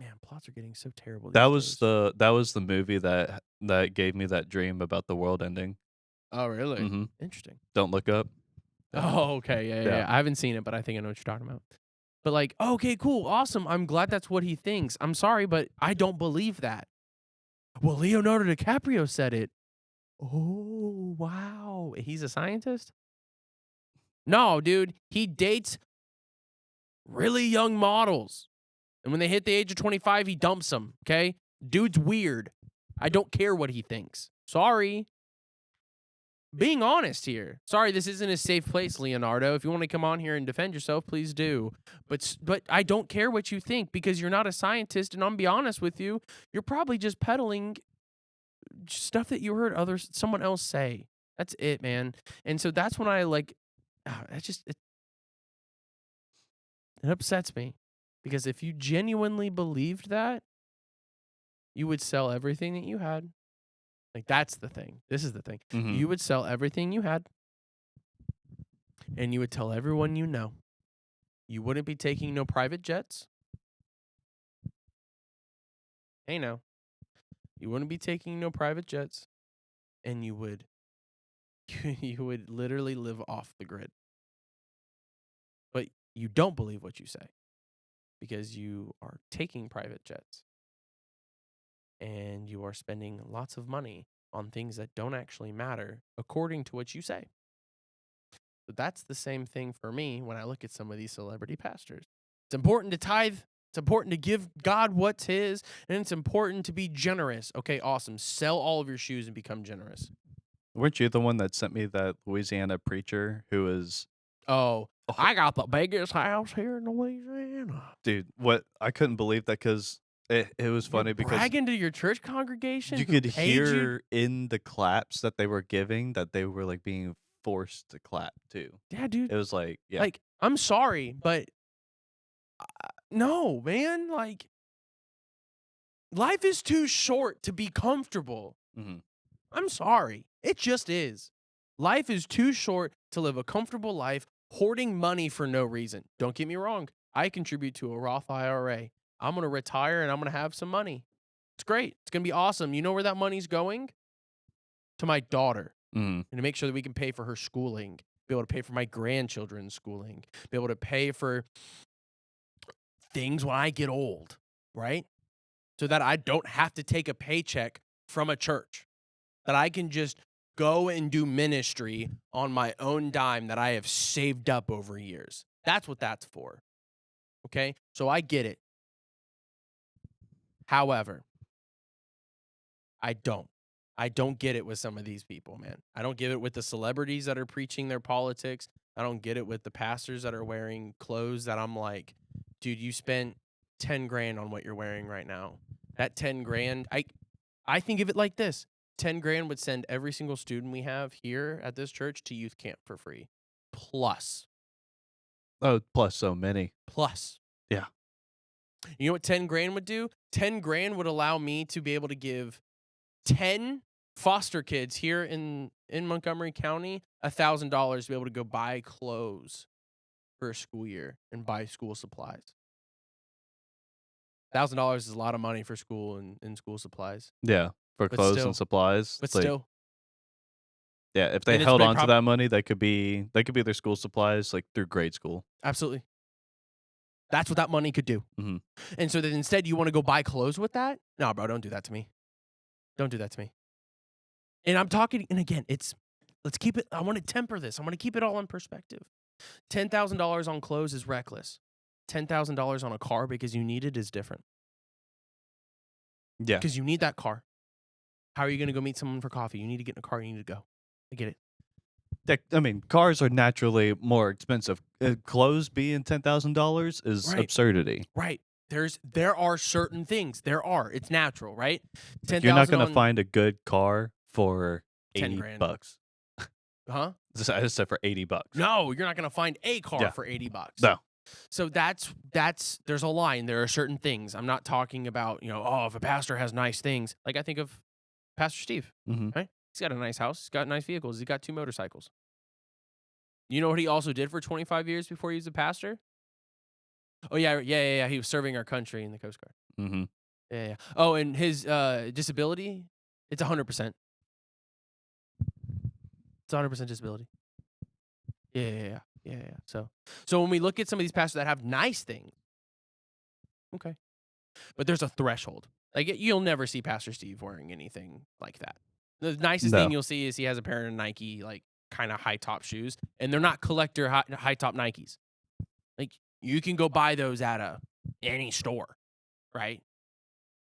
[SPEAKER 2] Man, plots are getting so terrible
[SPEAKER 1] That
[SPEAKER 2] these
[SPEAKER 1] was
[SPEAKER 2] days.
[SPEAKER 1] the movie that gave me that dream about the world ending.
[SPEAKER 2] Oh really?
[SPEAKER 1] Mhm.
[SPEAKER 2] Interesting.
[SPEAKER 1] Don't Look Up. Yeah.
[SPEAKER 2] Oh okay, yeah, yeah,
[SPEAKER 1] Yeah.
[SPEAKER 2] yeah. I haven't seen it, but I think I know what you're talking about. But like, okay, cool, awesome. I'm glad that's what he thinks. I'm sorry, but I don't believe that. Well, Leonardo DiCaprio said it. Oh, wow. He's a scientist? No, dude. He dates really young models. And when they hit the age of 25, he dumps them. Okay? Dude's weird. I don't care what he thinks. Sorry. Being honest here. Sorry, this isn't a safe place, Leonardo. If you want to come on here and defend yourself, please do. But I don't care what you think because you're not a scientist. And I'm gonna be honest with you, you're probably just peddling stuff that you heard someone else say. That's it, man. And so that's when I like it upsets me because if you genuinely believed that, you would sell everything that you had. Like that's the thing. This is the thing.
[SPEAKER 1] Mhm.
[SPEAKER 2] You would sell everything you had and you would tell everyone you know. You wouldn't be taking no private jets. Hey no. You wouldn't be taking no private jets and you would you would literally live off the grid. But you don't believe what you say because you are taking private jets and you are spending lots of money on things that don't actually matter according to what you say. So that's the same thing for me when I look at some of these celebrity pastors. It's important to tithe. It's important to give God what's his, and it's important to be generous. Okay, awesome. Sell all of your shoes and become generous.
[SPEAKER 1] Weren't you the one that sent me that Louisiana preacher who was
[SPEAKER 2] Oh,
[SPEAKER 1] oh,
[SPEAKER 2] I got the biggest house here in Louisiana.
[SPEAKER 1] dude, what I couldn't believe that because it was
[SPEAKER 2] You're
[SPEAKER 1] funny because
[SPEAKER 2] bragging to your church congregation
[SPEAKER 1] you
[SPEAKER 2] who
[SPEAKER 1] could
[SPEAKER 2] paid you.
[SPEAKER 1] hear in the claps that they were giving that they were, like, being forced to clap too.
[SPEAKER 2] Yeah, dude.
[SPEAKER 1] It was like yeah.
[SPEAKER 2] Like, I'm sorry, but no, man. Like, life is too short to be comfortable.
[SPEAKER 1] Mhm.
[SPEAKER 2] I'm sorry. It just is. Life is too short to live a comfortable life hoarding money for no reason. Don't get me wrong. I contribute to a Roth IRA. I'm going to retire and I'm going to have some money. It's great. It's going to be awesome. You know where that money's going? To my daughter.
[SPEAKER 1] Mhm.
[SPEAKER 2] And to make sure that we can pay for her schooling, be able to pay for my grandchildren's schooling, be able to pay for things when I get old, right? So that I don't have to take a paycheck from a church, that I can just go and do ministry on my own dime that I have saved up over years. That's what that's for. Okay. So I get it. However, I don't. I don't get it with some of these people, man. I don't get it with the celebrities that are preaching their politics. I don't get it with the pastors that are wearing clothes that I'm like, dude, you spent 10 grand on what you're wearing right now. That 10 grand, I think of it like this. 10 grand would send every single student we have here at this church to youth camp for free. Plus.
[SPEAKER 1] Oh, plus so many.
[SPEAKER 2] Plus.
[SPEAKER 1] Yeah.
[SPEAKER 2] You know what 10 grand would do? 10 grand would allow me to be able to give 10 foster kids here in Montgomery County $1,000 to be able to go buy clothes for a school year and buy school supplies. $1,000 is a lot of money for school and school supplies,
[SPEAKER 1] Yeah, for
[SPEAKER 2] but
[SPEAKER 1] clothes and
[SPEAKER 2] still,
[SPEAKER 1] supplies,
[SPEAKER 2] but
[SPEAKER 1] like
[SPEAKER 2] still,
[SPEAKER 1] yeah, if they
[SPEAKER 2] and it's
[SPEAKER 1] held
[SPEAKER 2] been
[SPEAKER 1] on to that money, that could be their school supplies, like, through grade school.
[SPEAKER 2] absolutely. That's what that money could do.
[SPEAKER 1] Mhm.
[SPEAKER 2] And so that instead you want to go buy clothes with that? No, bro, don't do that to me. Don't do that to me. And I'm talking, and again, let's keep it, I want to temper this. I want to keep it all in perspective. $10,000 on clothes is reckless. $10,000 on a car because you need it is different.
[SPEAKER 1] Yeah.
[SPEAKER 2] Because you need that car. How are you going to go meet someone for coffee? You need to get in a car. You need to go. I get it.
[SPEAKER 1] I mean, cars are naturally more expensive. Clothes being $10,000 is
[SPEAKER 2] Right.
[SPEAKER 1] absurdity.
[SPEAKER 2] Right. There are certain things. There are. It's natural, right?
[SPEAKER 1] Like, you're not
[SPEAKER 2] 10,000
[SPEAKER 1] gonna
[SPEAKER 2] on
[SPEAKER 1] find a good car for
[SPEAKER 2] 10
[SPEAKER 1] 80
[SPEAKER 2] grand.
[SPEAKER 1] bucks.
[SPEAKER 2] Huh?
[SPEAKER 1] I said for $80.
[SPEAKER 2] No, you're not gonna find a car
[SPEAKER 1] Yeah.
[SPEAKER 2] for $80.
[SPEAKER 1] No.
[SPEAKER 2] So that's there's a line. There are certain things. I'm not talking about, oh, if a pastor has nice things. Like I think of Pastor Steve,
[SPEAKER 1] Mhm.
[SPEAKER 2] right? He's got a nice house. He's got nice vehicles. He's got 2 motorcycles. You know what he also did for 25 years before he was a pastor? Oh yeah. He was serving our country in the Coast Guard.
[SPEAKER 1] Mhm.
[SPEAKER 2] Yeah. Oh, and his disability, it's 100%. It's 100% disability. Yeah. So when we look at some of these pastors that have nice things, okay, but there's a threshold. Like you'll never see Pastor Steve wearing anything like that. The nicest thing
[SPEAKER 1] No.
[SPEAKER 2] you'll see is he has a pair of Nike like kind of high top shoes, and they're not collector high top Nikes. Like you can go buy those at any store, right?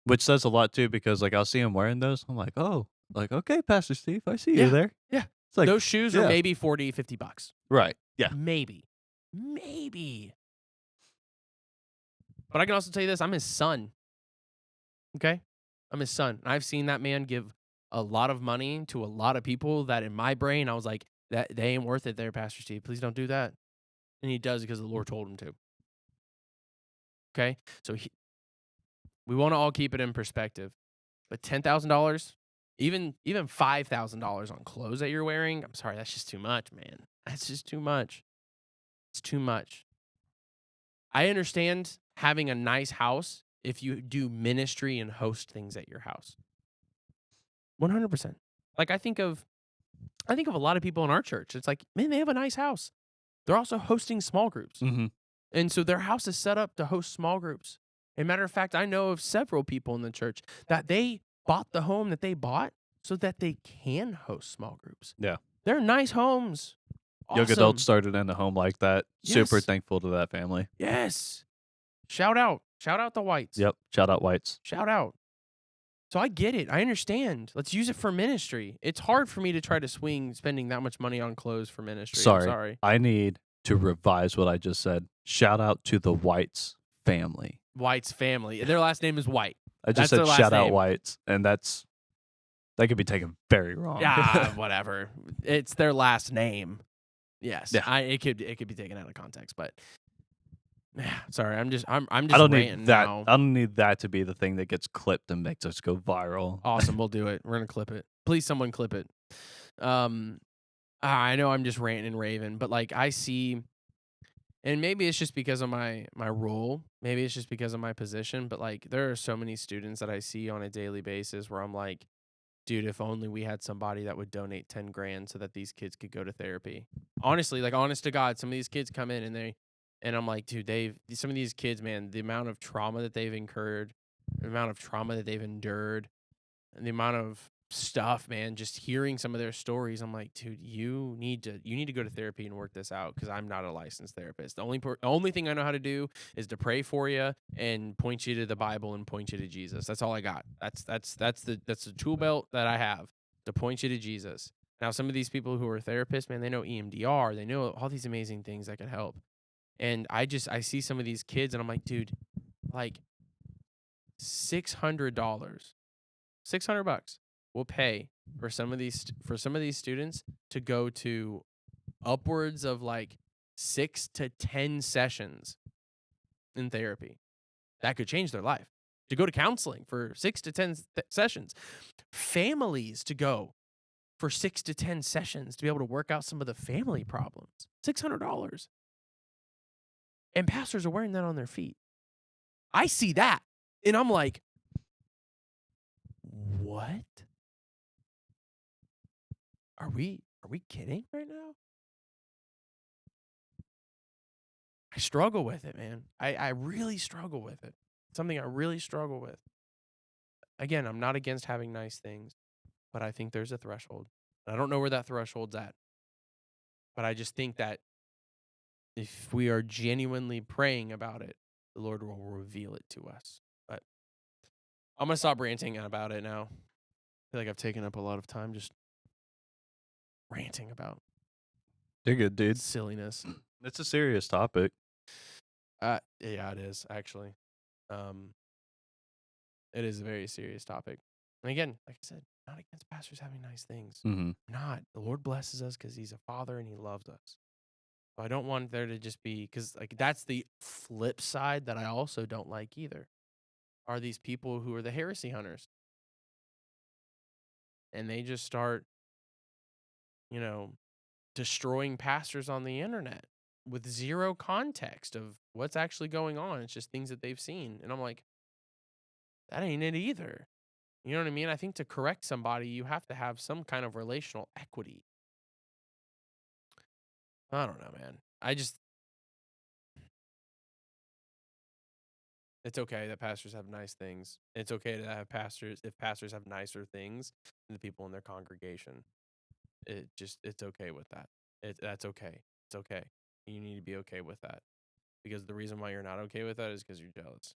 [SPEAKER 1] Which says a lot too because, like, I'll see him wearing those. I'm like, "Oh, like, okay, Pastor Steve, I see you
[SPEAKER 2] Yeah,
[SPEAKER 1] there."
[SPEAKER 2] yeah.
[SPEAKER 1] It's like,
[SPEAKER 2] Those shoes are
[SPEAKER 1] yeah.
[SPEAKER 2] maybe 40, $50.
[SPEAKER 1] Right. Yeah.
[SPEAKER 2] Maybe. But I can also tell you this: I'm his son. Okay, I'm his son. I've seen that man give a lot of money to a lot of people. That in my brain, I was like, that they ain't worth it. There, Pastor Steve. Please don't do that. And he does because the Lord told him to. Okay, so we want to all keep it in perspective. But $10,000, even $5,000 on clothes that you're wearing, I'm sorry, that's just too much, man. That's just too much. It's too much. I understand having a nice house if you do ministry and host things at your house. 100%. Like I think of a lot of people in our church. It's like, man, they have a nice house. They're also hosting small groups.
[SPEAKER 1] Mhm.
[SPEAKER 2] And so their house is set up to host small groups. As a matter of fact, I know of several people in the church that they bought the home that they bought so that they can host small groups.
[SPEAKER 1] Yeah.
[SPEAKER 2] They're nice homes.
[SPEAKER 1] Young adults
[SPEAKER 2] Awesome.
[SPEAKER 1] started in a home like that. Super
[SPEAKER 2] Yes.
[SPEAKER 1] thankful to that family.
[SPEAKER 2] Yes. Shout out. Shout out the whites.
[SPEAKER 1] Yep. Shout out whites.
[SPEAKER 2] Shout out. So I get it. I understand. Let's use it for ministry. It's hard for me to try to swing spending that much money on clothes for ministry. I'm sorry.
[SPEAKER 1] I need to revise what I just said. Shout out to the Whites family.
[SPEAKER 2] White's family. Their last name is White.
[SPEAKER 1] I just
[SPEAKER 2] That's
[SPEAKER 1] said
[SPEAKER 2] their last
[SPEAKER 1] shout out
[SPEAKER 2] name.
[SPEAKER 1] Whites, and that could be taken very wrong.
[SPEAKER 2] Yeah, whatever. It's their last name. Yes.
[SPEAKER 1] Yeah.
[SPEAKER 2] It could be taken out of context, but sorry, I'm just
[SPEAKER 1] I don't
[SPEAKER 2] ranting
[SPEAKER 1] need that.
[SPEAKER 2] now.
[SPEAKER 1] I don't need that to be the thing that gets clipped and makes us go viral.
[SPEAKER 2] Awesome, we'll do it. We're gonna clip it. Please, someone clip it. I know I'm just ranting and raving, but like I see, and maybe it's just because of my role, maybe it's just because of my position, but like there are so many students that I see on a daily basis where I'm like, dude, if only we had somebody that would donate 10 grand so that these kids could go to therapy. Honestly, like honest to God, some of these kids come in and I'm like, dude, some of these kids, man, the amount of trauma that they've incurred, the amount of trauma that they've endured, and the amount of stuff, man, just hearing some of their stories, I'm like, dude, you need to go to therapy and work this out because I'm not a licensed therapist. The only thing I know how to do is to pray for you and point you to the Bible and point you to Jesus. That's all I got. That's the tool belt that I have to point you to Jesus. Now, some of these people who are therapists, man, they know EMDR, they know all these amazing things that can help. And I see some of these kids and I'm like, dude, like $600, $600 will pay for some of these students to go to upwards of like 6 to 10 sessions in therapy. That could change their life. To go to counseling for 6 to 10 sessions. Families to go for 6 to 10 sessions to be able to work out some of the family problems. $600. And pastors are wearing that on their feet. I see that. And I'm like, what? Are we kidding right now? I struggle with it, man. I really struggle with it. It's something I really struggle with. Again, I'm not against having nice things, but I think there's a threshold. I don't know where that threshold's at. But I just think that if we are genuinely praying about it, the Lord will reveal it to us. But I'm going to stop ranting about it now. I feel like I've taken up a lot of time just ranting about
[SPEAKER 1] You're good, dude.
[SPEAKER 2] silliness.
[SPEAKER 1] It's a serious topic.
[SPEAKER 2] Yeah, it is actually. It is a very serious topic. And again, like I said, not against pastors having nice things.
[SPEAKER 1] Mhm.
[SPEAKER 2] Not. The Lord blesses us because He's a Father and He loves us. So I don't want there to just be because like that's the flip side that I also don't like either. Are these people who are the heresy hunters and they just start, you know, destroying pastors on the internet with zero context of what's actually going on. It's just things that they've seen. And I'm like, that ain't it either. You know what I mean? I think to correct somebody, you have to have some kind of relational equity. I don't know, man. It's okay that pastors have nice things. It's okay to have pastors if pastors have nicer things than the people in their congregation. It's okay with that. That's okay. It's okay. You need to be okay with that because the reason why you're not okay with that is because you're jealous.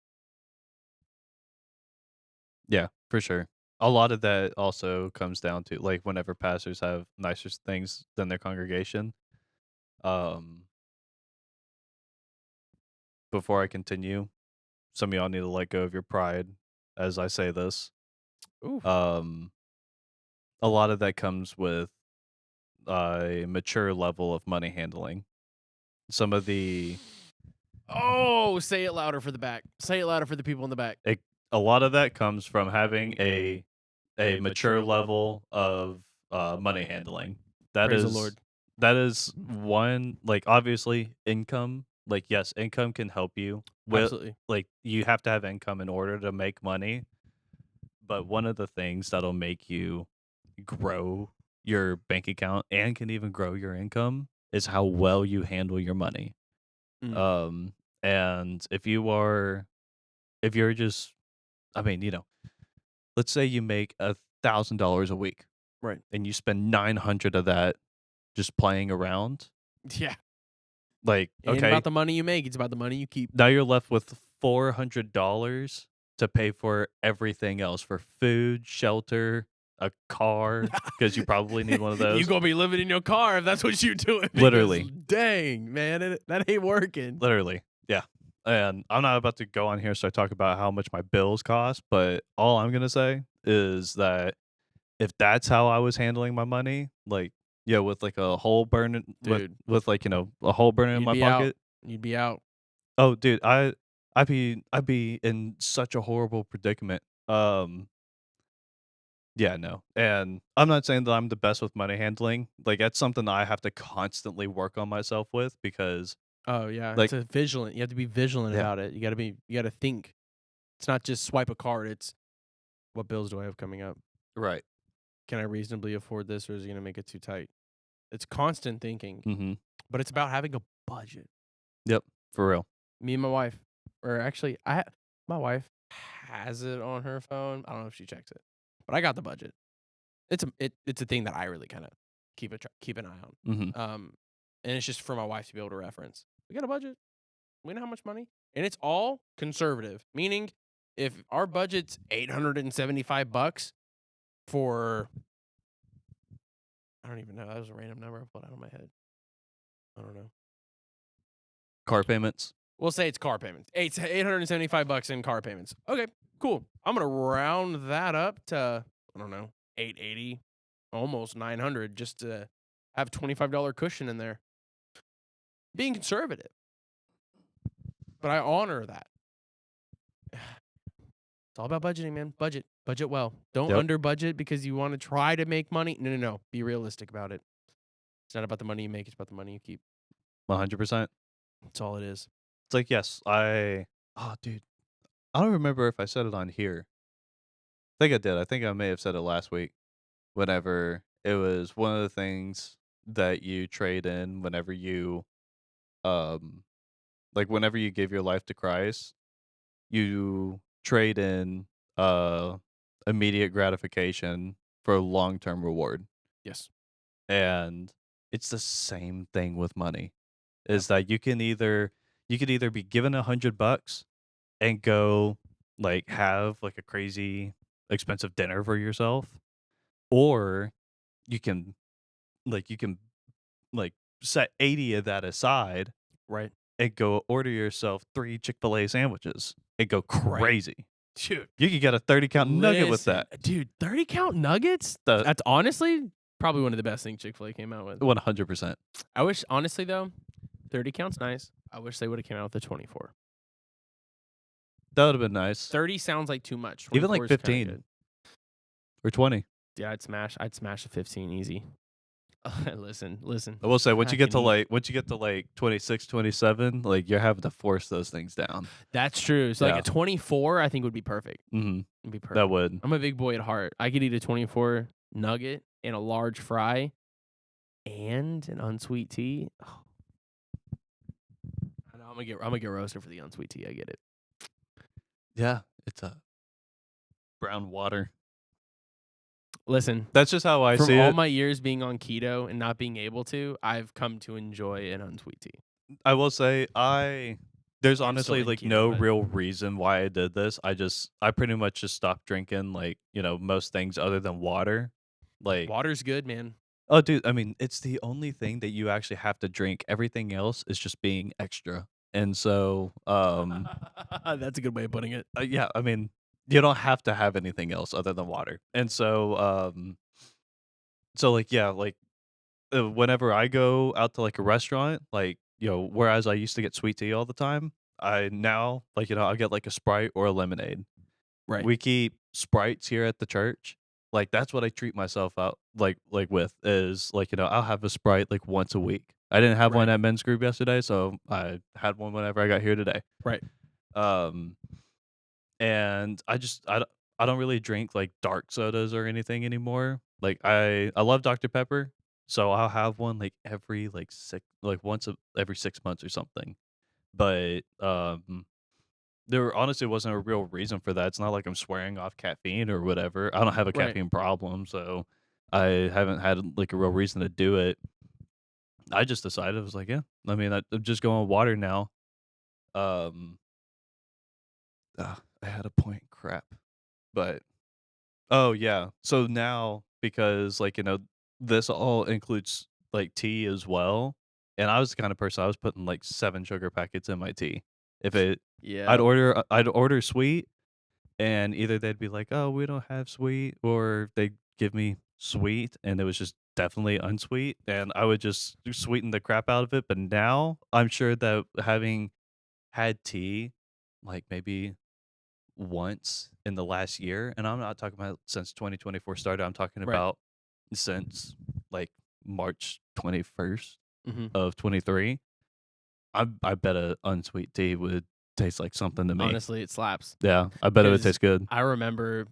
[SPEAKER 1] Yeah, for sure. A lot of that also comes down to, like, whenever pastors have nicer things than their congregation. Um, Before I continue, some of y'all need to let go of your pride as I say this.
[SPEAKER 2] Oof.
[SPEAKER 1] Um, a lot of that comes with a mature level of money handling. Some of the
[SPEAKER 2] Oh, say it louder for the back. Say it louder for the people in the back.
[SPEAKER 1] a, a lot of that comes from having a mature level of money handling. That
[SPEAKER 2] Praise the
[SPEAKER 1] is
[SPEAKER 2] Lord.
[SPEAKER 1] that is one, like, obviously income. Like, yes, income can help you with,
[SPEAKER 2] Absolutely.
[SPEAKER 1] like, you have to have income in order to make money. But one of the things that'll make you grow your bank account and can even grow your income is how well you handle your money.
[SPEAKER 2] Mm,
[SPEAKER 1] Um, and if you're just, I mean, let's say you make $1,000 a week
[SPEAKER 2] right.
[SPEAKER 1] and you spend 900 of that just playing around.
[SPEAKER 2] Yeah.
[SPEAKER 1] Like,
[SPEAKER 2] It ain't about
[SPEAKER 1] okay,
[SPEAKER 2] the money you make, it's about the money you keep.
[SPEAKER 1] now you're left with $400 to pay for everything else, for food, shelter, a car, because you probably need one of
[SPEAKER 2] You
[SPEAKER 1] those.
[SPEAKER 2] gonna be living in your car if that's what you doing because
[SPEAKER 1] Literally,
[SPEAKER 2] dang, man, that ain't working.
[SPEAKER 1] literally, yeah. And I'm not about to go on here and start talking about how much my bills cost, but all I'm gonna say is that if that's how I was handling my money, like, yeah, with like a hole burning
[SPEAKER 2] Dude,
[SPEAKER 1] with like, a hole burning in
[SPEAKER 2] you'd
[SPEAKER 1] my
[SPEAKER 2] be out.
[SPEAKER 1] pocket.
[SPEAKER 2] You'd be out.
[SPEAKER 1] Oh, dude, I'd be in such a horrible predicament. Yeah, no. And I'm not saying that I'm the best with money handling. Like, that's something that I have to constantly work on myself with because,
[SPEAKER 2] Oh, yeah, it's
[SPEAKER 1] like,
[SPEAKER 2] a vigilant. You have to be vigilant
[SPEAKER 1] yeah,
[SPEAKER 2] about it. You gotta think. It's not just swipe a card, it's what bills do I have coming up?
[SPEAKER 1] right.
[SPEAKER 2] Can I reasonably afford this or is it gonna make it too tight? It's constant thinking,
[SPEAKER 1] Mhm.
[SPEAKER 2] but it's about having a budget.
[SPEAKER 1] Yep, for real.
[SPEAKER 2] Me and my wife, or actually, my wife has it on her phone. I don't know if she checks it, but I got the budget. It's a thing that I really kind of keep an eye on.
[SPEAKER 1] Mhm.
[SPEAKER 2] And it's just for my wife to be able to reference. We got a budget. We know how much money, and it's all conservative. Meaning, if our budget's $875 for, I don't even know. That was a random number I pulled out of my head. I don't know.
[SPEAKER 1] Car payments.
[SPEAKER 2] We'll say it's car payments. $875 in car payments. Okay, cool. I'm gonna round that up to I don't know 880, almost 900, just to have $25 cushion in there. Being conservative, but I honor that. It's all about budgeting, man. Budget well. Don't
[SPEAKER 1] Yep,
[SPEAKER 2] under budget because you want to try to make money. No, no, no. Be realistic about it. It's not about the money you make. It's about the money you keep.
[SPEAKER 1] 100%.
[SPEAKER 2] That's all it is.
[SPEAKER 1] It's like, yes, oh, dude, I don't remember if I said it on here. I think I did. I think I may have said it last week whenever it was one of the things that you trade in whenever you, um, like, whenever you give your life to Christ, you trade in, uh, immediate gratification for a long-term reward.
[SPEAKER 2] Yes.
[SPEAKER 1] And it's the same thing with money,
[SPEAKER 2] Yep.
[SPEAKER 1] is that you could either be given $100 and go, like, have, like, a crazy expensive dinner for yourself, or you can, you can, like, set 80 of that aside
[SPEAKER 2] Right.
[SPEAKER 1] and go order yourself 3 Chick-fil-A sandwiches and go
[SPEAKER 2] Right.
[SPEAKER 1] crazy.
[SPEAKER 2] Dude,
[SPEAKER 1] You could get a 30-count nugget with
[SPEAKER 2] listen,
[SPEAKER 1] that.
[SPEAKER 2] dude, 30 count nuggets?
[SPEAKER 1] The
[SPEAKER 2] That's honestly probably one of the best things Chick-fil-A came out with.
[SPEAKER 1] 100%.
[SPEAKER 2] I wish, honestly, though, 30 count's nice. I wish they would have came out with the 24.
[SPEAKER 1] That would have been nice.
[SPEAKER 2] 30 sounds like too much.
[SPEAKER 1] Even
[SPEAKER 2] 24
[SPEAKER 1] like
[SPEAKER 2] is kind of
[SPEAKER 1] 15
[SPEAKER 2] good.
[SPEAKER 1] or 20.
[SPEAKER 2] Yeah, I'd smash a 15 easy. Listen.
[SPEAKER 1] I will say once
[SPEAKER 2] I
[SPEAKER 1] you get
[SPEAKER 2] can
[SPEAKER 1] to
[SPEAKER 2] eat.
[SPEAKER 1] like 26, 27, like you're having to force those things down.
[SPEAKER 2] That's true. So like
[SPEAKER 1] Yeah.
[SPEAKER 2] a 24, I think would be perfect.
[SPEAKER 1] Mhm.
[SPEAKER 2] It'd be perfect.
[SPEAKER 1] That would.
[SPEAKER 2] I'm a big boy at heart. I could eat a 24 nugget and a large fry and an unsweet tea. Oh, I know I'm gonna get roasted for the unsweet tea. I get it.
[SPEAKER 1] Yeah, it's a brown water.
[SPEAKER 2] Listen,
[SPEAKER 1] That's just how I
[SPEAKER 2] from
[SPEAKER 1] see
[SPEAKER 2] all
[SPEAKER 1] it.
[SPEAKER 2] my years being on keto and not being able to, I've come to enjoy an unsweet tea.
[SPEAKER 1] I will say there's
[SPEAKER 2] I'm still
[SPEAKER 1] honestly
[SPEAKER 2] in
[SPEAKER 1] like
[SPEAKER 2] keto,
[SPEAKER 1] no
[SPEAKER 2] but
[SPEAKER 1] real reason why I did this. I pretty much just stopped drinking like, most things other than water. Like,
[SPEAKER 2] water's good, man.
[SPEAKER 1] oh dude, I mean, it's the only thing that you actually have to drink. Everything else is just being extra. And so,
[SPEAKER 2] That's a good way of putting it.
[SPEAKER 1] yeah, I mean, you don't have to have anything else other than water. And so, like yeah, like whenever I go out to like a restaurant, like, whereas I used to get sweet tea all the time, I now like, I'll get like a Sprite or a lemonade.
[SPEAKER 2] Right.
[SPEAKER 1] We keep Sprites here at the church. Like that's what I treat myself out like with is like, I'll have a Sprite like once a week. I didn't have one
[SPEAKER 2] Right.
[SPEAKER 1] at men's group yesterday, so I had one whenever I got here today.
[SPEAKER 2] Right.
[SPEAKER 1] Um and I don't really drink like dark sodas or anything anymore. Like I love Dr. Pepper, so I'll have one like every like every 6 months or something. But there honestly wasn't a real reason for that. It's not like I'm swearing off caffeine or whatever. I don't have a
[SPEAKER 2] Right.
[SPEAKER 1] caffeine problem, so I haven't had like a real reason to do it. I just decided I was like, yeah. I mean, I'm just going water now. Um, I had a point. Crap, but oh, yeah. So now because, like, this all includes, like, tea as well, and I was the kind of person I was putting, like, 7 sugar packets in my tea. If it
[SPEAKER 2] Yeah.
[SPEAKER 1] I'd order sweet, and either they'd be like, "Oh, we don't have sweet," or they'd give me sweet, and it was just definitely unsweet, and I would just sweeten the crap out of it, but now I'm sure that having had tea, like, maybe once in the last year, and I'm not talking about since 2024 started. I'm talking
[SPEAKER 2] Right.
[SPEAKER 1] about since like March 21st
[SPEAKER 2] Mhm.
[SPEAKER 1] of 23. I bet a unsweet tea would taste like something to me.
[SPEAKER 2] Honestly, it slaps.
[SPEAKER 1] Yeah, I bet it would
[SPEAKER 2] Because
[SPEAKER 1] taste good.
[SPEAKER 2] I remember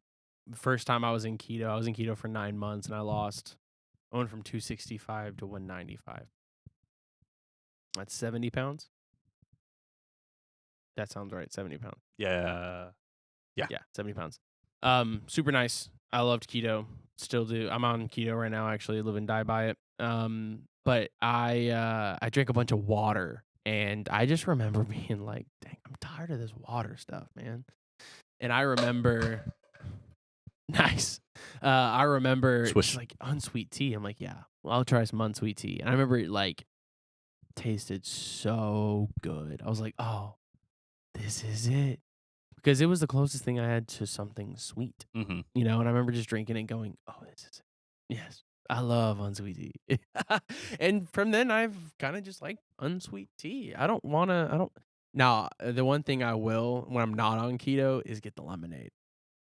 [SPEAKER 2] the first time I was in keto for 9 months, and I went from 265 to 195. That's 70 pounds? That sounds right, 70 pounds.
[SPEAKER 1] Yeah, yeah.
[SPEAKER 2] Yeah, 70 pounds. Super nice. I loved keto. Still do. I'm on keto right now, actually, live and die by it. But I drank a bunch of water, and I just remember being like, dang, I'm tired of this water stuff, man. And I remember nice. I remember just
[SPEAKER 1] Swish.
[SPEAKER 2] like unsweet tea. I'm like, yeah, well, I'll try some unsweet tea. And I remember it like tasted so good. I was like, oh, this is it. Because it was the closest thing I had to something sweet,
[SPEAKER 1] Hmm.
[SPEAKER 2] And I remember just drinking it going, oh, this is it. Yes, I love unsweet tea. And from then, I've kind of just like unsweet tea. I don't. Now, the one thing I will when I'm not on keto is get the lemonade.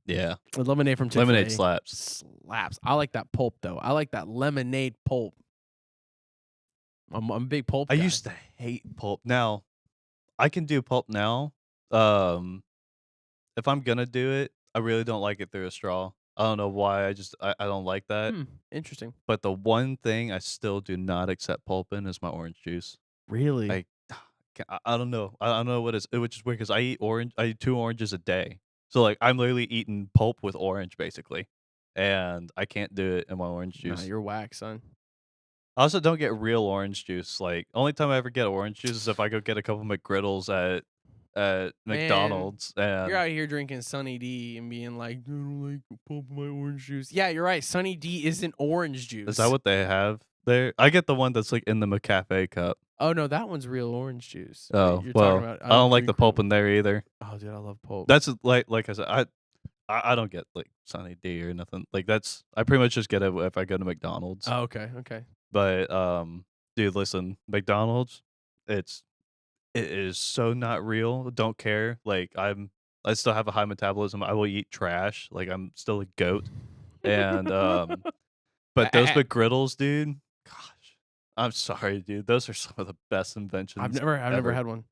[SPEAKER 1] Yeah,
[SPEAKER 2] The lemonade from
[SPEAKER 1] lemonade
[SPEAKER 2] Chick-fil-A
[SPEAKER 1] slaps.
[SPEAKER 2] slaps. I like that pulp, though. I like that lemonade pulp. I'm a big pulp
[SPEAKER 1] I
[SPEAKER 2] guy.
[SPEAKER 1] used to hate pulp. Now I can do pulp now. Um, if I'm gonna do it, I really don't like it through a straw. I don't know why. I don't like that.
[SPEAKER 2] Interesting.
[SPEAKER 1] But the one thing I still do not accept pulp in is my orange juice.
[SPEAKER 2] Really?
[SPEAKER 1] I I don't know. I don't know what is which is weird because I eat 2 oranges a day. So, like, I'm literally eating pulp with orange, basically, and I can't do it in my orange
[SPEAKER 2] Nah,
[SPEAKER 1] juice.
[SPEAKER 2] you're whack, son.
[SPEAKER 1] I also don't get real orange juice. Like, only time I ever get orange juice is if I go get a couple McGriddles at
[SPEAKER 2] Man,
[SPEAKER 1] McDonald's,
[SPEAKER 2] you're
[SPEAKER 1] and
[SPEAKER 2] out here drinking Sunny D and being like, I don't like the pulp of my orange juice. Yeah, you're right. Sunny D isn't orange
[SPEAKER 1] is that
[SPEAKER 2] juice.
[SPEAKER 1] what they have? there. I get the one that's, like, in the McCafe cup.
[SPEAKER 2] Oh, no, that one's real orange juice.
[SPEAKER 1] Oh,
[SPEAKER 2] You're talking
[SPEAKER 1] well,
[SPEAKER 2] about I
[SPEAKER 1] I
[SPEAKER 2] don't
[SPEAKER 1] don't like the
[SPEAKER 2] drink
[SPEAKER 1] pulp
[SPEAKER 2] real.
[SPEAKER 1] in there either.
[SPEAKER 2] Oh, dude, I love pulp.
[SPEAKER 1] That's like I said, I don't get, like, Sunny D or nothing. Like, that's I pretty much just get it if I go to McDonald's.
[SPEAKER 2] Oh, okay, okay.
[SPEAKER 1] But, dude, listen, McDonald's, it is so not real. Don't care. Like, I still have a high metabolism. I will eat trash. Like, I'm still a goat. And, but those McGriddles, dude, gosh, I'm sorry, dude. Those are some of the best inventions
[SPEAKER 2] I've never
[SPEAKER 1] ever.
[SPEAKER 2] had one.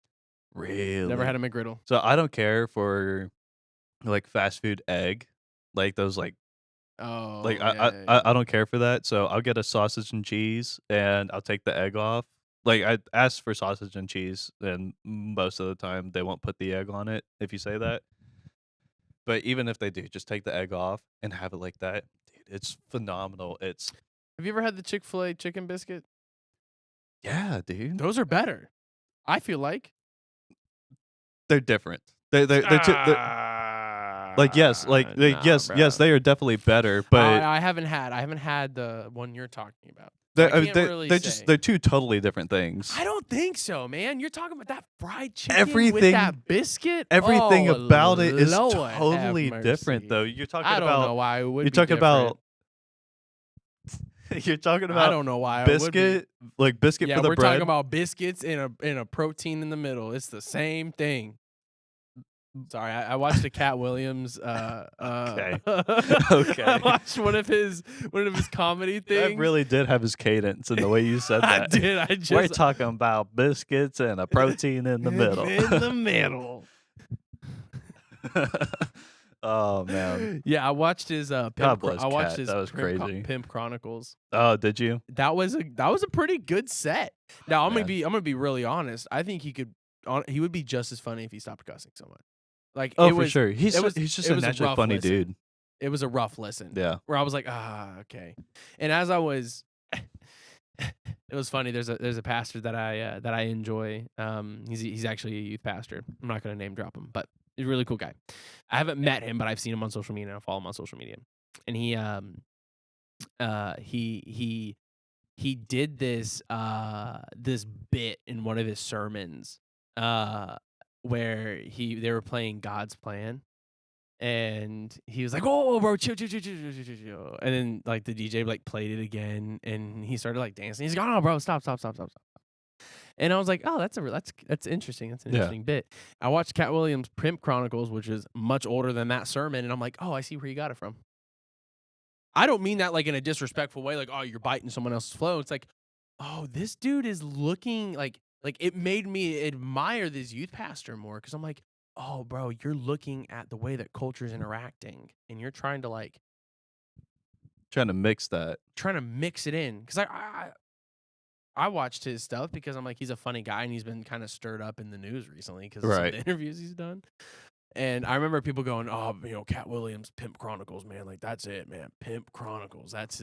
[SPEAKER 2] Never had
[SPEAKER 1] Really?
[SPEAKER 2] a McGriddle.
[SPEAKER 1] So I don't care for like fast food egg, like those like
[SPEAKER 2] Oh, yeah, yeah,
[SPEAKER 1] I
[SPEAKER 2] yeah.
[SPEAKER 1] don't care for that. So I'll get a sausage and cheese and I'll take the egg off. Like I ask for sausage and cheese, and most of the time they won't put the egg on it if you say that. But even if they do, just take the egg off and have it like that. Dude, it's phenomenal. It's
[SPEAKER 2] Have you ever had the Chick-fil-A chicken biscuit?
[SPEAKER 1] yeah, dude.
[SPEAKER 2] Those are better, I feel like.
[SPEAKER 1] They're different. They're like
[SPEAKER 2] Nah,
[SPEAKER 1] yes,
[SPEAKER 2] bro.
[SPEAKER 1] they are definitely better, but
[SPEAKER 2] I haven't had the one you're talking about, so I can't really say.
[SPEAKER 1] they're two totally different things.
[SPEAKER 2] I don't think so, man. You're talking about that fried chicken with
[SPEAKER 1] Everything
[SPEAKER 2] that biscuit?
[SPEAKER 1] everything
[SPEAKER 2] Oh,
[SPEAKER 1] about it is
[SPEAKER 2] Lord have
[SPEAKER 1] totally different,
[SPEAKER 2] mercy.
[SPEAKER 1] though.
[SPEAKER 2] I don't know why it would
[SPEAKER 1] You're
[SPEAKER 2] be
[SPEAKER 1] talking
[SPEAKER 2] different.
[SPEAKER 1] about you're talking
[SPEAKER 2] I
[SPEAKER 1] about
[SPEAKER 2] don't know why it would be.
[SPEAKER 1] biscuit, like biscuit
[SPEAKER 2] Yeah,
[SPEAKER 1] for the
[SPEAKER 2] we're talking
[SPEAKER 1] bread.
[SPEAKER 2] about biscuits and a protein in the middle. It's the same thing. Sorry, I watched a Cat Williams.
[SPEAKER 1] Okay.
[SPEAKER 2] I
[SPEAKER 1] Okay.
[SPEAKER 2] watched one of his comedy
[SPEAKER 1] That
[SPEAKER 2] things.
[SPEAKER 1] really did have his cadence in the way you said
[SPEAKER 2] I
[SPEAKER 1] that.
[SPEAKER 2] did. I
[SPEAKER 1] We're
[SPEAKER 2] just
[SPEAKER 1] talking about biscuits and a protein in the middle.
[SPEAKER 2] in the middle.
[SPEAKER 1] Oh, man.
[SPEAKER 2] Yeah, I watched his
[SPEAKER 1] God bless Cat. That was
[SPEAKER 2] Pimp,
[SPEAKER 1] crazy.
[SPEAKER 2] Pimp Chronicles.
[SPEAKER 1] Oh, did you?
[SPEAKER 2] That was a pretty good set. Now
[SPEAKER 1] Man.
[SPEAKER 2] I'm gonna be really honest. I think he would be just as funny if he stopped cussing so much. Like
[SPEAKER 1] Oh,
[SPEAKER 2] it
[SPEAKER 1] for
[SPEAKER 2] was
[SPEAKER 1] sure. He's
[SPEAKER 2] it was
[SPEAKER 1] just
[SPEAKER 2] it
[SPEAKER 1] a
[SPEAKER 2] was a
[SPEAKER 1] naturally
[SPEAKER 2] rough
[SPEAKER 1] funny
[SPEAKER 2] listen.
[SPEAKER 1] dude.
[SPEAKER 2] It was a rough listen.
[SPEAKER 1] Yeah.
[SPEAKER 2] Where I was like, okay. And as I was it was funny. There's a pastor that I enjoy. He's actually a youth pastor. I'm not gonna name drop him, but he's a really cool guy. I haven't met him, but I've seen him on social media and I follow him on social media. And he did this bit in one of his sermons where they were playing God's Plan. And he was like, "Oh, bro, chill, chill, chill, chill, chill, chill, chill." And then like the DJ like played it again, and he started like dancing. He's like, "Oh, bro, stop, stop, stop, stop, stop." And I was like, "Oh, that's interesting. That's an
[SPEAKER 1] Yeah.
[SPEAKER 2] interesting bit." I watched Cat Williams' Pimp Chronicles, which is much older than that sermon, and I'm like, "Oh, I see where you got it from." I don't mean that like in a disrespectful way, like, "Oh, you're biting someone else's flow." It's like, "Oh, this dude is looking like it made me admire this youth pastor more because I'm like, oh, bro, you're looking at the way that culture's interacting and you're trying to
[SPEAKER 1] Trying to mix that.
[SPEAKER 2] mix it in. Because I watched his stuff because I'm like, he's a funny guy and he's been kind of stirred up in the news recently because of some of
[SPEAKER 1] Right.
[SPEAKER 2] the interviews he's done. And I remember people going, "Oh, Cat Williams, Pimp Chronicles, man, like that's it, man. Pimp Chronicles, that's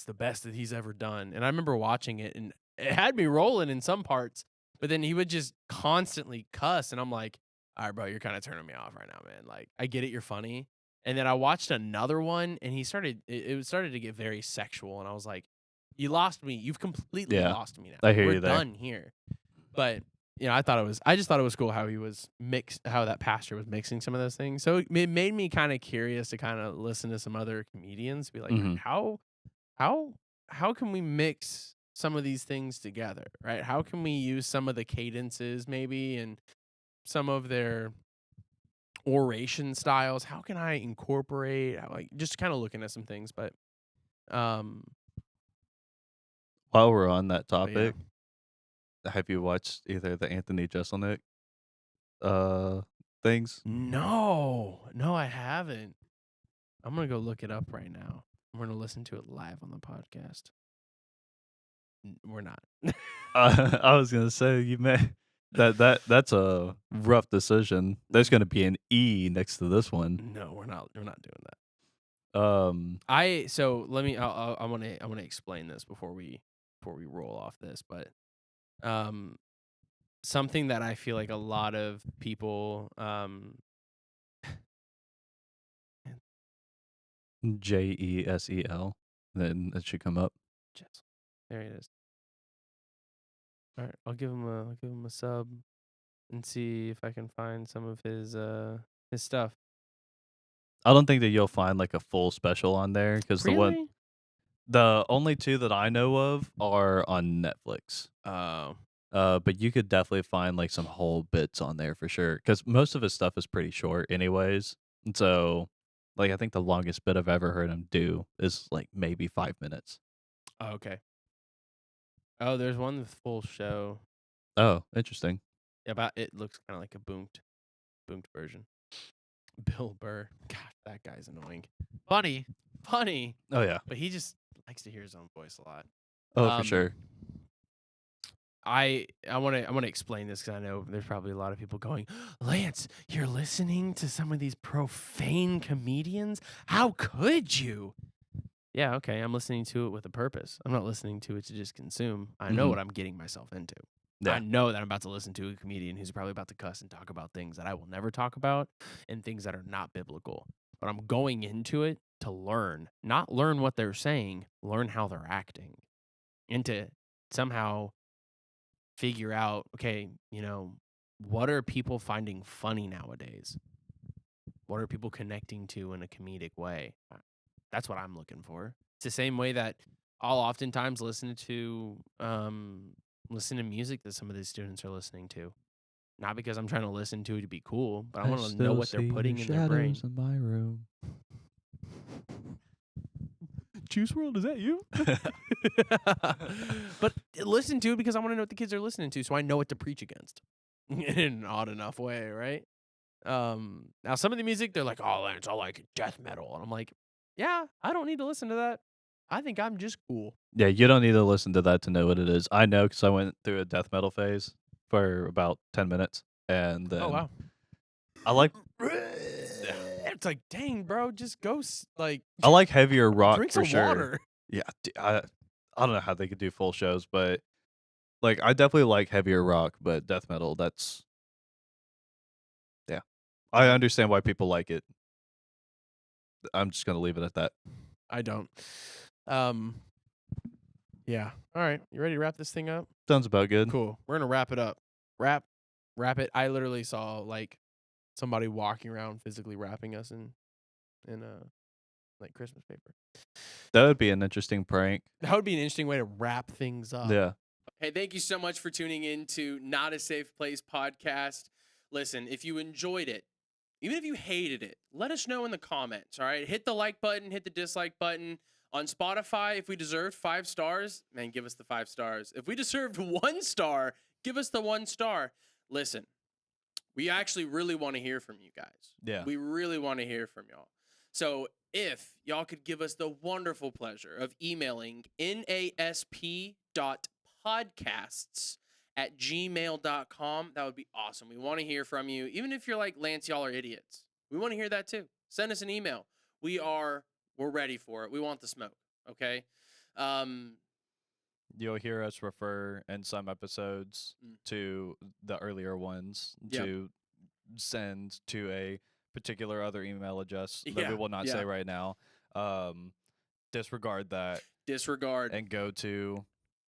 [SPEAKER 2] the best that he's ever done." And I remember watching it, and it had me rolling in some parts, but then he would just constantly cuss, and I'm like, "All right, bro, you're kind of turning me off right now, man. Like, I get it, you're funny." And then I watched another one, and it started to get very sexual, and I was like, "You lost me. You've completely
[SPEAKER 1] Yeah.
[SPEAKER 2] lost me now.
[SPEAKER 1] I hear
[SPEAKER 2] We're
[SPEAKER 1] you there.
[SPEAKER 2] done here." But I just thought it was cool how how that pastor was mixing some of those things. So it made me kind of curious to kind of listen to some other comedians, be like,
[SPEAKER 1] Mhm.
[SPEAKER 2] how can we mix some of these things together, right? How can we use some of the cadences maybe and some of their oration styles? How can I incorporate like just kind of looking at some things, but um
[SPEAKER 1] While we're on that
[SPEAKER 2] but yeah.
[SPEAKER 1] topic, have you watched either the Anthony Jeselnik things?
[SPEAKER 2] No, I haven't. I'm gonna go look it up right now. We're gonna listen to it live on the podcast. We're not.
[SPEAKER 1] I was gonna say you may that's a rough decision. There's gonna be an E next to this one.
[SPEAKER 2] No, we're not. We're not doing that.
[SPEAKER 1] Um,
[SPEAKER 2] So let me. I want to explain this before we roll off this. But um, something that I feel like a lot of people
[SPEAKER 1] Jesel. Then it should come up.
[SPEAKER 2] There he is. All right, I'll give him a sub and see if I can find some of his stuff.
[SPEAKER 1] I don't think that you'll find like a full special on there because
[SPEAKER 2] Really?
[SPEAKER 1] the only two that I know of are on Netflix.
[SPEAKER 2] Oh.
[SPEAKER 1] But you could definitely find like some whole bits on there for sure because most of his stuff is pretty short, anyways. And so, like, I think the longest bit I've ever heard him do is like maybe 5 minutes.
[SPEAKER 2] Oh, okay. Oh, there's one with full show.
[SPEAKER 1] Oh, interesting.
[SPEAKER 2] About it looks kind of like a boomed version. Bill Burr. God, that guy's annoying. Funny,
[SPEAKER 1] Oh yeah.
[SPEAKER 2] but he just likes to hear his own voice a lot.
[SPEAKER 1] Oh, for
[SPEAKER 2] Um,
[SPEAKER 1] sure.
[SPEAKER 2] I want to explain this because I know there's probably a lot of people going, Lance, you're listening to some of these profane comedians. How could you? Yeah, okay. I'm listening to it with a purpose. I'm not listening to it to just consume. I know
[SPEAKER 1] Mhm.
[SPEAKER 2] what I'm getting myself into.
[SPEAKER 1] Yeah.
[SPEAKER 2] I know that I'm about to listen to a comedian who's probably about to cuss and talk about things that I will never talk about and things that are not biblical. But I'm going into it to learn, not learn what they're saying, learn how they're acting, and to somehow figure out, okay, what are people finding funny nowadays? What are people connecting to in a comedic way? That's what I'm looking for. It's the same way that I'll oftentimes listen to music that some of these students are listening to. Not because I'm trying to listen to it to be cool, but I
[SPEAKER 1] I
[SPEAKER 2] want to know
[SPEAKER 1] still
[SPEAKER 2] what they're
[SPEAKER 1] see your
[SPEAKER 2] putting in their brain.
[SPEAKER 1] shadows in my room.
[SPEAKER 2] Juice World, is that you? But listen to it because I want to know what the kids are listening to, so I know what to preach against in an odd enough way, right? Now some of the music they're like, "Oh, Lance, I like death metal," and I'm like, "Yeah, I don't need to listen to that. I think I'm just cool."
[SPEAKER 1] Yeah, you don't need to listen to that to know what it is. I know because I went through a death metal phase for about 10 minutes, and
[SPEAKER 2] Oh
[SPEAKER 1] then
[SPEAKER 2] wow.
[SPEAKER 1] I like
[SPEAKER 2] It's like, dang, bro, just go like
[SPEAKER 1] I like heavier rock
[SPEAKER 2] drink
[SPEAKER 1] for
[SPEAKER 2] some
[SPEAKER 1] sure.
[SPEAKER 2] water.
[SPEAKER 1] Yeah, I don't know how they could do full shows, but like I definitely like heavier rock, but death metal, that's yeah. I
[SPEAKER 2] Yeah,
[SPEAKER 1] understand why people like it. I'm just gonna leave it at that.
[SPEAKER 2] I don't. Um, yeah. All right, you ready to wrap this thing up?
[SPEAKER 1] Sounds about good.
[SPEAKER 2] Cool. We're gonna wrap it up. Wrap it. I literally saw like somebody walking around physically wrapping us in like Christmas paper.
[SPEAKER 1] That would be an interesting prank.
[SPEAKER 2] That would be an interesting way to wrap things up.
[SPEAKER 1] Yeah.
[SPEAKER 2] Hey, thank you so much for tuning in to Not a Safe Place podcast. Listen, if you enjoyed it, even if you hated it, let us know in the comments, all right? Hit the like button, hit the dislike button. On Spotify, if we deserved 5 stars, man, give us the 5 stars. If we deserved 1 star, give us the 1 star. Listen, we actually really want to hear from you guys.
[SPEAKER 1] Yeah.
[SPEAKER 2] We really want to hear from y'all. So if y'all could give us the wonderful pleasure of emailing nasp.podcasts@gmail.com, that would be awesome. We want to hear from you. Even if you're like, Lance, y'all are idiots. We want to hear that too. Send us an email. We're ready for it. We want the smoke. Okay.
[SPEAKER 1] You'll hear us refer in some episodes to the earlier ones
[SPEAKER 2] Yep.
[SPEAKER 1] to send to a particular other email address that
[SPEAKER 2] Yeah,
[SPEAKER 1] we will not
[SPEAKER 2] yeah.
[SPEAKER 1] say right now. Disregard that
[SPEAKER 2] Disregard.
[SPEAKER 1] and go to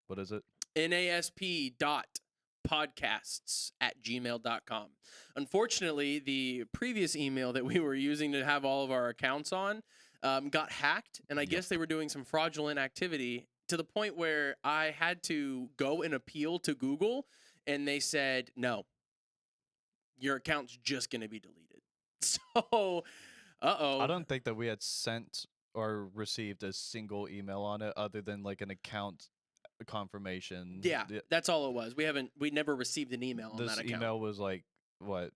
[SPEAKER 1] what is it?
[SPEAKER 2] nasp.podcasts@gmail.com. Unfortunately, the previous email that we were using to have all of our accounts on got hacked, and I guess they were doing some fraudulent activity to the point where I had to go and appeal to Google, and they said, no, your account's just going to be deleted. So,
[SPEAKER 1] I don't think that we had sent or received a single email on it other than like an account confirmation.
[SPEAKER 2] Yeah, that's all it was. We never received an email on
[SPEAKER 1] This
[SPEAKER 2] that account.
[SPEAKER 1] email was like what,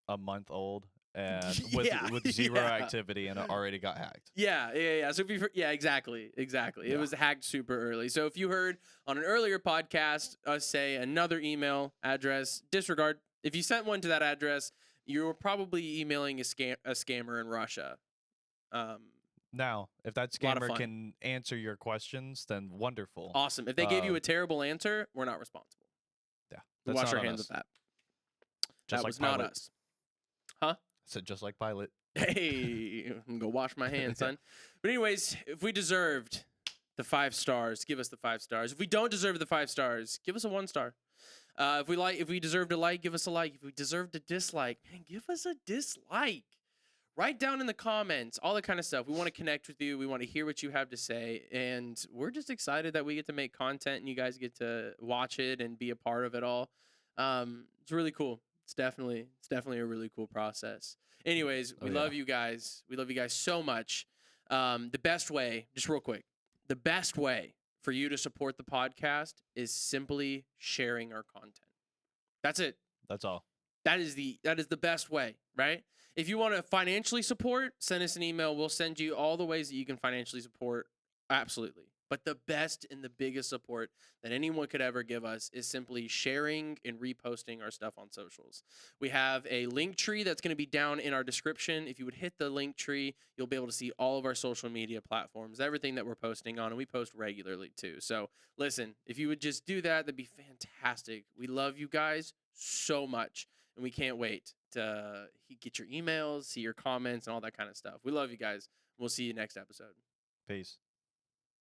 [SPEAKER 1] a month old and
[SPEAKER 2] Yeah,
[SPEAKER 1] with zero
[SPEAKER 2] yeah.
[SPEAKER 1] activity and it already got hacked.
[SPEAKER 2] Yeah. So exactly.
[SPEAKER 1] Yeah.
[SPEAKER 2] It was hacked super early. So if you heard on an earlier podcast us say another email address, disregard. If you sent one to that address, you were probably emailing a scammer in Russia.
[SPEAKER 1] Now, if that
[SPEAKER 2] Lot of
[SPEAKER 1] scammer
[SPEAKER 2] fun.
[SPEAKER 1] can answer your questions, then wonderful.
[SPEAKER 2] Awesome. If they gave you a terrible answer, we're not responsible.
[SPEAKER 1] Yeah,
[SPEAKER 2] We
[SPEAKER 1] that's
[SPEAKER 2] wash
[SPEAKER 1] not
[SPEAKER 2] our
[SPEAKER 1] on
[SPEAKER 2] hands
[SPEAKER 1] us.
[SPEAKER 2] of that.
[SPEAKER 1] Just
[SPEAKER 2] That
[SPEAKER 1] like
[SPEAKER 2] was not
[SPEAKER 1] Pilot.
[SPEAKER 2] us. Huh?
[SPEAKER 1] I said just like Pilot.
[SPEAKER 2] Hey, I'm gonna go wash my hands, son. But anyways, if we deserved The 5 stars. Give us the 5 stars. If we don't deserve the 5 stars, give us a 1 star. If we deserve to like, give us a like. If we deserve to dislike, man, give us a dislike. Write down in the comments, all that kind of stuff. We want to connect with you. We want to hear what you have to say. And we're just excited that we get to make content and you guys get to watch it and be a part of it all. It's really cool. It's definitely a really cool process. Anyways,
[SPEAKER 1] Oh
[SPEAKER 2] we
[SPEAKER 1] yeah.
[SPEAKER 2] love you guys. We love you guys so much. The best way, just real quick, the best way for you to support the podcast is simply sharing our content. That's it.
[SPEAKER 1] That's all.
[SPEAKER 2] That is the best way, right? If you want to financially support, send us an email. We'll send you all the ways that you can financially support. Absolutely. But the best and the biggest support that anyone could ever give us is simply sharing and reposting our stuff on socials. We have a link tree that's going to be down in our description. If you would hit the link tree, you'll be able to see all of our social media platforms, everything that we're posting on, and we post regularly too. So listen, if you would just do that, that'd be fantastic. We love you guys so much, and we can't wait to get your emails, see your comments, and all that kind of stuff. We love you guys. We'll see you next episode.
[SPEAKER 1] Peace.